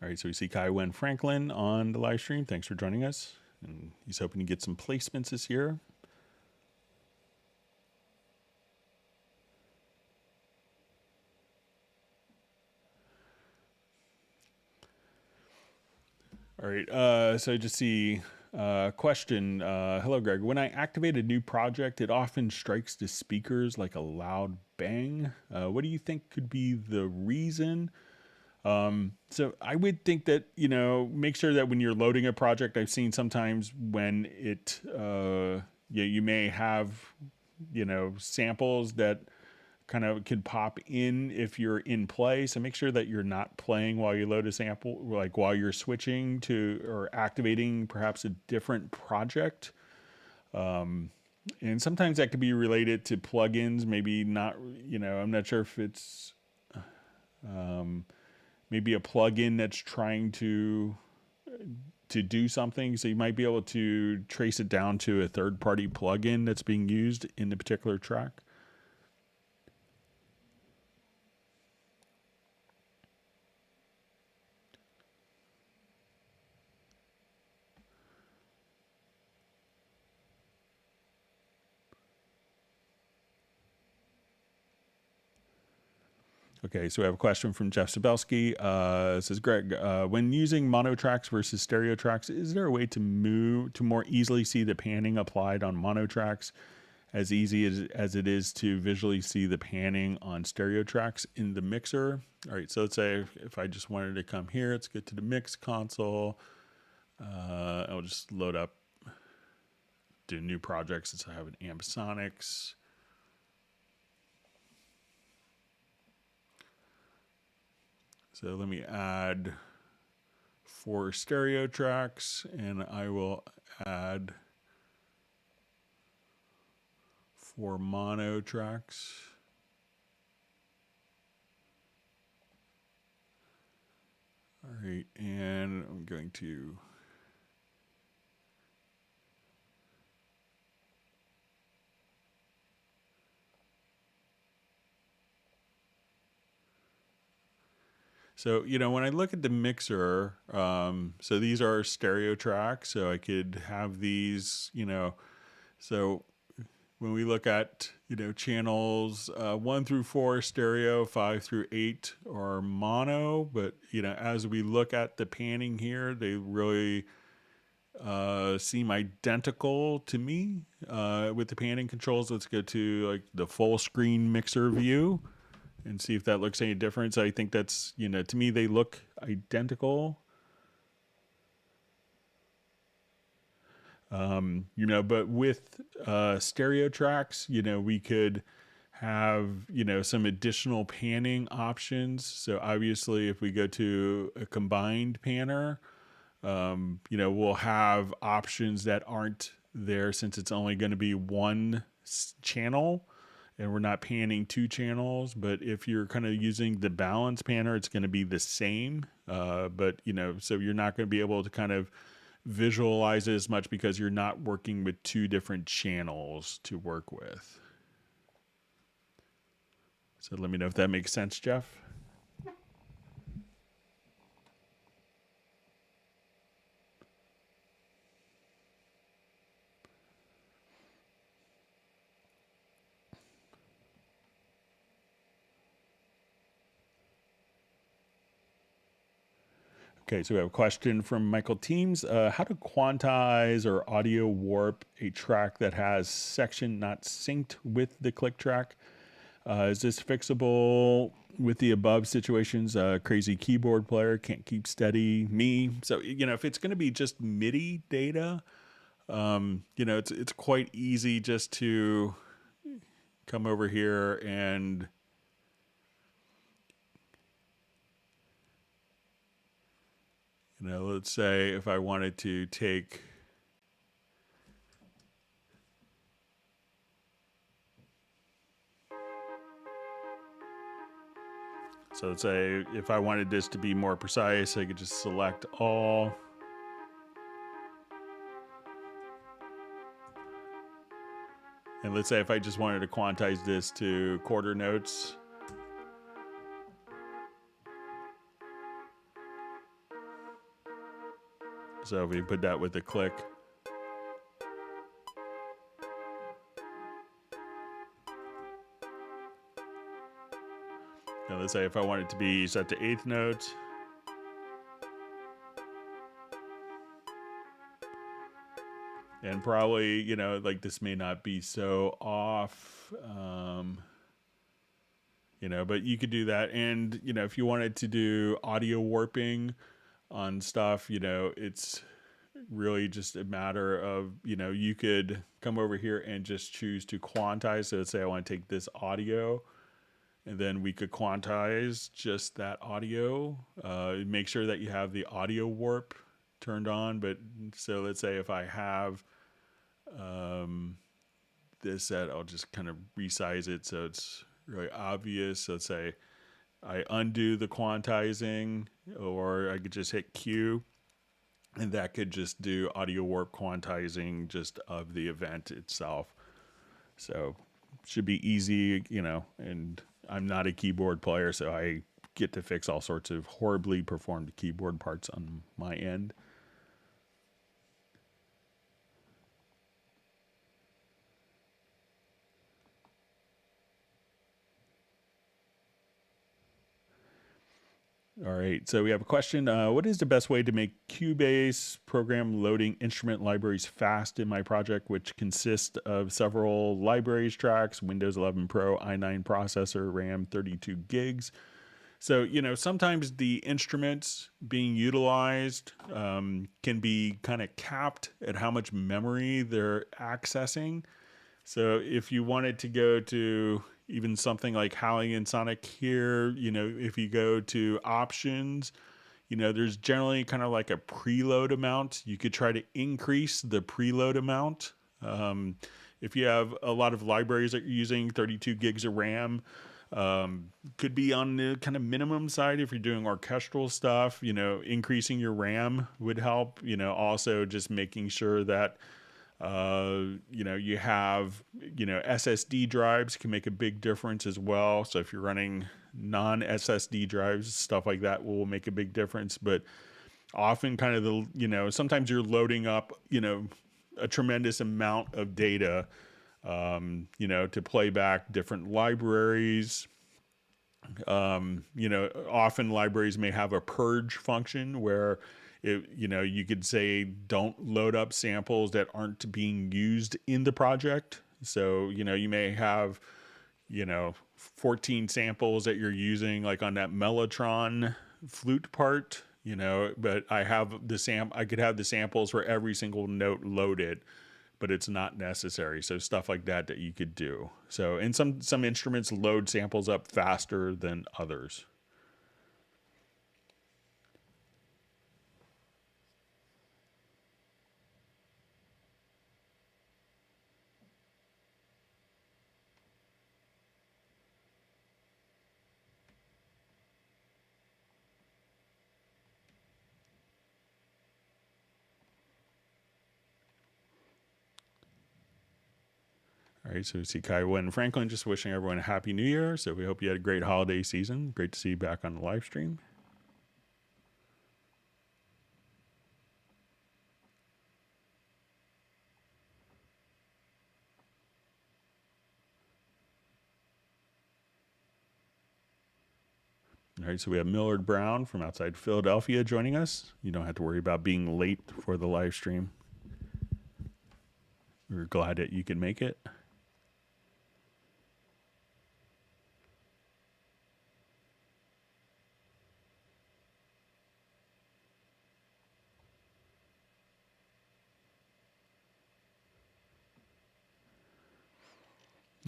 S1: All right, so we see Kai Wen Franklin on the live stream. Thanks for joining us. And he's hoping to get some placements this year. All right. So just see question. Hello, Greg. When I activate a new project, it often strikes the speakers like a loud bang. What do you think could be the reason? So I would think that, make sure that when you're loading a project, I've seen sometimes when you may have, samples that kind of could pop in if you're in play. So make sure that you're not playing while you load a sample, like while you're switching to or activating perhaps a different project. And sometimes that could be related to plugins, maybe not, I'm not sure if it's maybe a plugin that's trying to do something. So you might be able to trace it down to a third-party plugin that's being used in the particular track. Okay, so we have a question from Jeff Sabelski. It says, Greg, when using mono tracks versus stereo tracks, is there a way to more easily see the panning applied on mono tracks as easy as it is to visually see the panning on stereo tracks in the mixer? All right, so let's say if I just wanted to come here, let's get to the MixConsole. I'll just load up, do new projects since I have an Ambisonics. So let me add 4 stereo tracks, and I will add 4 mono tracks. All right, and I'm going to So, when I look at the mixer, so these are stereo tracks, so I could have these, so when we look at, channels 1 through 4 stereo, 5 through 8 are mono, but, as we look at the panning here, they really seem identical to me with the panning controls. Let's go to like the full screen mixer view and see if that looks any different. So I think that's, to me, they look identical. But with stereo tracks, we could have, some additional panning options. So obviously if we go to a combined panner, we'll have options that aren't there since it's only going to be one channel. And we're not panning 2 channels, but if you're kind of using the balance panner, it's going to be the same. But, so you're not going to be able to kind of visualize it as much because you're not working with 2 different channels to work with. So let me know if that makes sense, Jeff. Okay, so we have a question from Michael Teams. How to quantize or audio warp a track that has section not synced with the click track? Is this fixable with the above situations? Crazy keyboard player, can't keep steady, me. So, if it's going to be just MIDI data, it's quite easy just to come over here and let's say if I wanted to take so let's say if I wanted this to be more precise, I could just select all. And let's say if I just wanted to quantize this to quarter notes. So if we put that with the click. Now let's say if I want it to be set to 8th note. And probably, you know, like this may not be so off, you know, but you could do that. And, you know, if you wanted to do audio warping on stuff, you know, it's really just a matter of, you know, you could come over here and just choose to quantize. So let's say I want to take this audio, and then we could quantize just that audio. Make sure that you have the audio warp turned on. But so let's say if I have this set, I'll just kind of resize it so it's really obvious. So let's say I undo the quantizing, or I could just hit Q, and that could just do audio warp quantizing just of the event itself. So should be easy, you know, and I'm not a keyboard player, so I get to fix all sorts of horribly performed keyboard parts on my end. All right, so we have a question. What is the best way to make Cubase program loading instrument libraries fast in my project, which consists of several libraries tracks, Windows 11 Pro, i9 processor, RAM 32 gigs. So, you know, sometimes the instruments being utilized can be kind of capped at how much memory they're accessing. So if you wanted to go to even something like Howling and Sonic here, you know, if you go to options, you know, there's generally kind of like a preload amount. You could try to increase the preload amount. If you have a lot of libraries that you're using, 32 gigs of RAM, could be on the kind of minimum side. If you're doing orchestral stuff, you know, increasing your RAM would help. You know, also just making sure that you know, you have, you know, SSD drives can make a big difference as well. So if you're running non-SSD drives, stuff like that will make a big difference. But often kind of the, you know, sometimes you're loading up, you know, a tremendous amount of data, you know, to play back different libraries. You know, often libraries may have a purge function where you know, you could say don't load up samples that aren't being used in the project. So, you know, you may have, you know, 14 samples that you're using, like on that Mellotron flute part, you know, but I could have the samples for every single note loaded, but it's not necessary. So stuff like that you could do. So, and some instruments load samples up faster than others. All right, so we see Kaiwa and Franklin just wishing everyone a happy new year. So we hope you had a great holiday season. Great to see you back on the live stream. All right, so we have Millard Brown from outside Philadelphia joining us. You don't have to worry about being late for the live stream. We're glad that you can make it.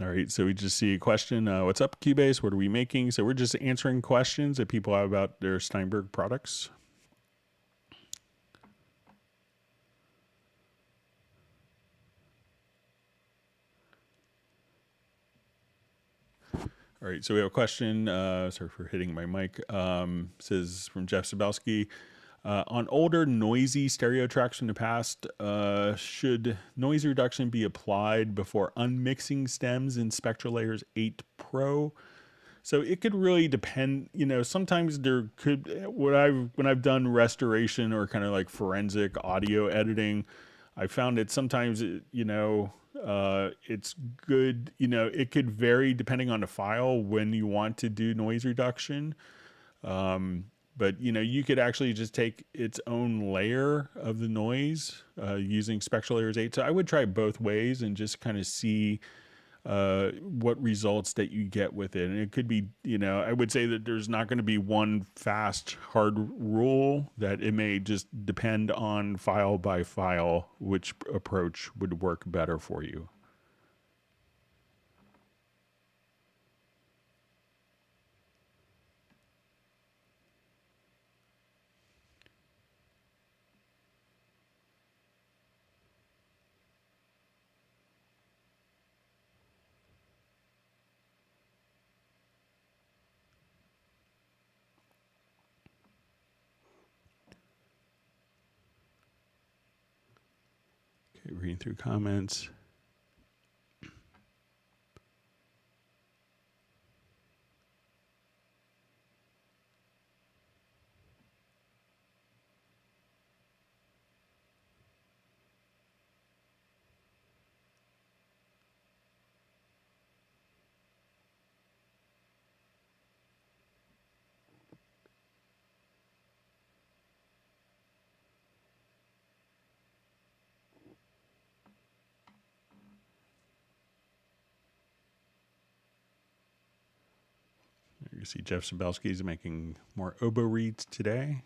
S1: All right, so we just see a question. What's up, Cubase? What are we making? So we're just answering questions that people have about their Steinberg products. All right, so we have a question. Sorry for hitting my mic. Says from Jeff Sabelski. On older noisy stereo tracks from the past, should noise reduction be applied before unmixing stems in Spectral Layers 8 Pro? So it could really depend, you know, sometimes there could, when I've done restoration or kind of like forensic audio editing, I found that sometimes, you know, it's good, you know, it could vary depending on the file when you want to do noise reduction. But but you could actually just take its own layer of the noise using Spectral Layers 8. So I would try both ways and just kind of see what results that you get with it. And it could be, I would say that there's not going to be one fast, hard rule, that it may just depend on file by file which approach would work better for you. Okay, reading through comments. You see Jeff Sabelski is making more oboe reeds today.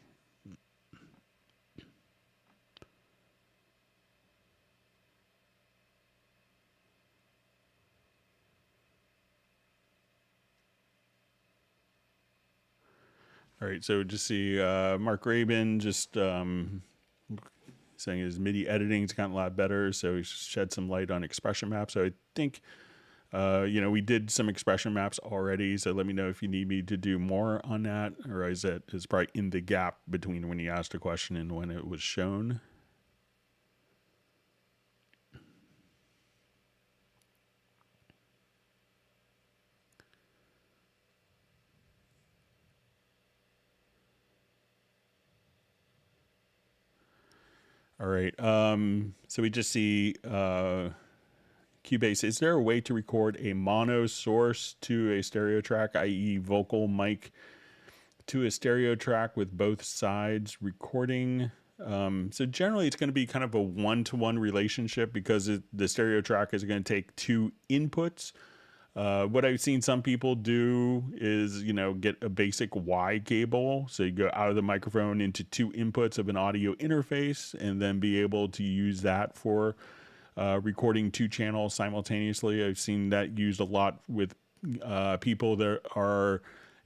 S1: All right, so just see Mark Rabin just saying his MIDI editing's gotten a lot better, so he shed some light on expression maps. So I think, we did some expression maps already, so let me know if you need me to do more on that, or is probably in the gap between when you asked a question and when it was shown. All right, so we just see Cubase. Is there a way to record a mono source to a stereo track, i.e. vocal mic to a stereo track with both sides recording? So generally it's going to be kind of a one-to-one relationship because the stereo track is going to take two inputs. What I've seen some people do is, get a basic Y cable. So you go out of the microphone into two inputs of an audio interface and then be able to use that for recording two channels simultaneously. I've seen that used a lot with people that are,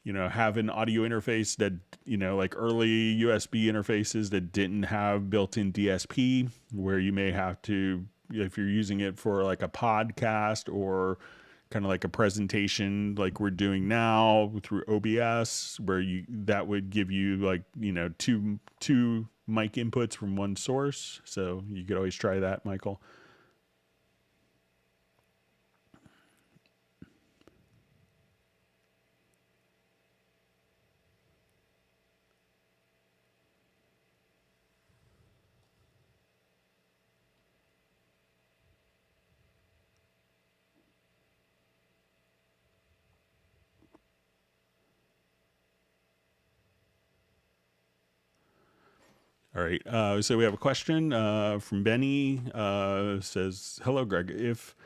S1: have an audio interface that, like early USB interfaces that didn't have built-in DSP, where you may have to, if you're using it for like a podcast or kind of like a presentation like we're doing now through OBS, where that would give you like, two mic inputs from one source. So you could always try that, Michael. All right, so we have a question from Benny. Says, hello, Greg. If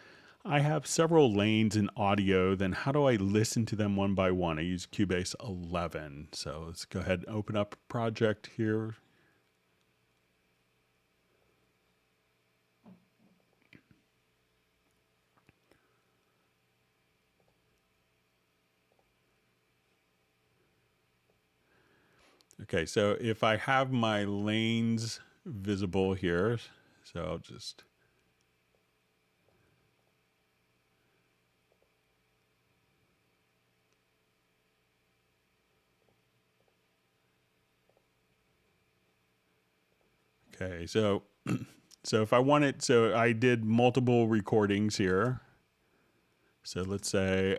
S1: I have several lanes in audio, then how do I listen to them one by one? I use Cubase 11. So let's go ahead and open up a project here. Okay, so if I have my lanes visible here, so I'll just... Okay, so if I wanted, so I did multiple recordings here. So let's say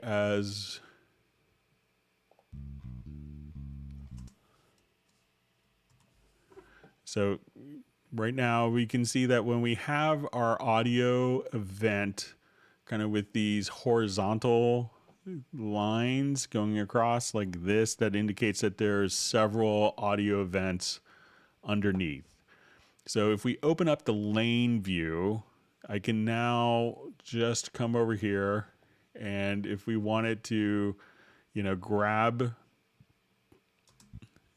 S1: so right now we can see that when we have our audio event kind of with these horizontal lines going across like this that indicates that there's several audio events underneath. So if we open up the lane view, I can now just come over here, and if we wanted to, grab,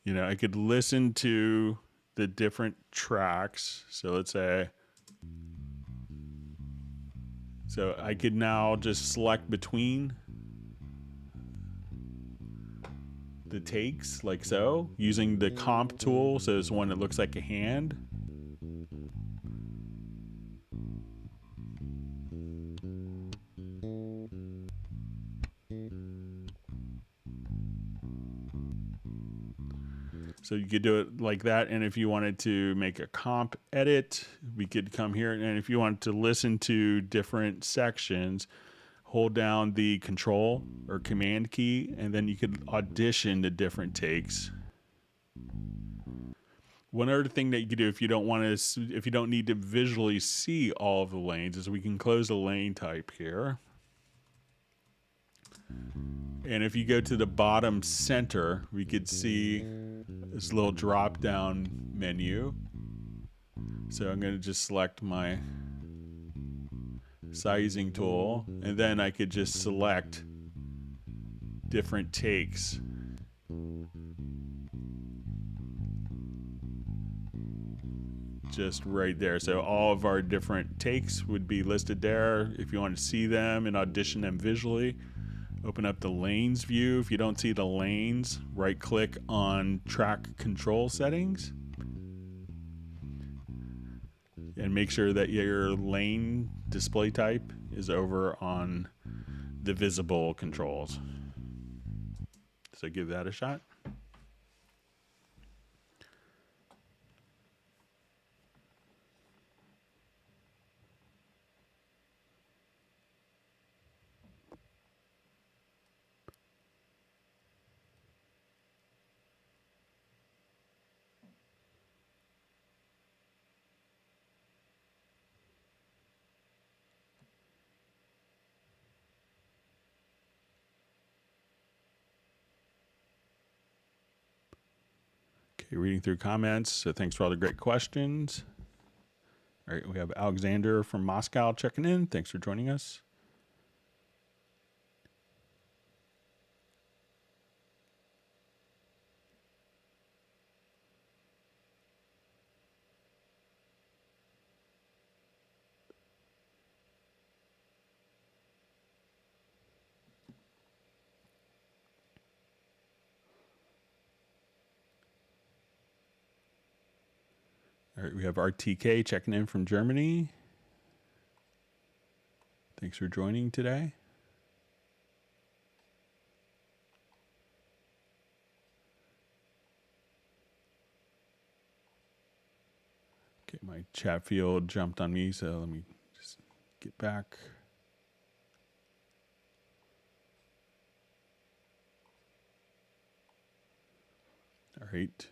S1: I could listen to the different tracks. So let's say, so I could now just select between the takes like so, using the comp tool. So it's one that looks like a hand. So you could do it like that. And if you wanted to make a comp edit, we could come here. And if you wanted to listen to different sections, hold down the control or command key, and then you could audition the different takes. One other thing that you could do if you don't need to visually see all of the lanes is we can close the lane type here. And if you go to the bottom center, we could see this little drop down menu. So I'm going to just select my sizing tool, and then I could just select different takes. Just right there. So all of our different takes would be listed there. If you want to see them and audition them visually, open up the lanes view. If you don't see the lanes, right click on track control settings and make sure that your lane display type is over on the visible controls. So give that a shot. Okay, reading through comments. So thanks for all the great questions. All right, we have Alexander from Moscow checking in. Thanks for joining us. All right, we have RTK checking in from Germany. Thanks for joining today. Okay, my chat field jumped on me, so let me just get back. All right.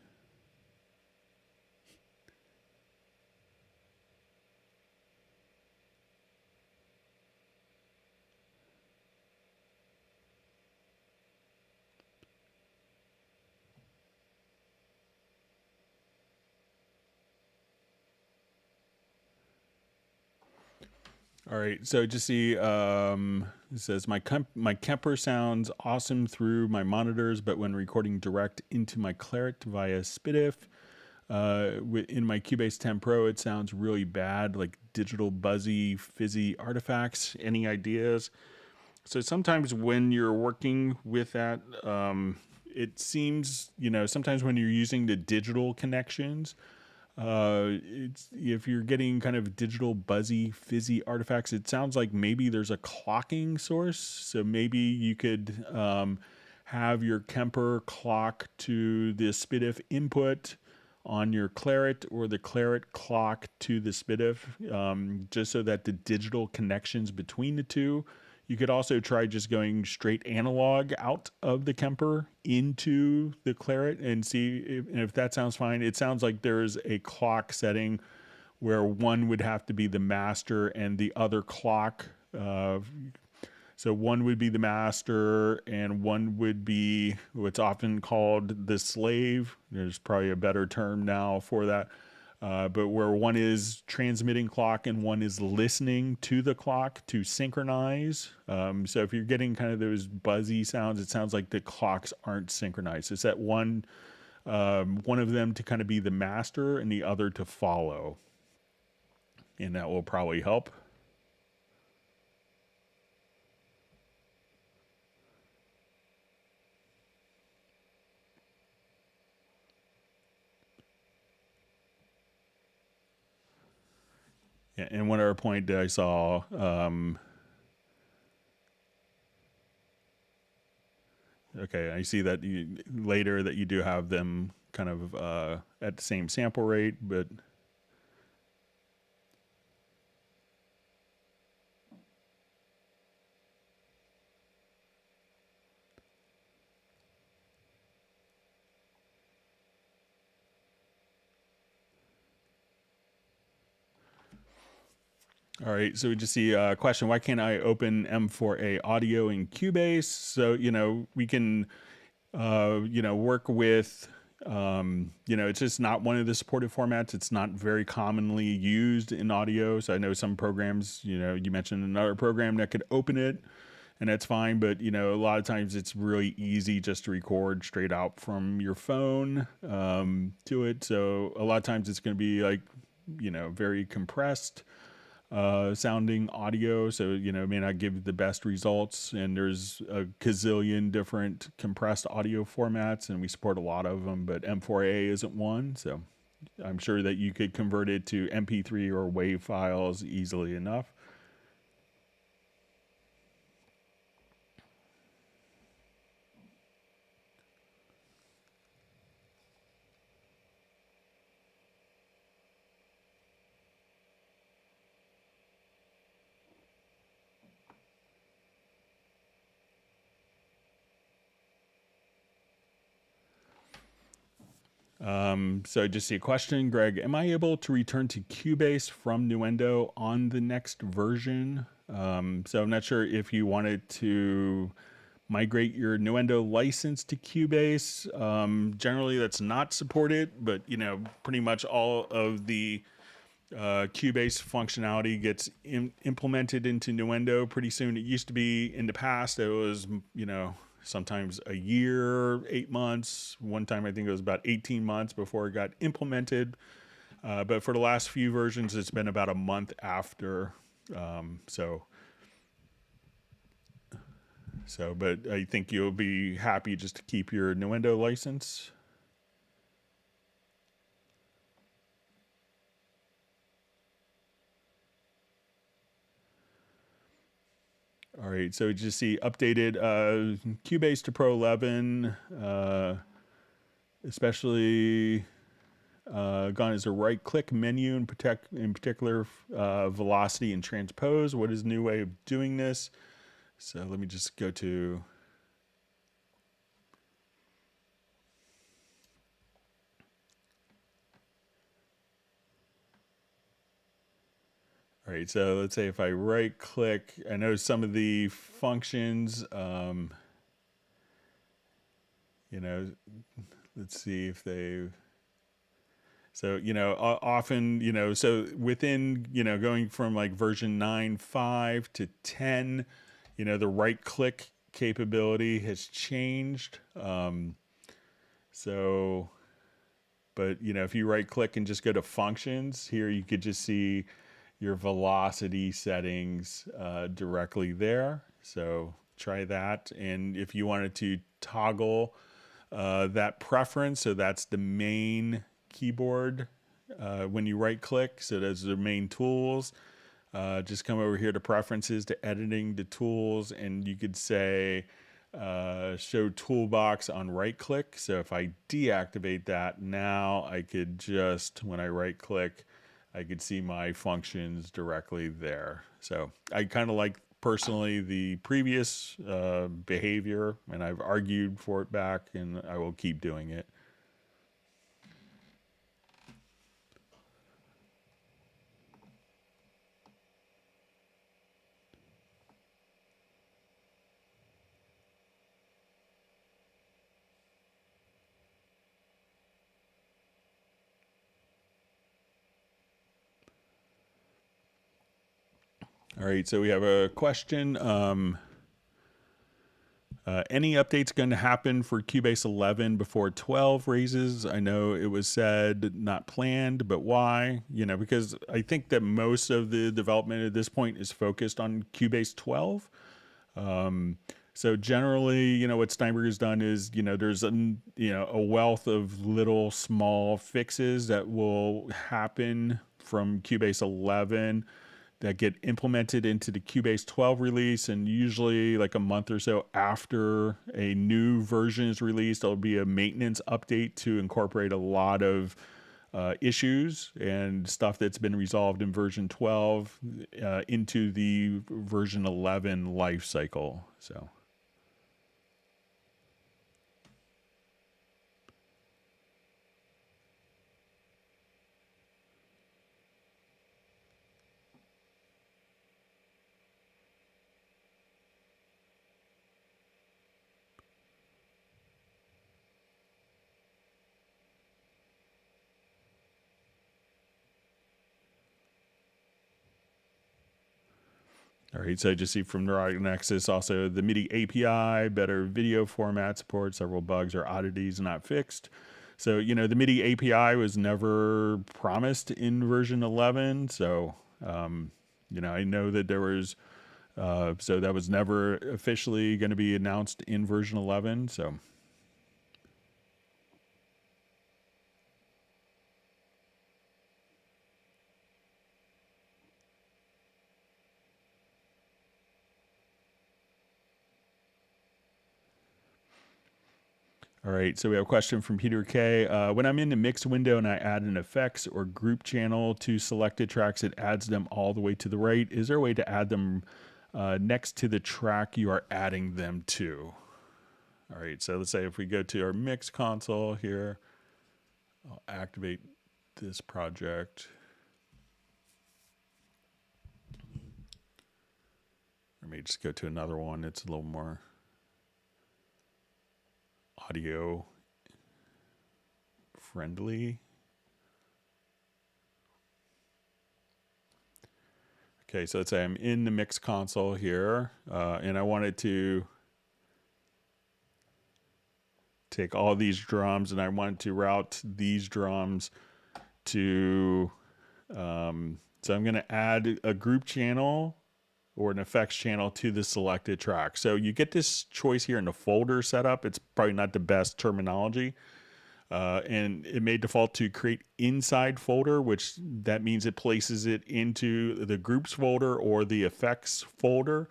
S1: All right, so just see, it says, my Kemper sounds awesome through my monitors, but when recording direct into my Claret via SPDIF, in my Cubase 10 Pro, it sounds really bad, like digital buzzy, fizzy artifacts. Any ideas? So sometimes when you're working with that, it seems, sometimes when you're using the digital connections, if you're getting kind of digital buzzy fizzy artifacts, it sounds like maybe there's a clocking source. So maybe you could have your Kemper clock to the SPDIF input on your Claret, or the Claret clock to the SPDIF, just so that the digital connections between the two. You could also try just going straight analog out of the Kemper into the Claret and see if that sounds fine. It sounds like there's a clock setting where one would have to be the master and the other clock So one would be the master, and one would be what's often called the slave. There's probably a better term now for that. But where one is transmitting clock and one is listening to the clock to synchronize. So if you're getting kind of those buzzy sounds, it sounds like the clocks aren't synchronized. So set one of them to kind of be the master and the other to follow. And that will probably help. Yeah, and one other point that I saw, okay, I see that later that you do have them kind of at the same sample rate, but all right, so we just see a question, why can't I open M4A audio in Cubase? So, we can, work with, it's just not one of the supported formats. It's not very commonly used in audio. So I know some programs, you mentioned another program that could open it, and that's fine. But, a lot of times it's really easy just to record straight out from your phone to it. So a lot of times it's going to be like, very compressed sounding audio, so it may not give the best results, and there's a gazillion different compressed audio formats, and we support a lot of them, but M4A isn't one. So I'm sure that you could convert it to MP3 or WAV files easily enough. So I just see a question, Greg, am I able to return to Cubase from Nuendo on the next version? So I'm not sure if you wanted to migrate your Nuendo license to Cubase. Generally that's not supported, but pretty much all of the Cubase functionality gets implemented into Nuendo pretty soon. It used to be in the past, it was, sometimes a year, 8 months. One time I think it was about 18 months before it got implemented. But for the last few versions, it's been about a month after. But I think you'll be happy just to keep your Nuendo license. All right, so we just see updated Cubase to Pro 11, especially gone as a right-click menu in particular velocity and transpose. What is the new way of doing this? So let me just go to. All right, so let's say if I right-click, I know some of the functions, let's see if they. So, often, so within, going from like version 9.5 to 10, the right click capability has changed. But, if you right click and just go to functions here, you could just see your velocity settings directly there. So try that. And if you wanted to toggle that preference, so that's the main keyboard when you right click, so those are the main tools. Just come over here to preferences, to editing the tools, and you could say show toolbox on right click. So if I deactivate that, now I could just, when I right click, I could see my functions directly there. So I kind of like personally the previous behavior, and I've argued for it back, and I will keep doing it. All right, so we have a question. Any updates going to happen for Cubase 11 before 12 raises? I know it was said not planned, but why? You know, because I think that most of the development at this point is focused on Cubase 12. So generally, you know, what Steinberg has done is, you know, there's a wealth of little small fixes that will happen from Cubase 11 that get implemented into the Cubase 12 release, and usually like a month or so after a new version is released, there'll be a maintenance update to incorporate a lot of issues and stuff that's been resolved in version 12 into the version 11 life cycle. So. All right, so I just see from Neurotic Nexus also the Midi API, better video format support, several bugs or oddities not fixed. So, you know, the Midi API was never promised in version 11. So, you know, I know that there was, so that was never officially going to be announced in version 11. So. All right, so we have a question from Peter K. When I'm in the mix window and I add an effects or group channel to selected tracks, it adds them all the way to the right. Is there a way to add them next to the track you are adding them to? All right, so let's say if we go to our MixConsole here, I'll activate this project. Or maybe just go to another one. It's a little more audio friendly. Okay, so let's say I'm in the MixConsole here, and I wanted to take all these drums and I wanted to route these drums to, so I'm going to add a group channel or an effects channel to the selected track. So you get this choice here in the folder setup. It's probably not the best terminology. And it may default to create inside folder, which that means it places it into the groups folder or the effects folder.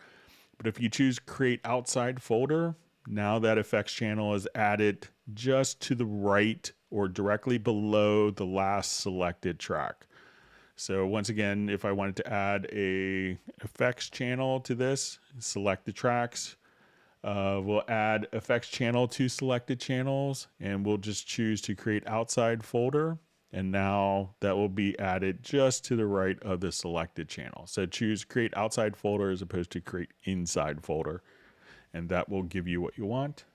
S1: But if you choose create outside folder, now that effects channel is added just to the right or directly below the last selected track. So once again, if I wanted to add a effects channel to this, select the tracks, we'll add effects channel to selected channels, and we'll just choose to create outside folder. And now that will be added just to the right of the selected channel. So choose create outside folder as opposed to create inside folder. And that will give you what you want.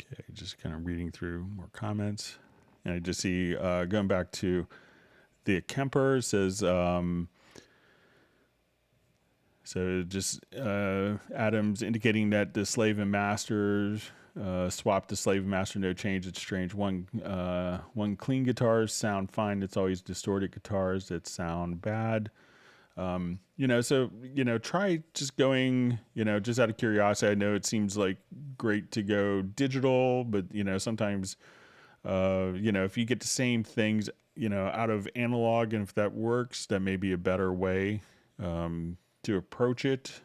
S1: Okay, just kind of reading through more comments. And I just see, going back to the Kemper, says, so just Adams indicating that the slave and masters Swap to slave master, no change. It's strange. One clean guitars sound fine. It's always distorted guitars that sound bad. So, try just going, just out of curiosity. I know it seems like great to go digital, but, sometimes, if you get the same things, out of analog, and if that works, that may be a better way to approach it.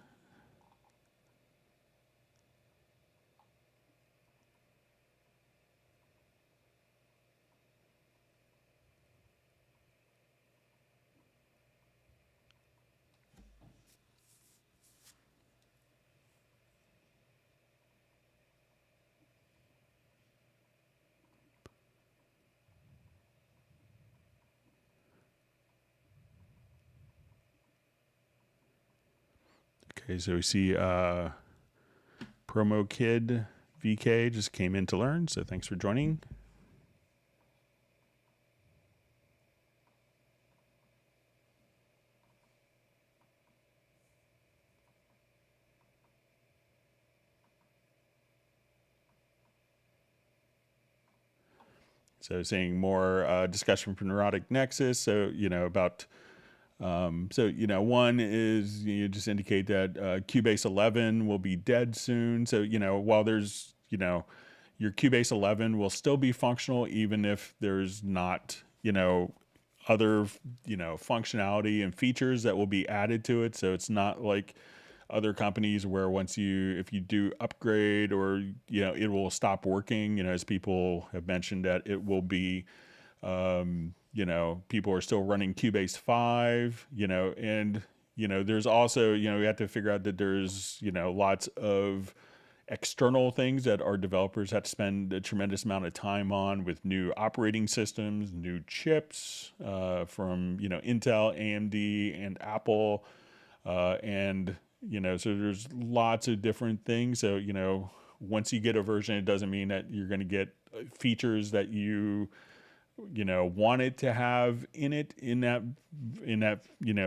S1: Okay, so we see Promo Kid VK just came in to learn, so thanks for joining. So seeing more discussion from Neurotic Nexus. So, about, one is you just indicate that Cubase 11 will be dead soon. So, while there's, your Cubase 11 will still be functional, even if there's not, other, functionality and features that will be added to it. So it's not like other companies where if you do upgrade, or it will stop working, as people have mentioned that it will be people are still running Cubase 5, and there's also, we have to figure out that there's lots of external things that our developers have to spend a tremendous amount of time on, with new operating systems, new chips from Intel, AMD, and Apple, and so there's lots of different things. So, once you get a version, it doesn't mean that you're going to get features that you wanted to have in that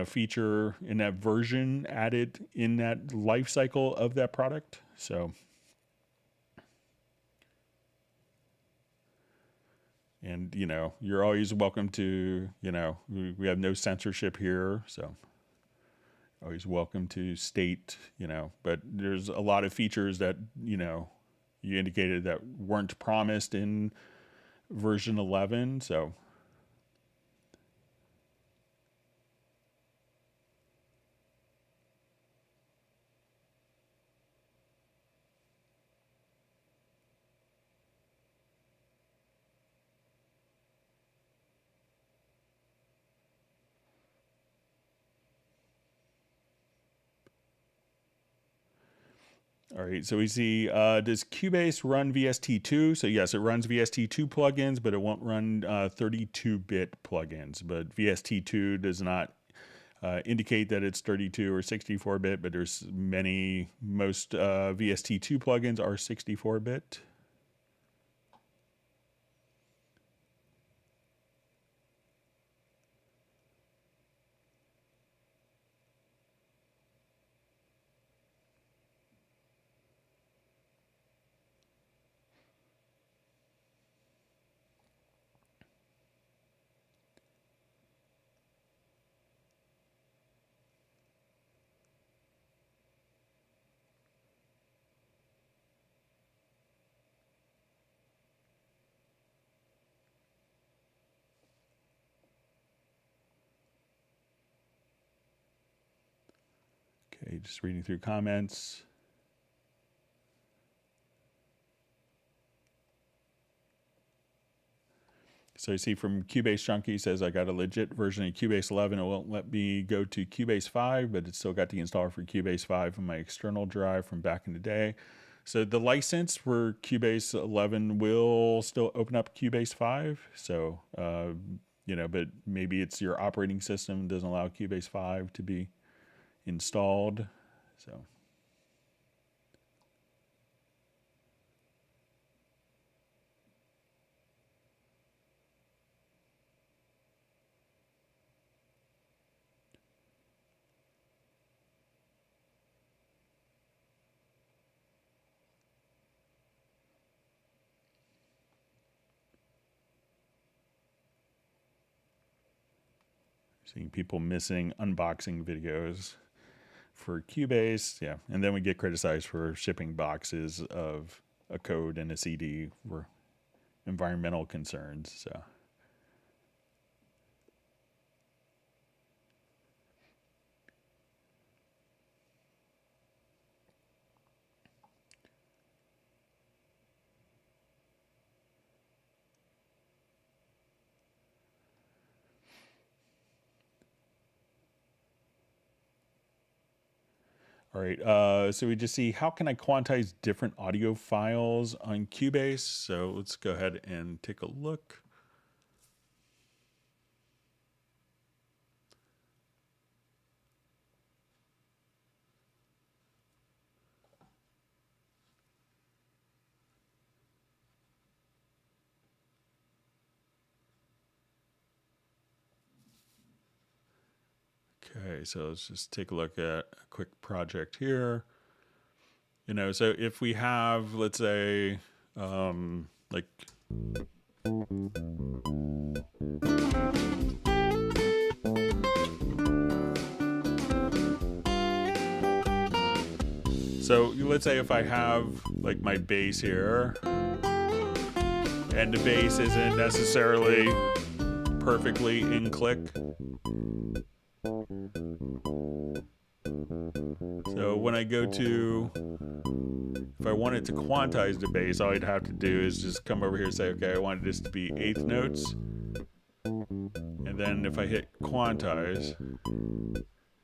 S1: feature, in that version, added in that life cycle of that product. So, and, you're always welcome to, we have no censorship here. So, always welcome to state, but there's a lot of features that, you indicated that weren't promised in version 11. So, all right, so we see, does Cubase run VST2? So yes, it runs VST2 plugins, but it won't run 32-bit plugins. But VST2 does not indicate that it's 32 or 64-bit, but most VST2 plugins are 64-bit. Okay, just reading through comments. So you see from Cubase Junkie says, I got a legit version of Cubase 11. It won't let me go to Cubase 5, but it's still got the installer for Cubase 5 on my external drive from back in the day. So the license for Cubase 11 will still open up Cubase 5. So, but maybe it's your operating system doesn't allow Cubase 5 to be installed. So. Seeing people missing unboxing videos for Cubase, yeah. And then we get criticized for shipping boxes of a code and a CD for environmental concerns, so. All right, so we just see how can I quantize different audio files on Cubase. So let's go ahead and take a look. Okay, so let's just take a look at a quick project here. You know, so if we have, let's say, like, so let's say if I have like my bass here, and the bass isn't necessarily perfectly in click. So when I go to, if I wanted to quantize the bass, all I'd have to do is just come over here and say, okay, I wanted this to be eighth notes. And then if I hit quantize,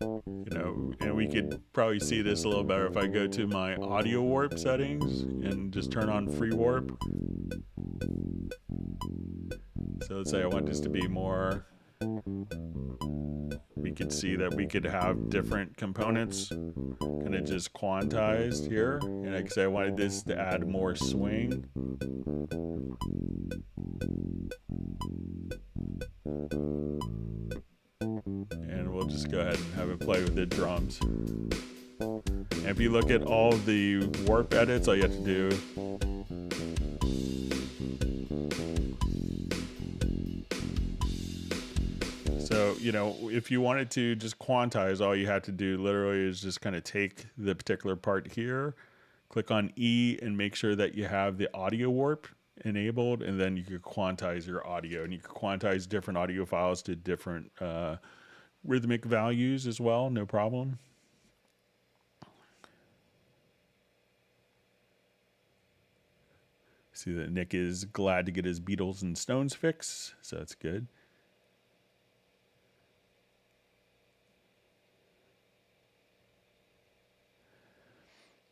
S1: you know, and we could probably see this a little better if I go to my audio warp settings and just turn on free warp. So let's say I want this to be more, we could see that we could have different components kind of just quantized here. And I could say I wanted this to add more swing. And we'll just go ahead and have it play with the drums. And if you look at all the warp edits, all you have to do so, you know, if you wanted to just quantize, all you have to do literally is just kind of take the particular part here, click on E and make sure that you have the audio warp enabled, and then you could quantize your audio, and you could quantize different audio files to different rhythmic values as well, no problem. See that Nick is glad to get his Beatles and Stones fix, so that's good.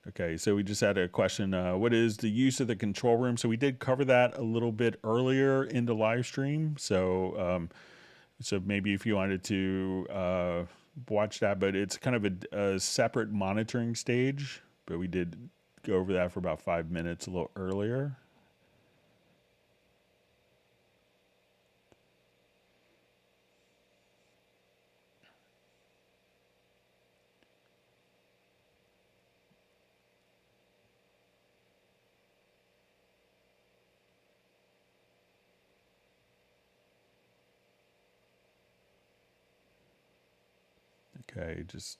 S1: Okay, so we just had a question, what is the use of the control room? So we did cover that a little bit earlier in the live stream. So so maybe if you wanted to watch that, but it's kind of a separate monitoring stage, but we did go over that for about 5 minutes a little earlier. Okay, just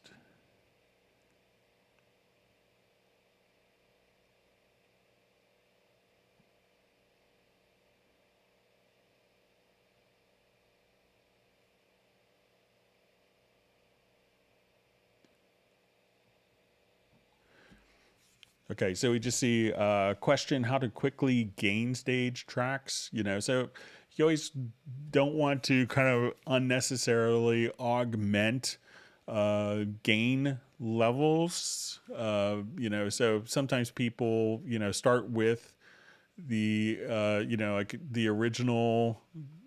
S1: okay, so we just see a question, how to quickly gain stage tracks, you know, so you always don't want to kind of unnecessarily augment gain levels, you know, so sometimes people, you know, start with the, you know, like the original,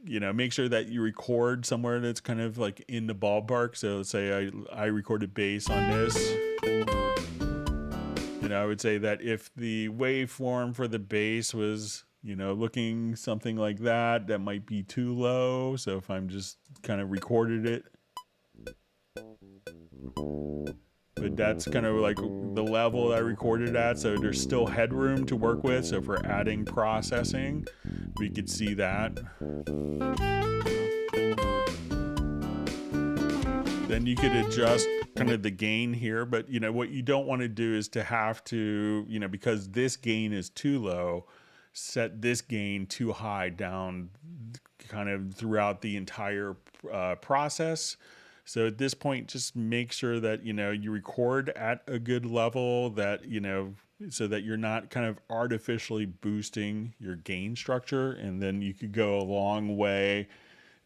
S1: you know, make sure that you record somewhere that's kind of like in the ballpark. So let's say I recorded bass on this. You know, I would say that if the waveform for the bass was, you know, looking something like that, that might be too low. So if I'm just kind of recorded it, but that's kind of like the level that I recorded at, so there's still headroom to work with. So if we're adding processing, we could see that. then you could adjust kind of the gain here. But, you know, what you don't want to do is to have to, you know, because this gain is too low, set this gain too high down kind of throughout the entire process. So at this point, just make sure that, you know, you record at a good level, that, you know, so that you're not kind of artificially boosting your gain structure. And then you could go a long way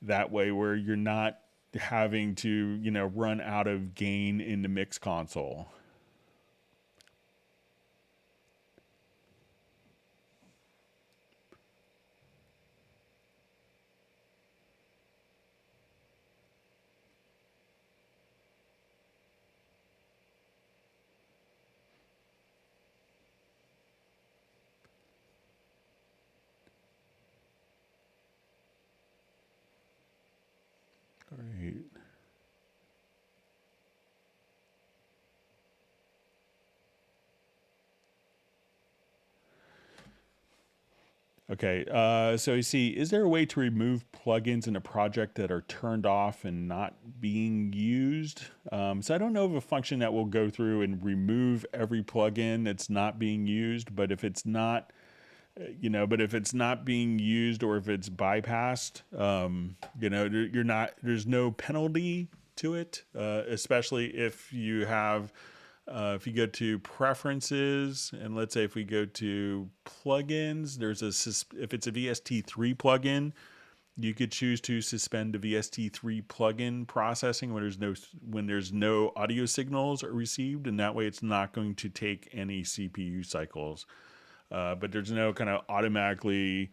S1: that way, where you're not having to, you know, run out of gain in the MixConsole. All right. Okay, so you see, is there a way to remove plugins in a project that are turned off and not being used? So I don't know of a function that will go through and remove every plugin that's not being used, but if it's not, you know, but if it's not being used, or if it's bypassed, you know, there's no penalty to it, especially if you have, if you go to preferences, and let's say if we go to plugins, if it's a VST3 plugin, you could choose to suspend the VST3 plugin processing when there's no audio signals are received, and that way it's not going to take any CPU cycles. But there's no kind of automatically,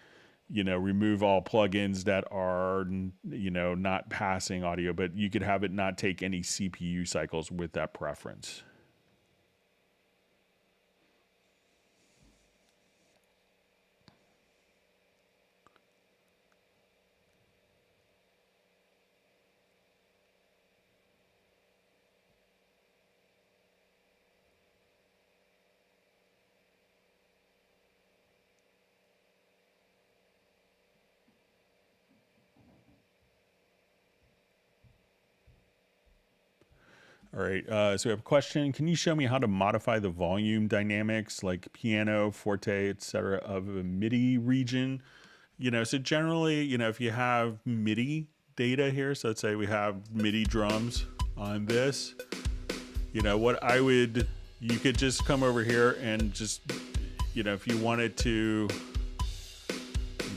S1: you know, remove all plugins that are, you know, not passing audio, but you could have it not take any CPU cycles with that preference. All right, so we have a question. Can you show me how to modify the volume dynamics, like piano, forte, etc., of a Midi region? You know, so generally, you know, if you have Midi data here, so let's say we have Midi drums on this, you know, you could just come over here and just, you know, if you wanted to,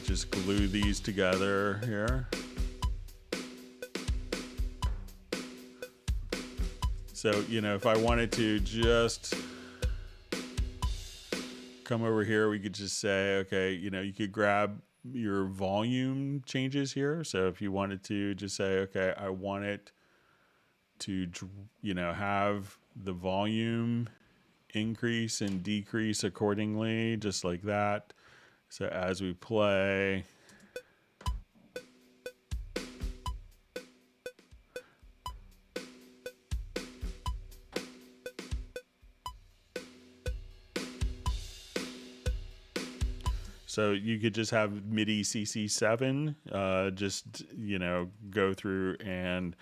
S1: just glue these together here. So, you know, if I wanted to just come over here, we could just say, okay, you know, you could grab your volume changes here. So if you wanted to just say, okay, I want it to, you know, have the volume increase and decrease accordingly, just like that. So as we play, so you could just have MIDI CC7, just, you know, go through and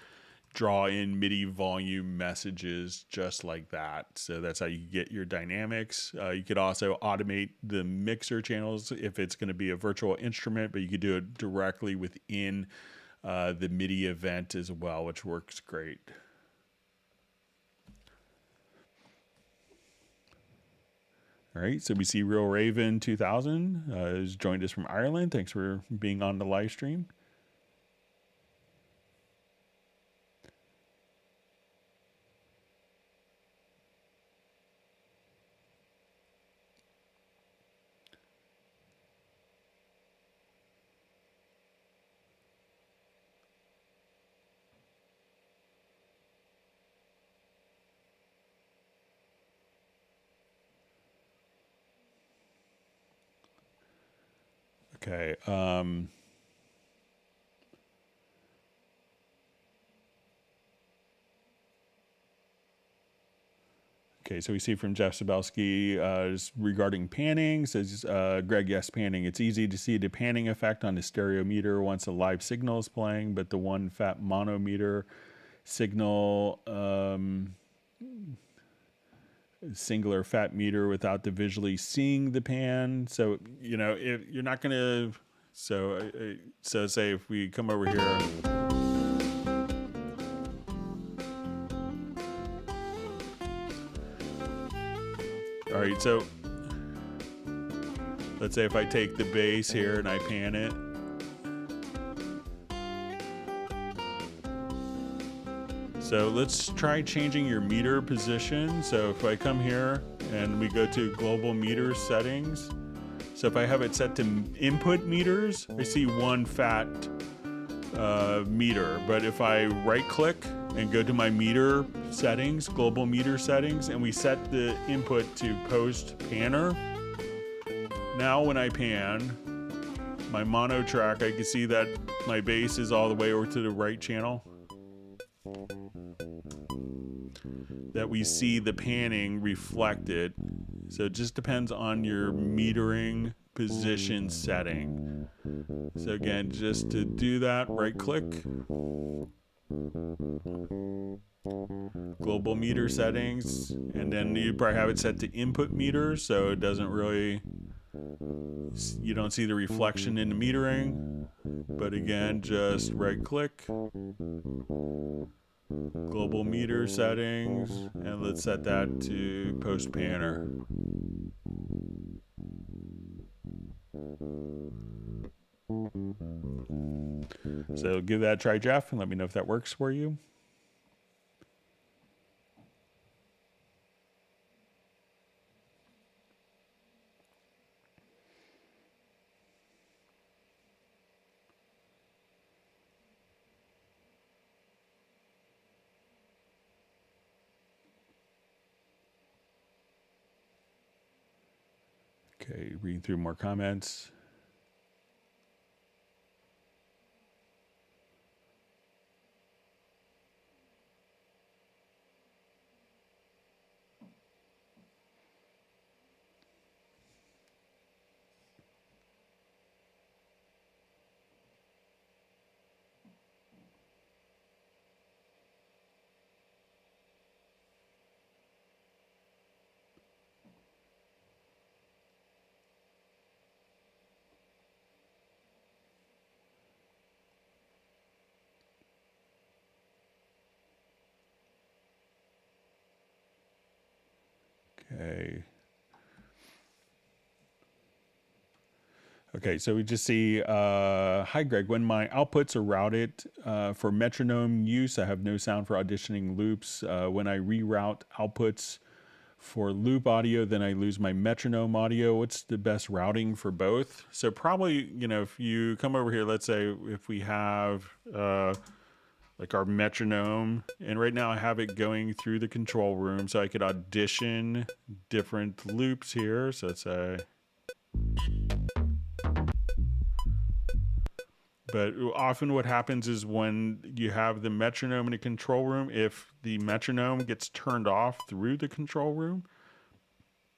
S1: draw in MIDI volume messages just like that. So that's how you get your dynamics. You could also automate the mixer channels if it's going to be a virtual instrument, but you could do it directly within the MIDI event as well, which works great. All right, so we see Real Raven 2000 has joined us from Ireland. Thanks for being on the live stream. Okay. Okay, so we see from Jeff Sabelski regarding panning, says Greg, yes, panning. It's easy to see the panning effect on the stereo meter once a live signal is playing, but the one fat mono meter signal singular fat meter without the visually seeing the pan. So, you know, if you're not going to, so say if we come over here, all right, so let's say if I take the bass here and I pan it, so let's try changing your meter position. So if I come here and we go to global meter settings, so if I have it set to input meters, I see one fat meter. But if I right click and go to my meter settings, global meter settings, and we set the input to post panner, now when I pan my mono track, I can see that my bass is all the way over to the right channel. That we see the panning reflected. So it just depends on your metering position setting. So again, just to do that, right click, global meter settings, and then you probably have it set to input meter, so it doesn't really, you don't see the reflection in the metering. But again, just right click, global meter settings, and let's set that to post panner. So give that a try, Jeff, and let me know if that works for you. Okay, reading through more comments. Okay. Okay, so we just see, hi Greg, when my outputs are routed for metronome use, I have no sound for auditioning loops. When I reroute outputs for loop audio, then I lose my metronome audio. What's the best routing for both? So probably, you know, if you come over here, let's say if we have like our metronome, and right now I have it going through the control room, so I could audition different loops here. So let's say, but often what happens is when you have the metronome in the control room, if the metronome gets turned off through the control room,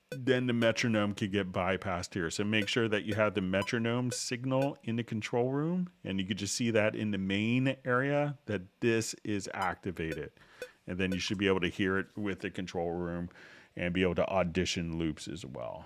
S1: then the metronome could get bypassed here. So make sure that you have the metronome signal in the control room, and you could just see that in the main area that this is activated. And then you should be able to hear it with the control room and be able to audition loops as well.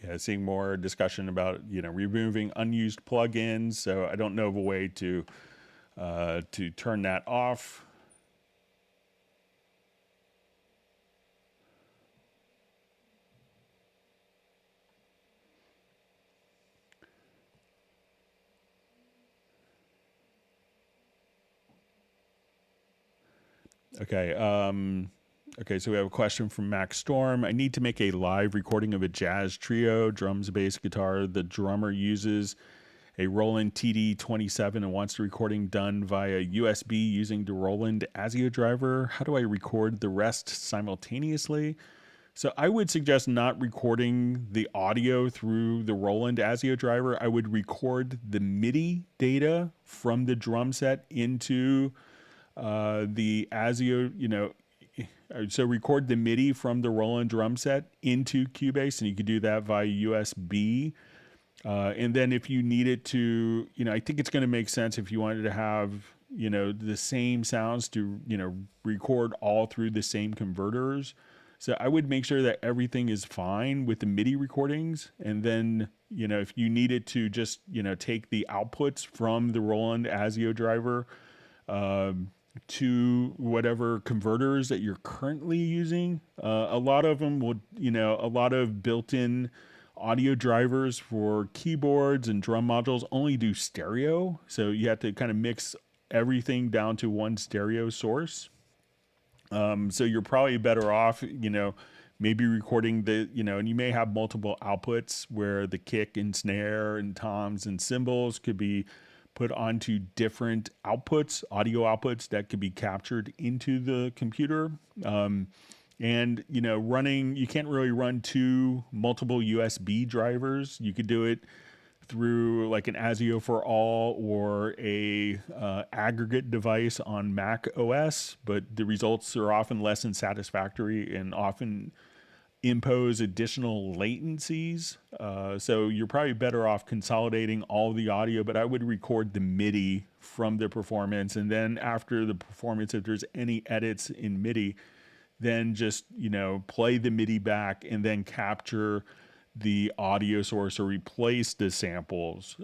S1: Yeah, seeing more discussion about, you know, removing unused plugins. So I don't know of a way to turn that off. Okay. Okay, so we have a question from Max Storm. I need to make a live recording of a jazz trio, drums, bass, guitar. The drummer uses a Roland TD-27 and wants the recording done via USB using the Roland ASIO driver. How do I record the rest simultaneously? So I would suggest not recording the audio through the Roland ASIO driver. I would record the MIDI data from the drum set into the ASIO, so record the MIDI from the Roland drum set into Cubase, and you could do that via USB. And then if you needed to, I think it's going to make sense if you wanted to have, the same sounds to, record all through the same converters. So I would make sure that everything is fine with the MIDI recordings. And then, if you needed to just, take the outputs from the Roland ASIO driver to whatever converters that you're currently using, a lot of them will, a lot of built-in audio drivers for keyboards and drum modules only do stereo. So you have to kind of mix everything down to one stereo source. So you're probably better off, maybe recording and you may have multiple outputs where the kick and snare and toms and cymbals could be put onto different outputs, audio outputs that could be captured into the computer. And, you can't really run two multiple USB drivers. You could do it through like an ASIO for all or a aggregate device on Mac OS, but the results are often less than satisfactory and often impose additional latencies. So you're probably better off consolidating all the audio, but I would record the MIDI from the performance. And then after the performance, if there's any edits in MIDI, then just, play the MIDI back and then capture the audio source or replace the samples.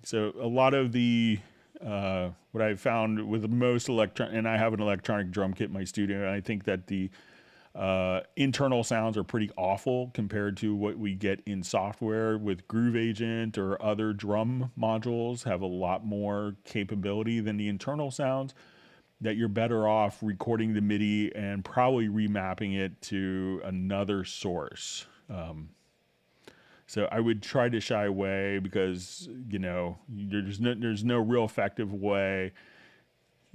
S1: So a lot of the, what I've found with most and I have an electronic drum kit in my studio, and I think that the internal sounds are pretty awful compared to what we get in software with Groove Agent or other drum modules have a lot more capability than the internal sounds, that you're better off recording the MIDI and probably remapping it to another source. So I would try to shy away because, there's no real effective way,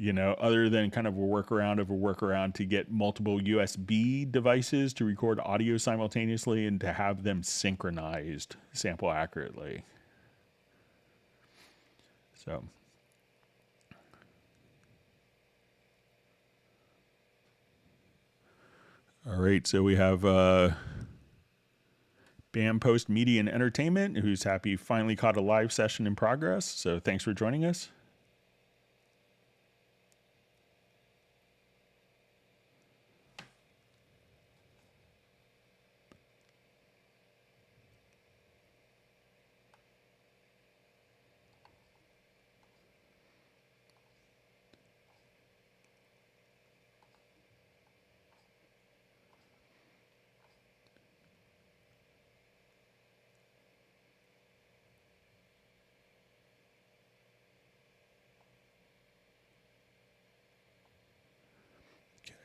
S1: other than kind of a workaround to get multiple USB devices to record audio simultaneously and to have them synchronized sample accurately. So. All right, so we have Bam Post Media and Entertainment, who's happy finally caught a live session in progress. So thanks for joining us.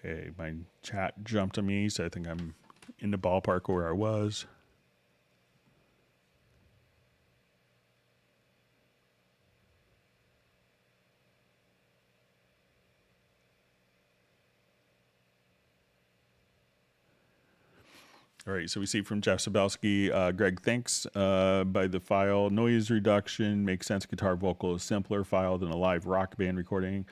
S1: Okay, my chat jumped on me, so I think I'm in the ballpark where I was. All right, so we see from Jeff Sabelski, Greg, thanks. By the file, noise reduction makes sense. Guitar vocal is simpler file than a live rock band recording.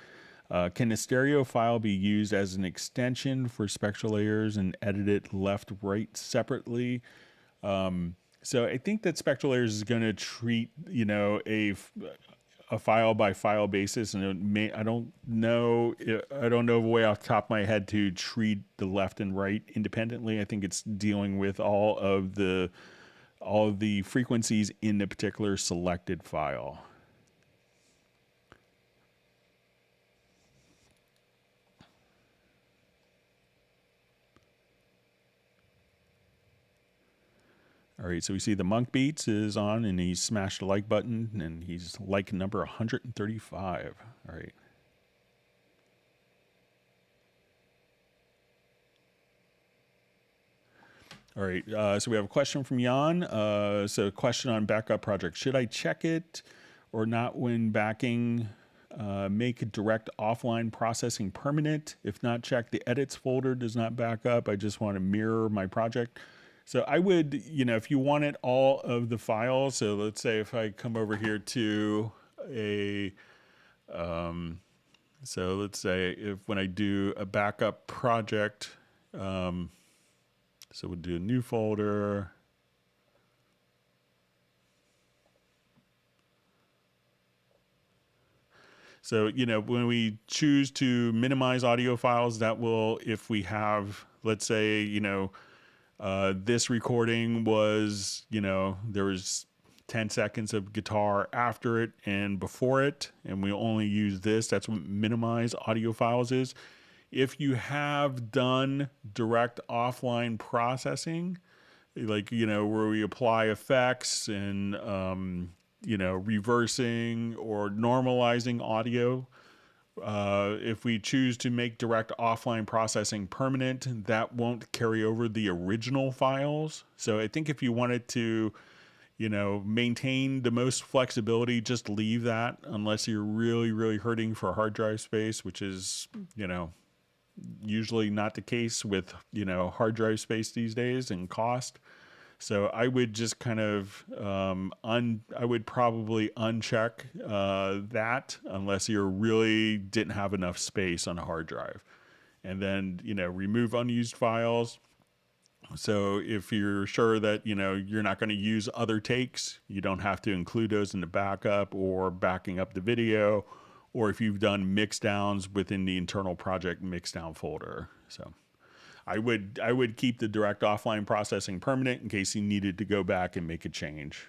S1: Can a stereo file be used as an extension for spectral layers and edit it left, right separately? So I think that Spectral Layers is going to treat, a file by file basis, and I don't know way off the top of my head to treat the left and right independently. I think it's dealing with all of the frequencies in the particular selected file. All right, so we see the Monk Beats is on, and he smashed the like button, and he's like number 135. All right. All right, so we have a question from Jan. So question on backup project. Should I check it or not when backing make direct offline processing permanent. If not, check the edits folder does not back up. I just want to mirror my project. So I would, if you wanted all of the files, so let's say if I come over here to so let's say when I do a backup project, so we'll do a new folder. So, when we choose to minimize audio files, that will, if we have, let's say, this recording was, there was 10 seconds of guitar after it and before it, and we only use this. That's what minimize audio files is. If you have done direct offline processing, like, where we apply effects and, reversing or normalizing audio, if we choose to make direct offline processing permanent, that won't carry over the original files. So I think if you wanted to, maintain the most flexibility, just leave that unless you're really, really hurting for hard drive space, which is, usually not the case with, hard drive space these days and cost. So I would just kind of, I would probably uncheck that unless you really didn't have enough space on a hard drive. And then, remove unused files. So if you're sure that, you're not going to use other takes, you don't have to include those in the backup or backing up the video, or if you've done mix downs within the internal project mix down folder. So I would keep the direct offline processing permanent in case you needed to go back and make a change.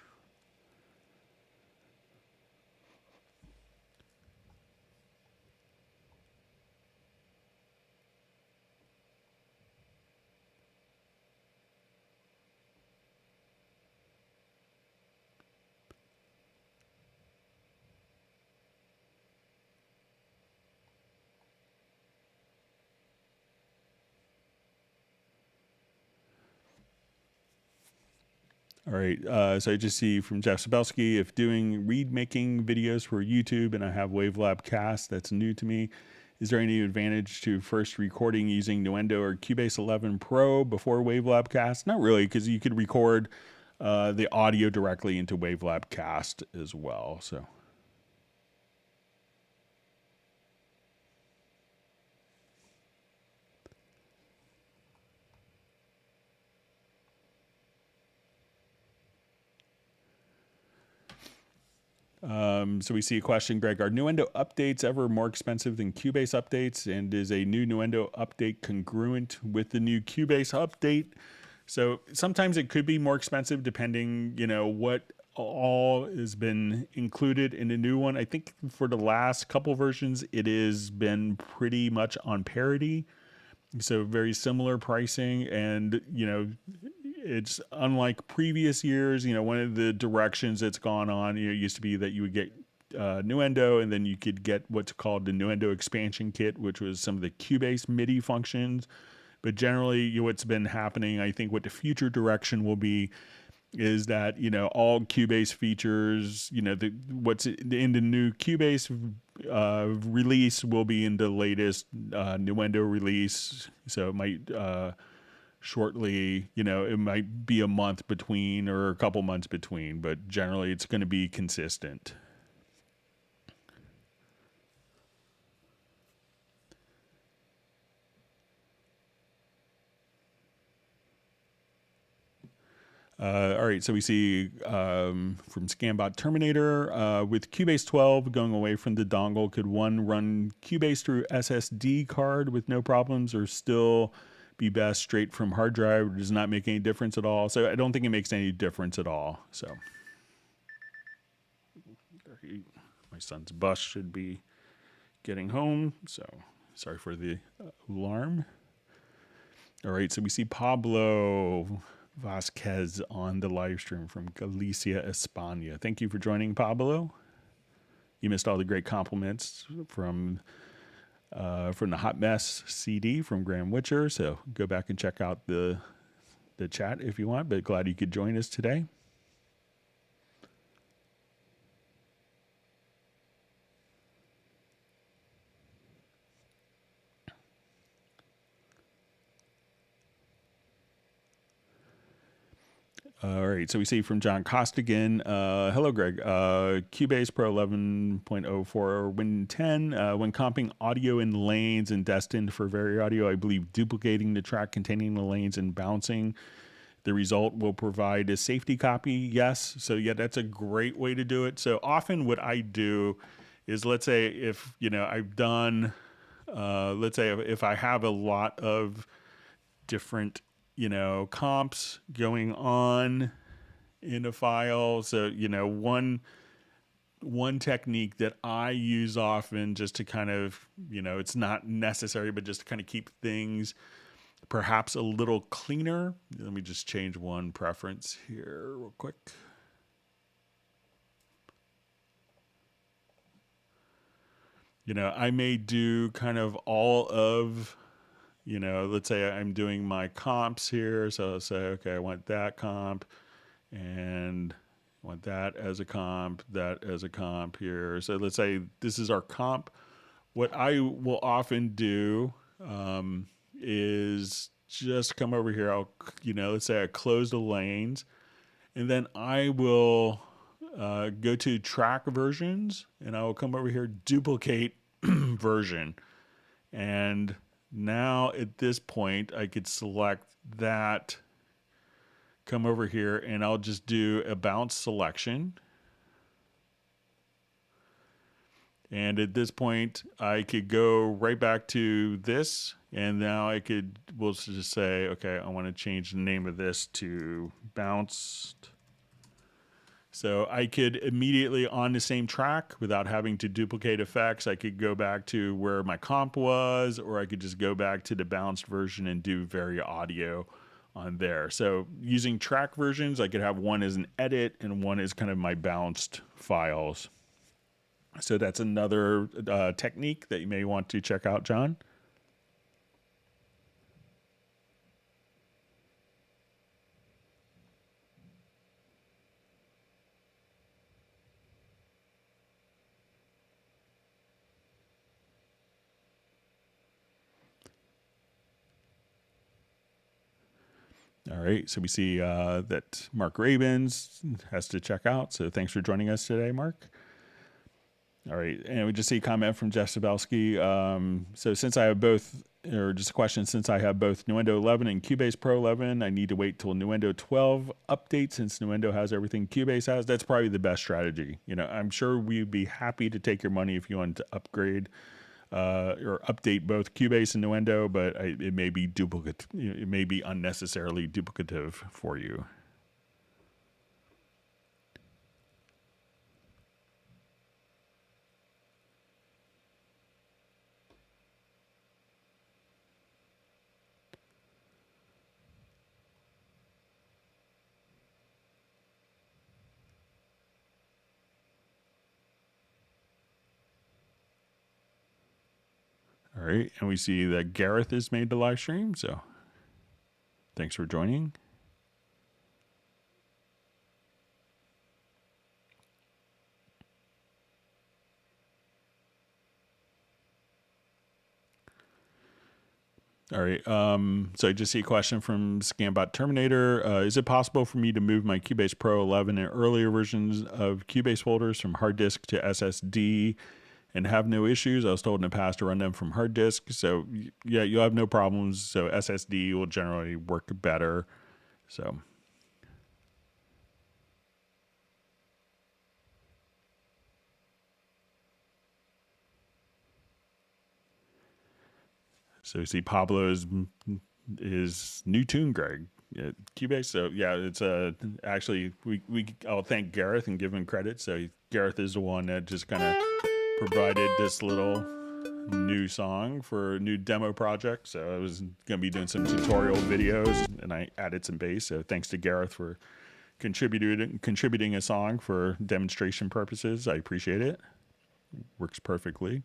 S1: All right, so I just see from Jeff Sabelski, if doing reed making videos for YouTube and I have Wavelab Cast, that's new to me. Is there any advantage to first recording using Nuendo or Cubase 11 Pro before Wavelab Cast? Not really, because you could record the audio directly into Wavelab Cast as well. So. So we see a question, Greg, are Nuendo updates ever more expensive than Cubase updates? And is a new Nuendo update congruent with the new Cubase update? So sometimes it could be more expensive depending, what all has been included in the new one. I think for the last couple versions, it has been pretty much on parity. So very similar pricing, and, it's unlike previous years. One of the directions that's gone on, used to be that you would get Nuendo, and then you could get what's called the Nuendo expansion kit, which was some of the Cubase Midi functions. But generally, what's been happening, I think what the future direction will be, is that, all Cubase features, what's in the new Cubase release will be in the latest Nuendo release. So it might shortly, it might be a month between or a couple months between, but generally it's going to be consistent. All right, so we see from Scambot Terminator, with Cubase 12 going away from the dongle, could one run Cubase through SSD card with no problems, or still be best straight from hard drive? Or does not make any difference at all? So I don't think it makes any difference at all. So my son's bus should be getting home, so sorry for the alarm. All right, so we see Pablo Vasquez on the live stream from Galicia, España. Thank you for joining, Pablo. You missed all the great compliments from the Hot Mess CD from Graham Witcher, so go back and check out the chat if you want, but glad you could join us today. All right, so we see from John Costigan, hello Greg, Cubase Pro 11.04 Win 10, when comping audio in lanes and destined for Vari Audio, I believe duplicating the track containing the lanes and bouncing the result will provide a safety copy. Yes, so yeah, that's a great way to do it. So often what I do is, let's say if, I've done, let's say if I have a lot of different comps going on in a file. So, one technique that I use often just to kind of, it's not necessary, but just to kind of keep things perhaps a little cleaner. Let me just change one preference here real quick. I may do kind of all of, let's say I'm doing my comps here. So I'll say, okay, I want that comp and I want that as a comp, that as a comp here. So let's say this is our comp. What I will often do is just come over here. I'll, let's say I close the lanes and then I will go to track versions and I will come over here, duplicate version. And now at this point, I could select that, come over here, and I'll just do a bounce selection. And at this point, I could go right back to this. And now we'll just say, okay, I want to change the name of this to bounced. So I could immediately, on the same track, without having to duplicate effects, I could go back to where my comp was, or I could just go back to the bounced version and do Vari Audio on there. So using track versions, I could have one as an edit and one as kind of my bounced files. So that's another technique that you may want to check out, John. All right, so we see that Mark Rabins has to check out. So thanks for joining us today, Mark. All right, and we just see a comment from Jeff Sabelski. So since I have both, or just a question, since I have both Nuendo 11 and Cubase Pro 11, I need to wait till Nuendo 12 updates since Nuendo has everything Cubase has. That's probably the best strategy. I'm sure we'd be happy to take your money if you wanted to upgrade or update both Cubase and Nuendo, but it may be duplicate. It may be unnecessarily duplicative for you. All right, and we see that Gareth has made the live stream, so thanks for joining. All right, so I just see a question from Scambot Terminator. Is it possible for me to move my Cubase Pro 11 and earlier versions of Cubase folders from hard disk to SSD and have no issues? I was told in the past to run them from hard disk. So yeah, you'll have no problems. So SSD will generally work better. So you see Pablo's new tune, Greg. Yeah, Cubase. So yeah, it's actually I'll thank Gareth and give him credit. So Gareth is the one that just kind of provided this little new song for a new demo project. So I was going to be doing some tutorial videos and I added some bass. So thanks to Gareth for contributing a song for demonstration purposes. I appreciate it. Works perfectly.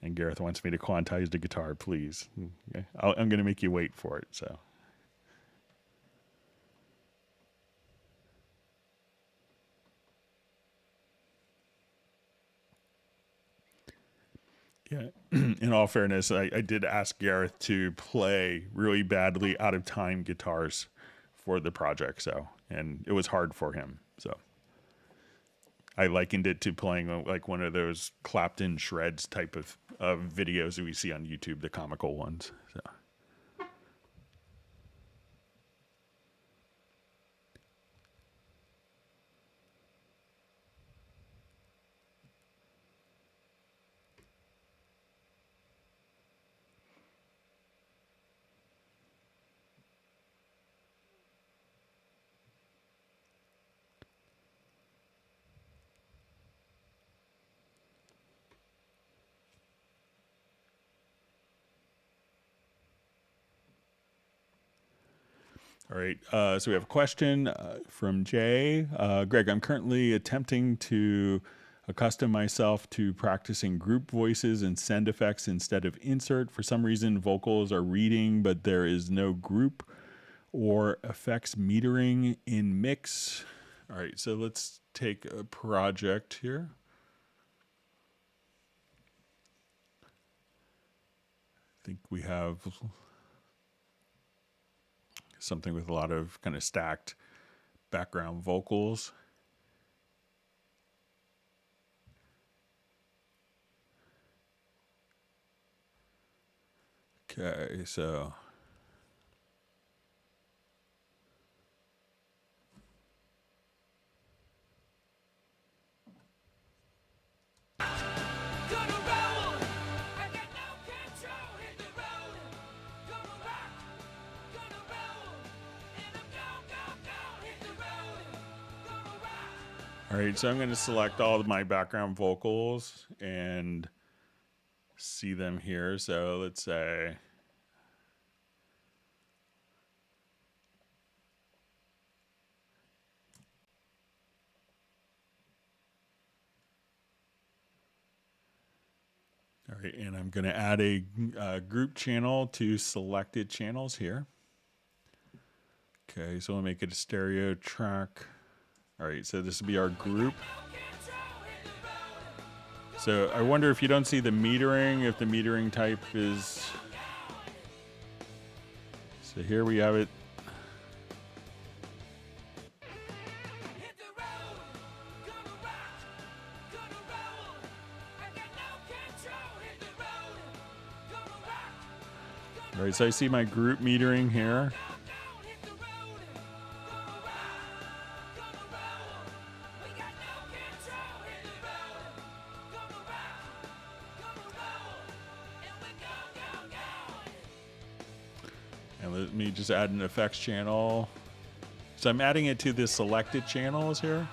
S1: And Gareth wants me to quantize the guitar, please. Okay. I'm going to make you wait for it. So. Yeah. In all fairness, I did ask Gareth to play really badly out of time guitars for the project, and it was hard for him. So I likened it to playing like one of those clapped in shreds type of videos that we see on YouTube, the comical ones. So. All right, so we have a question from Jay. Greg, I'm currently attempting to accustom myself to practicing group voices and send effects instead of insert. For some reason, vocals are reading, but there is no group or effects metering in mix. All right, so let's take a project here. I think we have something with a lot of kind of stacked background vocals. Okay, so all right, so I'm going to select all of my background vocals and see them here. So let's say all right, and I'm going to add a group channel to selected channels here. Okay, so we'll make it a stereo track. All right, so this will be our group. So I wonder if you don't see the metering, if the metering type is... So here we have it. All right, so I see my group metering here. And let me just add an effects channel. So I'm adding it to the selected channels here.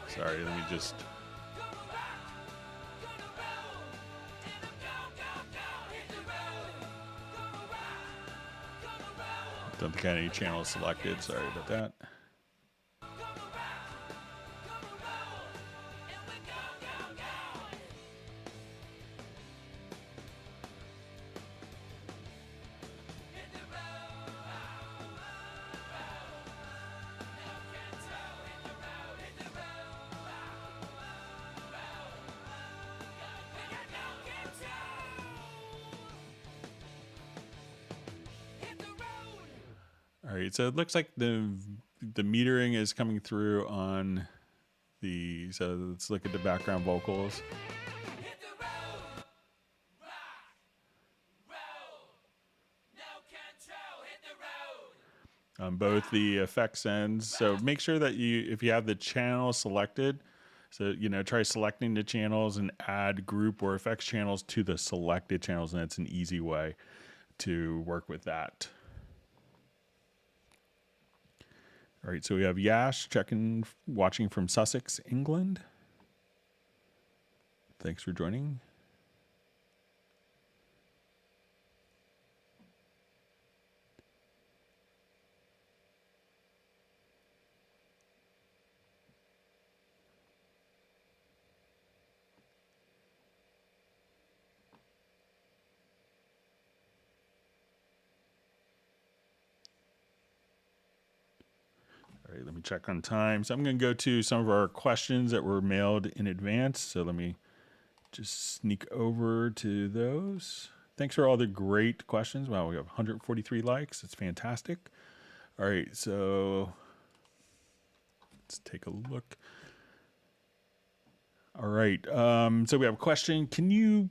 S1: Sorry, let me just... Don't think I had any channels selected. Sorry about that. All right, so it looks like the metering is coming through on the, so let's look at the background vocals. On both the effects ends. So make sure that if you have the channel selected, so, try selecting the channels and add group or effects channels to the selected channels, and that's an easy way to work with that. All right, so we have Yash watching from Sussex, England. Thanks for joining. All right, let me check on time. So I'm going to go to some of our questions that were mailed in advance. So let me just sneak over to those. Thanks for all the great questions. Wow, we have 143 likes. It's fantastic. All right, so let's take a look. All right, so we have a question. Can you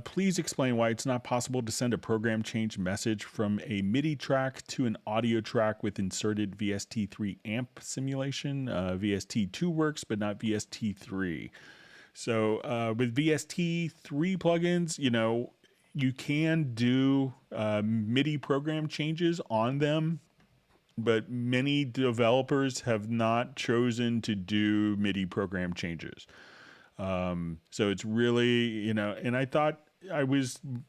S1: please explain why it's not possible to send a program change message from a MIDI track to an audio track with inserted VST3 amp simulation? VST2 works, but not VST3. So with VST3 plugins, you know, you can do MIDI program changes on them, but many developers have not chosen to do MIDI program changes. So it's really, you know, and I thought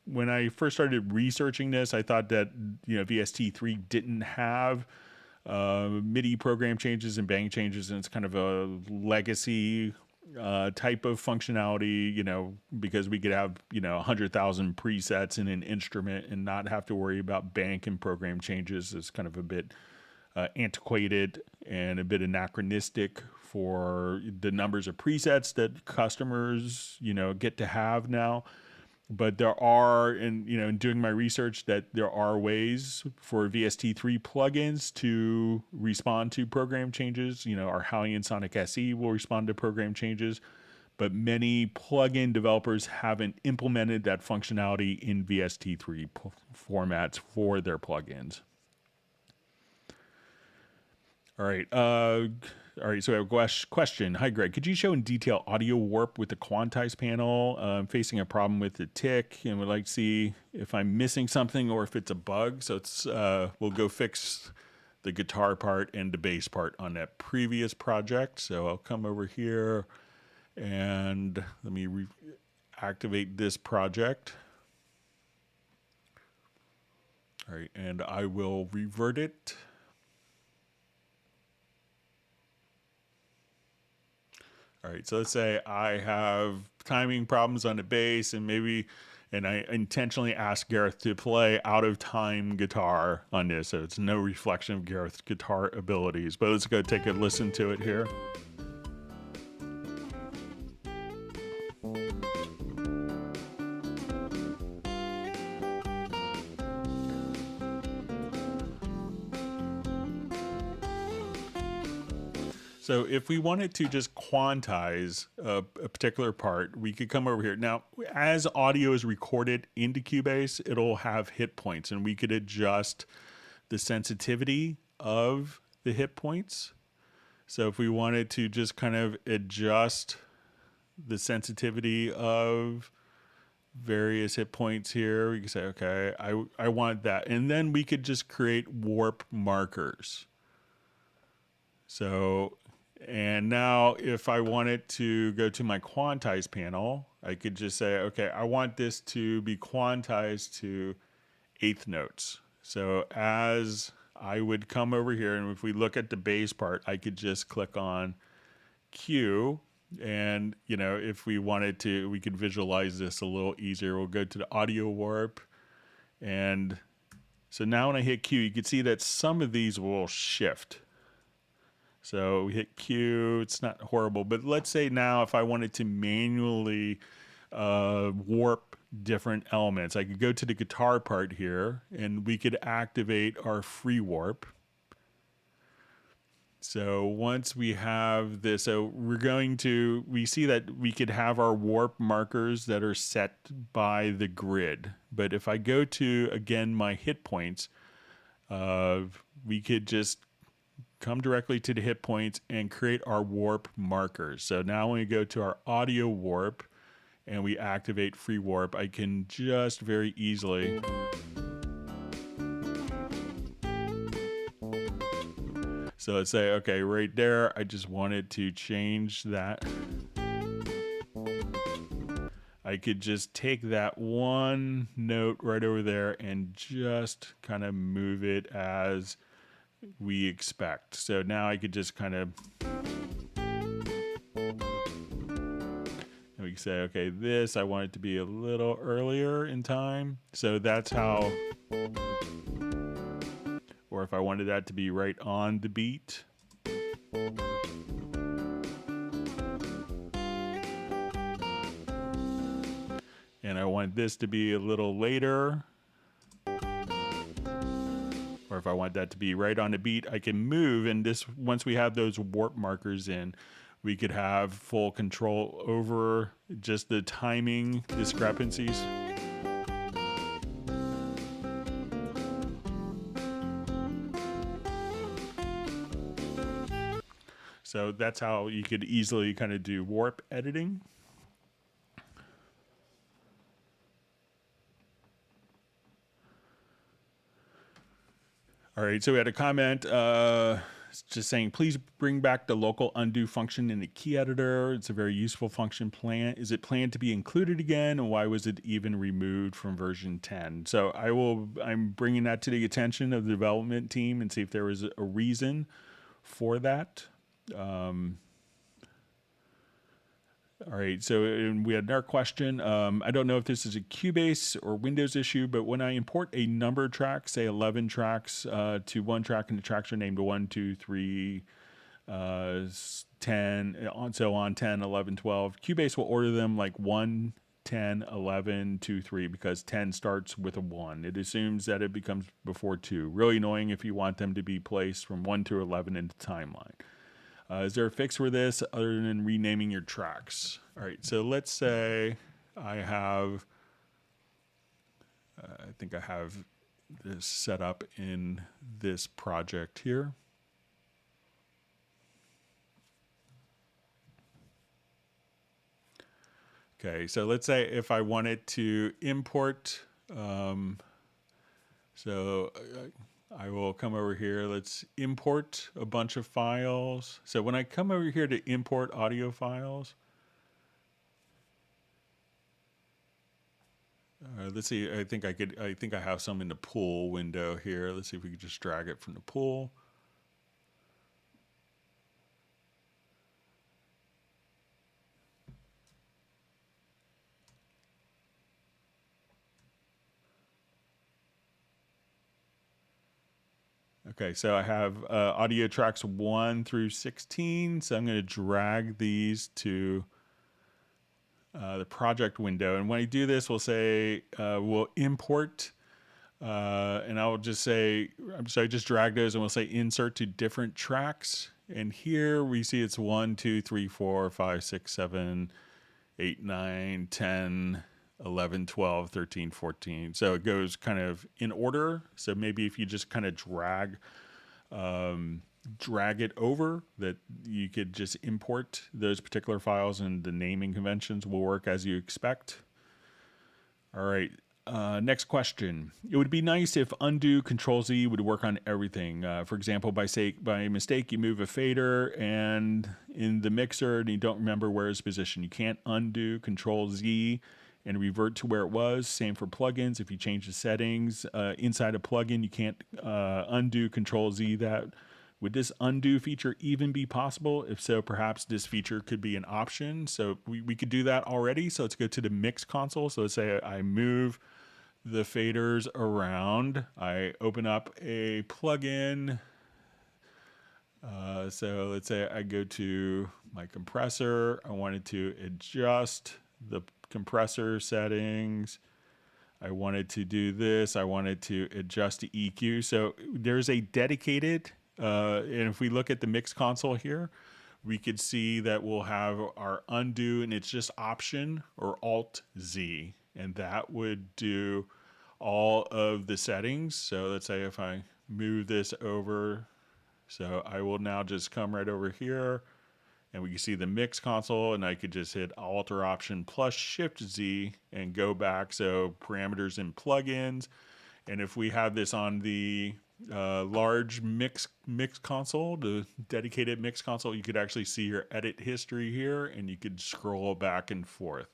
S1: when I first started researching this, I thought that, you know, VST3 didn't have MIDI program changes and bang changes, and it's kind of a legacy type of functionality, you know, because we could have, you know, 100,000 presets in an instrument and not have to worry about bank and program changes. It's kind of a bit antiquated and a bit anachronistic for the numbers of presets that customers, you know, get to have now. But there are, and you know, in doing my research, that there are ways for VST3 plugins to respond to program changes. You know, our Halion Sonic SE will respond to program changes, but many plugin developers haven't implemented that functionality in VST3 formats for their plugins. All right. So we have a question. Hi, Greg. Could you show in detail audio warp with the Quantize panel? I'm facing a problem with the tick and would like to see if I'm missing something or if it's a bug. So it's we'll go fix the guitar part and the bass part on that previous project. So I'll come over here and let me activate this project. All right, and I will revert it. All right, so let's say I have timing problems on the bass and I intentionally ask Gareth to play out of time guitar on this, so it's no reflection of Gareth's guitar abilities. But let's go take a listen to it here. So if we wanted to just quantize a particular part, we could come over here. Now, as audio is recorded into Cubase, it'll have hit points, and we could adjust the sensitivity of the hit points. So if we wanted to just kind of adjust the sensitivity of various hit points here, we could say, okay, I want that. And then we could just create warp markers. So... and now if I wanted to go to my quantize panel, I could just say, okay, I want this to be quantized to eighth notes. So as I would come over here, and if we look at the bass part, I could just click on Q. And, you know, if we wanted to, we could visualize this a little easier. We'll go to the audio warp. And so now when I hit Q, you can see that some of these will shift. So we hit Q, it's not horrible, but let's say now if I wanted to manually warp different elements, I could go to the guitar part here and we could activate our free warp. So once we have this, so we see that we could have our warp markers that are set by the grid. But if I go to, again, my hit points, we could just come directly to the hit points and create our warp markers. So now when we go to our audio warp and we activate free warp, I can just very easily so let's say, okay, right there, I just wanted to change that. I could just take that one note right over there and just kind of move it as we expect. So now I could just kind of, and we can say, okay, this, I want it to be a little earlier in time. So that's how, or if I wanted that to be right on the beat, And I want this to be a little later. Or if I want that to be right on the beat, I can move. And this, once we have those warp markers in, we could have full control over just the timing discrepancies. So that's how you could easily kind of do warp editing. All right, so we had a comment just saying, please bring back the local undo function in the key editor. It's a very useful function. Is it planned to be included again? And why was it even removed from version 10? So I'm bringing that to the attention of the development team and see if there was a reason for that. All right, so we had another question. I don't know if this is a Cubase or Windows issue, but when I import a number track, say 11 tracks to one track, and the tracks are named 1, 2, 3, 10, and so on, 10, 11, 12, Cubase will order them like 1, 10, 11, 2, 3, because 10 starts with a 1. It assumes that it becomes before 2. Really annoying if you want them to be placed from 1 to 11 in the timeline. Is there a fix for this other than renaming your tracks? All right, so let's say I have, I think I have this set up in this project here. Okay, so let's say if I wanted to import, I will come over here. Let's import a bunch of files. So when I come over here to import audio files, let's see. I think I have some in the pool window here. Let's see if we can just drag it from the pool. Okay, so I have audio tracks 1 through 16. So I'm going to drag these to the project window. And when I do this, we'll say we'll import, and I'll just say, so I just drag those and we'll say insert to different tracks. And here we see it's 1, 2, 3, 4, 5, 6, 7, 8, 9, 10, 11, 12, 13, 14. So it goes kind of in order. So maybe if you just kind of drag it over, that you could just import those particular files and the naming conventions will work as you expect. All right. Next question. It would be nice if undo Control Z would work on everything. For example, by mistake, you move a fader and in the mixer and you don't remember where it's positioned. You can't undo Control Z and revert to where it was. Same for plugins. If you change the settings inside a plugin, you can't undo Control Z that. Would this undo feature even be possible? If so, perhaps this feature could be an option. So we could do that already. So let's go to the MixConsole. So let's say I move the faders around. I open up a plugin. So let's say I go to my compressor. I wanted to adjust the compressor settings. I wanted to do this. I wanted to adjust the EQ. So there's a dedicated, and if we look at the MixConsole here, we could see that we'll have our undo, and it's just Option or Alt Z, and that would do all of the settings. So let's say if I move this over, so I will now just come right over here, and we can see the MixConsole, and I could just hit Alt or Option plus Shift Z and go back. So parameters and plugins, and if we have this on the large MixConsole, the dedicated MixConsole, you could actually see your edit history here, and you could scroll back and forth.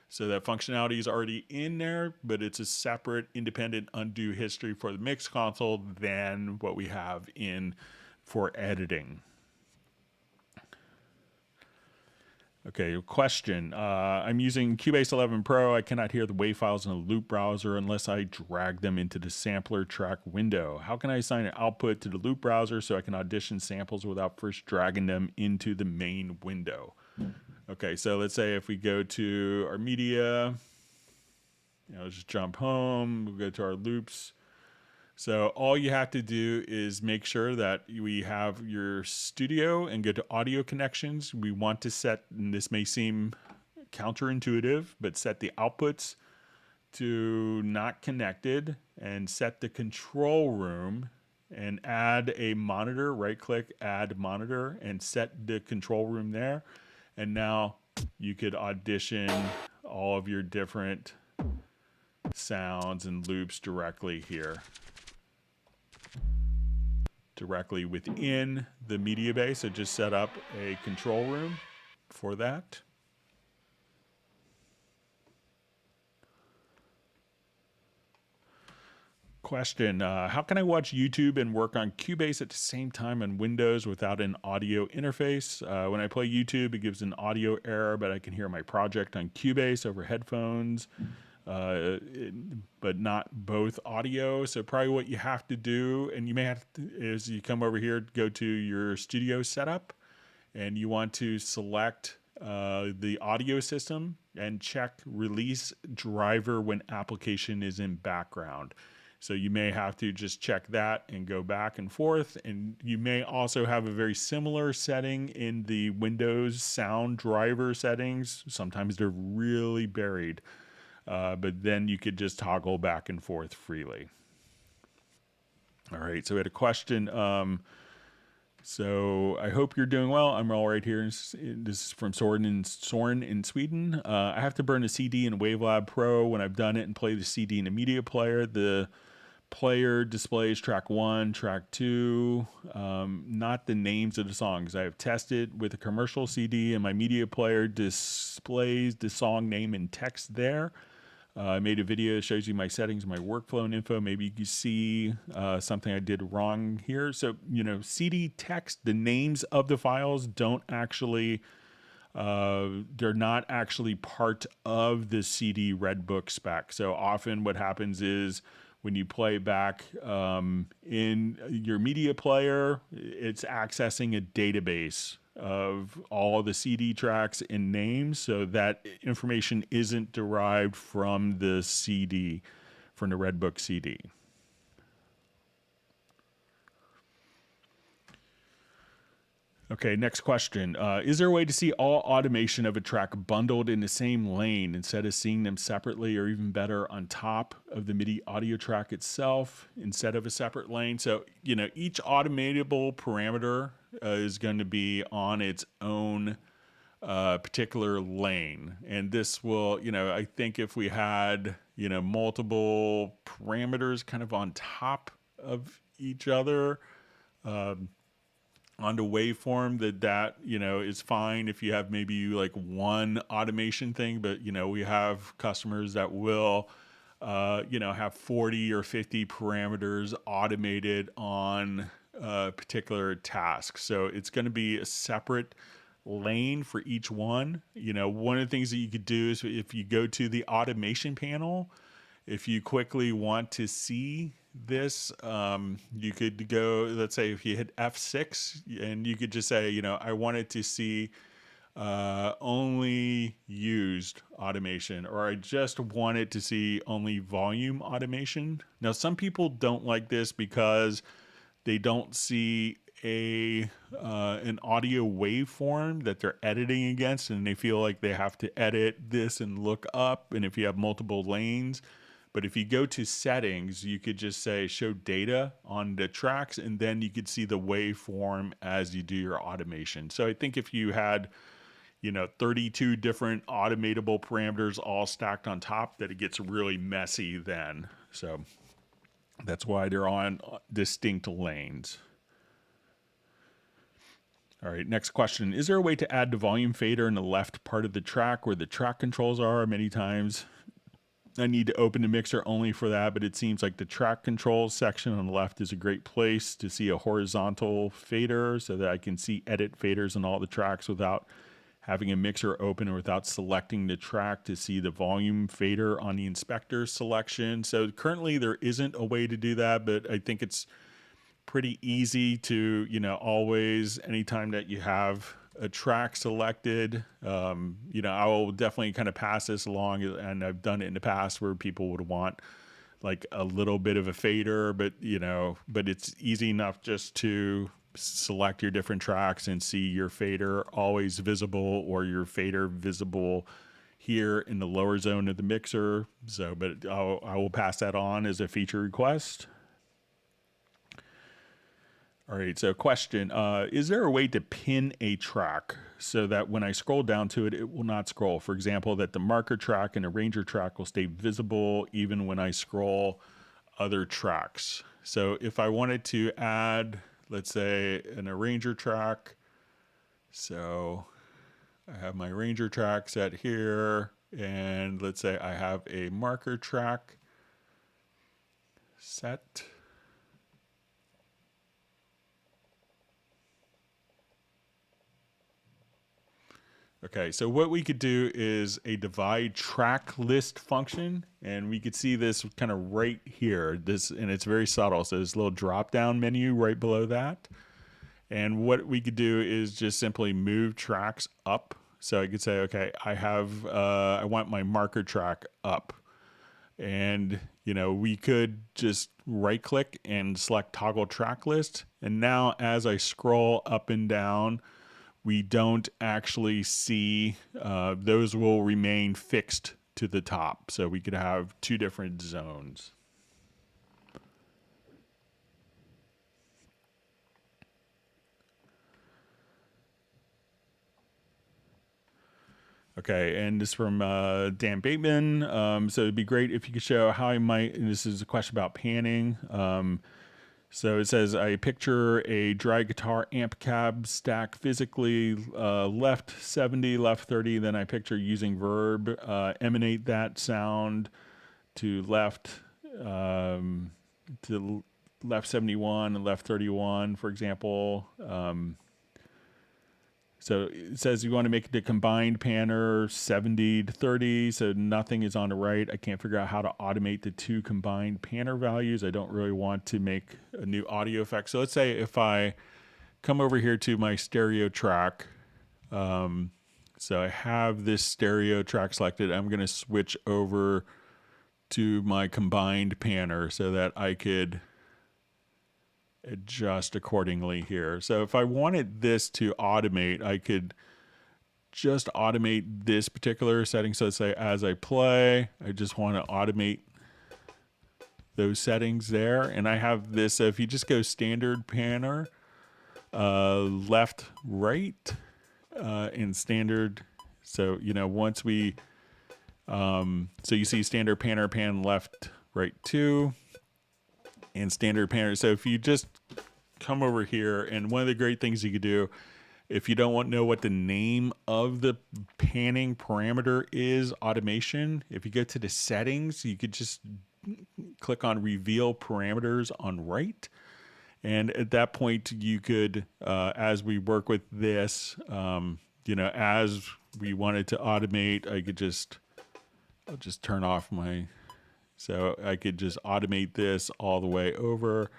S1: So that functionality is already in there, but it's a separate independent undo history for the MixConsole than what we have in for editing. Okay, question. I'm using Cubase 11 Pro. I cannot hear the WAV files in the loop browser unless I drag them into the sampler track window. How can I assign an output to the loop browser so I can audition samples without first dragging them into the main window? Okay, so let's say if we go to our media, just jump home, we'll go to our loops. So all you have to do is make sure that we have your studio and go to audio connections. We want to set, and this may seem counterintuitive, but set the outputs to not connected and set the control room and add a monitor, right click, add monitor, and set the control room there. And now you could audition all of your different sounds and loops directly here. Directly within the media base. So just set up a control room for that. Question, how can I watch YouTube and work on Cubase at the same time on Windows without an audio interface? When I play YouTube, it gives an audio error, but I can hear my project on Cubase over headphones. But not both audio. So probably what you have to do, and you may have to, is you come over here, go to your studio setup, and you want to select the audio system and check release driver when application is in background. So you may have to just check that and go back and forth. And you may also have a very similar setting in the Windows sound driver settings. Sometimes they're really buried. But then you could just toggle back and forth freely. All right, so we had a question. So I hope you're doing well. I'm all right here. This is from Soren in Sweden. I have to burn a CD in Wavelab Pro. When I've done it and play the CD in a media player, the player displays track 1, track 2, not the names of the songs. I have tested with a commercial CD and my media player displays the song name and text there. I made a video that shows you my settings, my workflow and info. Maybe you can see something I did wrong here. So, CD text, the names of the files don't actually, they're not actually part of the CD Redbook spec. So often what happens is when you play back in your media player, it's accessing a database of all the CD tracks and names, so that information isn't derived from the CD, from the Redbook CD. Okay, next question. Is there a way to see all automation of a track bundled in the same lane instead of seeing them separately, or even better, on top of the MIDI audio track itself instead of a separate lane? So, each automatable parameter is going to be on its own particular lane. And this will, I think if we had, multiple parameters kind of on top of each other, on the waveform, that is fine if you have maybe like one automation thing, but we have customers that will have 40 or 50 parameters automated on a particular task. So it's going to be a separate lane for each one. One of the things that you could do is if you go to the automation panel, if you quickly want to see this, you could go, let's say if you hit F6 and you could just say, I wanted to see only used automation, or I just wanted to see only volume automation. Now, some people don't like this because they don't see an audio waveform that they're editing against, and they feel like they have to edit this and look up, and if you have multiple lanes. But if you go to settings, you could just say show data on the tracks, and then you could see the waveform as you do your automation. So I think if you had, 32 different automatable parameters all stacked on top, that it gets really messy then. So that's why they're on distinct lanes. All right, next question. Is there a way to add the volume fader in the left part of the track where the track controls are? Many times I need to open the mixer only for that, but it seems like the track controls section on the left is a great place to see a horizontal fader so that I can see edit faders on all the tracks without having a mixer open or without selecting the track to see the volume fader on the inspector selection. So currently there isn't a way to do that, but I think it's pretty easy to, always, anytime that you have a track selected, I will definitely kind of pass this along, and I've done it in the past where people would want like a little bit of a fader, but it's easy enough just to select your different tracks and see your fader always visible or your fader visible here in the lower zone of the mixer. So, but I will pass that on as a feature request. All right, so question, is there a way to pin a track so that when I scroll down to it, it will not scroll? For example, that the marker track and arranger track will stay visible even when I scroll other tracks. So if I wanted to add, let's say, an arranger track, so I have my arranger track set here, and let's say I have a marker track set. Okay, so what we could do is a divide track list function, and we could see this kind of right here. And it's very subtle. So there's a little drop down menu right below that. And what we could do is just simply move tracks up. So I could say, okay, I want my marker track up. And, we could just right click and select toggle track list. And now as I scroll up and down, we don't actually see, those will remain fixed to the top. So we could have two different zones. Okay, and this is from Dan Bateman. So it'd be great if you could show how I might, and this is a question about panning. So it says, I picture a dry guitar amp cab stack physically, left 70, left 30. Then I picture using Reverb, emanate that sound to left 71 and left 31, for example. So it says you want to make the combined panner 70 to 30, so nothing is on the right. I can't figure out how to automate the two combined panner values. I don't really want to make a new audio effect. So let's say if I come over here to my stereo track, so I have this stereo track selected. I'm going to switch over to my combined panner so that I could adjust accordingly here. So if I wanted this to automate, I could just automate this particular setting. So let's say as I play, I just want to automate those settings there. And I have this, so if you just go standard panner, left, right, in standard. So, once we, so you see standard panner, pan left, right 2. And standard panner. So if you just come over here, and one of the great things you could do, if you don't know what the name of the panning parameter is, automation, if you go to the settings, you could just click on reveal parameters on right. And at that point, you could, as we work with this, as we wanted to automate, I'll just turn off my, so I could just automate this all the way over,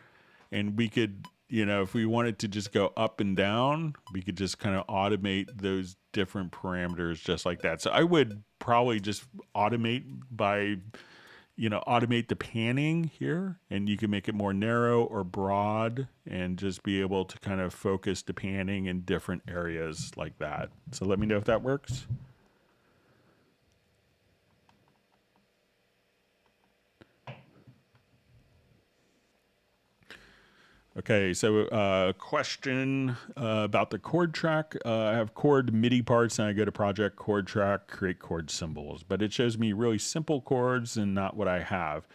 S1: and we could, if we wanted to just go up and down, we could just kind of automate those different parameters just like that. So I would probably just automate by, automate the panning here, and you can make it more narrow or broad and just be able to kind of focus the panning in different areas like that. So let me know if that works. Okay, so question about the chord track. I have chord MIDI parts, and I go to Project, Chord Track, create chord symbols, but it shows me really simple chords and not what I have.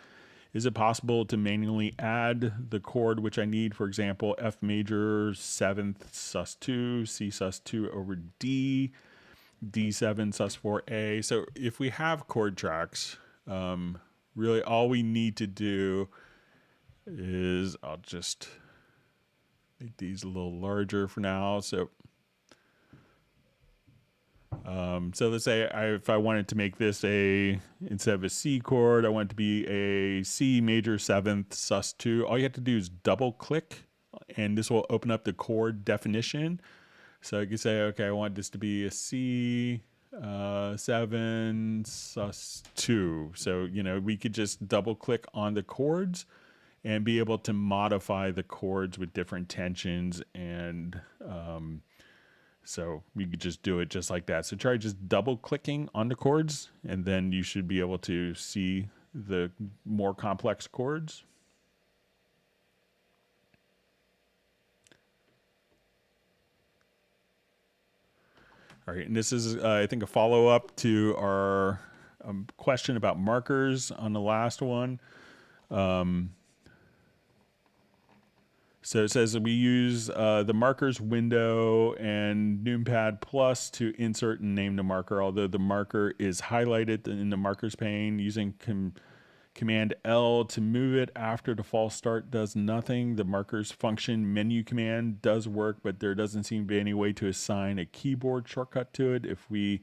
S1: Is it possible to manually add the chord which I need? For example, F major, 7th, sus2, C sus2 over D, D7, sus4A. So if we have chord tracks, really all we need to do is, I'll just make these a little larger for now. So So let's say if I wanted to make this instead of a C chord, I want it to be a C major 7th sus2. All you have to do is double click and this will open up the chord definition. So you can say, okay, I want this to be a C 7 sus2. So, we could just double click on the chords and be able to modify the chords with different tensions. And so we could just do it just like that. So try just double clicking on the chords and then you should be able to see the more complex chords. All right, and this is, I think, a follow-up to our question about markers on the last one. So it says that we use the markers window and Numpad Plus to insert and name the marker, although the marker is highlighted in the markers pane. Using Command L to move it after the false start does nothing. The markers function menu command does work, but there doesn't seem to be any way to assign a keyboard shortcut to it. If we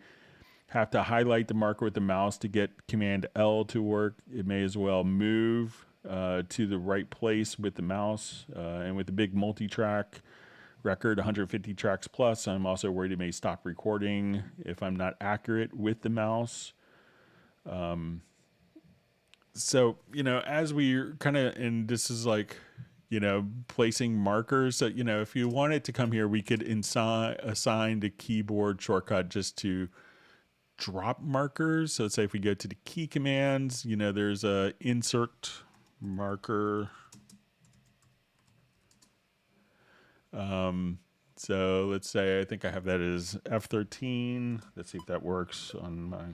S1: have to highlight the marker with the mouse to get Command L to work, it may as well move to the right place with the mouse. And with the big multi-track record, 150 tracks plus, I'm also worried it may stop recording if I'm not accurate with the mouse. So, as we kind of, and this is like, placing markers. So, if you wanted to come here, we could assign the keyboard shortcut just to drop markers. So say if we go to the key commands, there's a insert marker. So let's say, I think I have that as F13. Let's see if that works on my...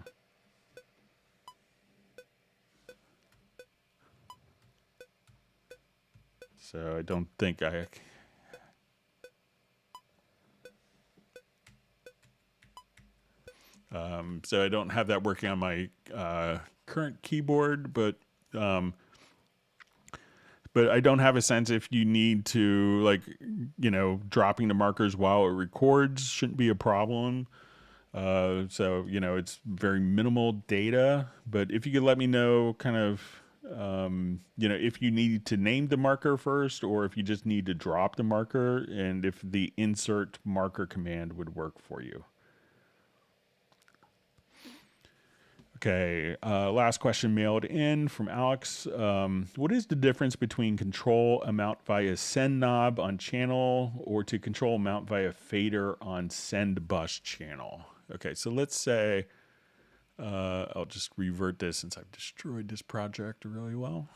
S1: So I don't think so I don't have that working on my current keyboard, but I don't have a sense if you need to, dropping the markers while it records shouldn't be a problem. So, it's very minimal data, but if you could let me know kind of, if you need to name the marker first, or if you just need to drop the marker, and if the insert marker command would work for you. Okay, last question mailed in from Alex. What is the difference between control amount via send knob on channel or to control amount via fader on send bus channel? Okay, so let's say, I'll just revert this since I've destroyed this project really well.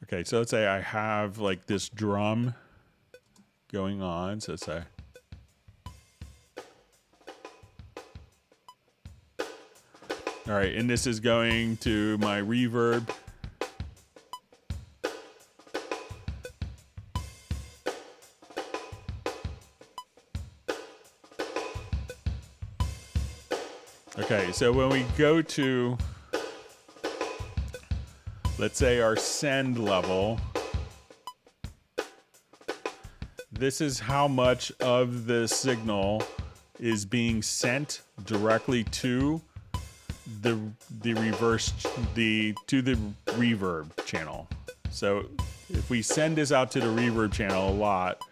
S1: Okay, so let's say I have like this drum going on. So let's say, all right, and this is going to my reverb. Okay, so when we go to, let's say, our send level, this is how much of the signal is being sent directly to the reverb channel. So if we send this out to the reverb channel a lot,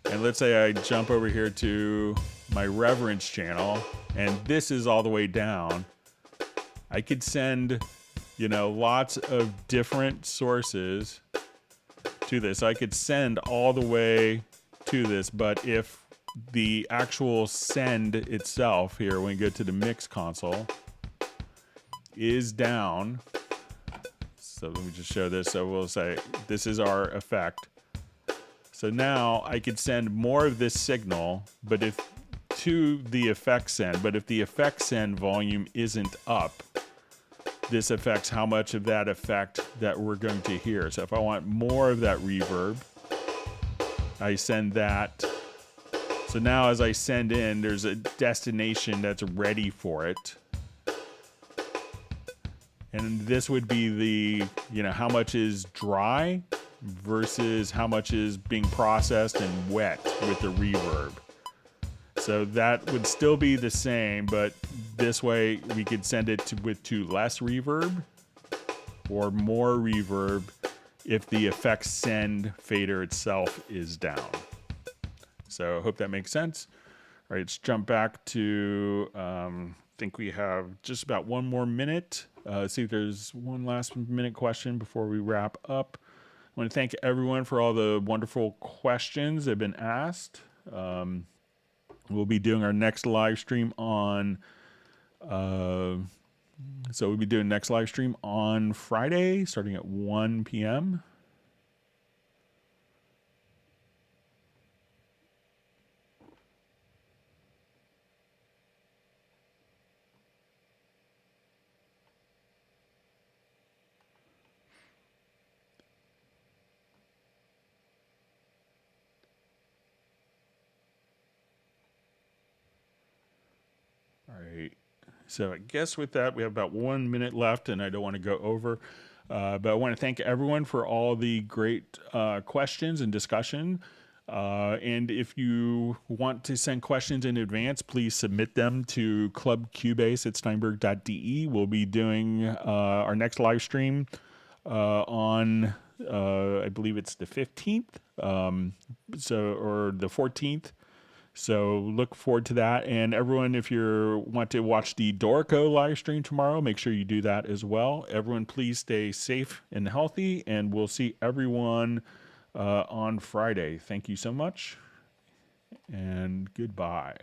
S1: and let's say I jump over here to my reverence channel, and this is all the way down, I could send, lots of different sources to this. I could send all the way to this, but if the actual send itself here, when we go to the MixConsole, is down, so let me just show this. So we'll say this is our effect. So now I could send more of this signal, but if to the effect send, but if the effect send volume isn't up, this affects how much of that effect that we're going to hear. So if I want more of that reverb, I send that. So now as I send in, there's a destination that's ready for it. And this would be the, how much is dry versus how much is being processed and wet with the reverb. So that would still be the same, but this way we could send it to less reverb or more reverb if the effects send fader itself is down. So I hope that makes sense. All right, let's jump back to, I think we have just about one more minute. Let's see if there's one last minute question before we wrap up. I want to thank everyone for all the wonderful questions that have been asked. We'll be doing our next live stream on, we'll be doing next live stream on Friday, starting at 1 p.m. All right. So I guess with that, we have about 1 minute left, and I don't want to go over. But I want to thank everyone for all the great questions and discussion. And if you want to send questions in advance, please submit them to clubcubase@steinberg.de. We'll be doing our next live stream on, I believe it's the 15th, or the 14th. So look forward to that. And everyone, if you want to watch the Dorico live stream tomorrow, make sure you do that as well. Everyone, please stay safe and healthy, and we'll see everyone on Friday. Thank you so much, and goodbye.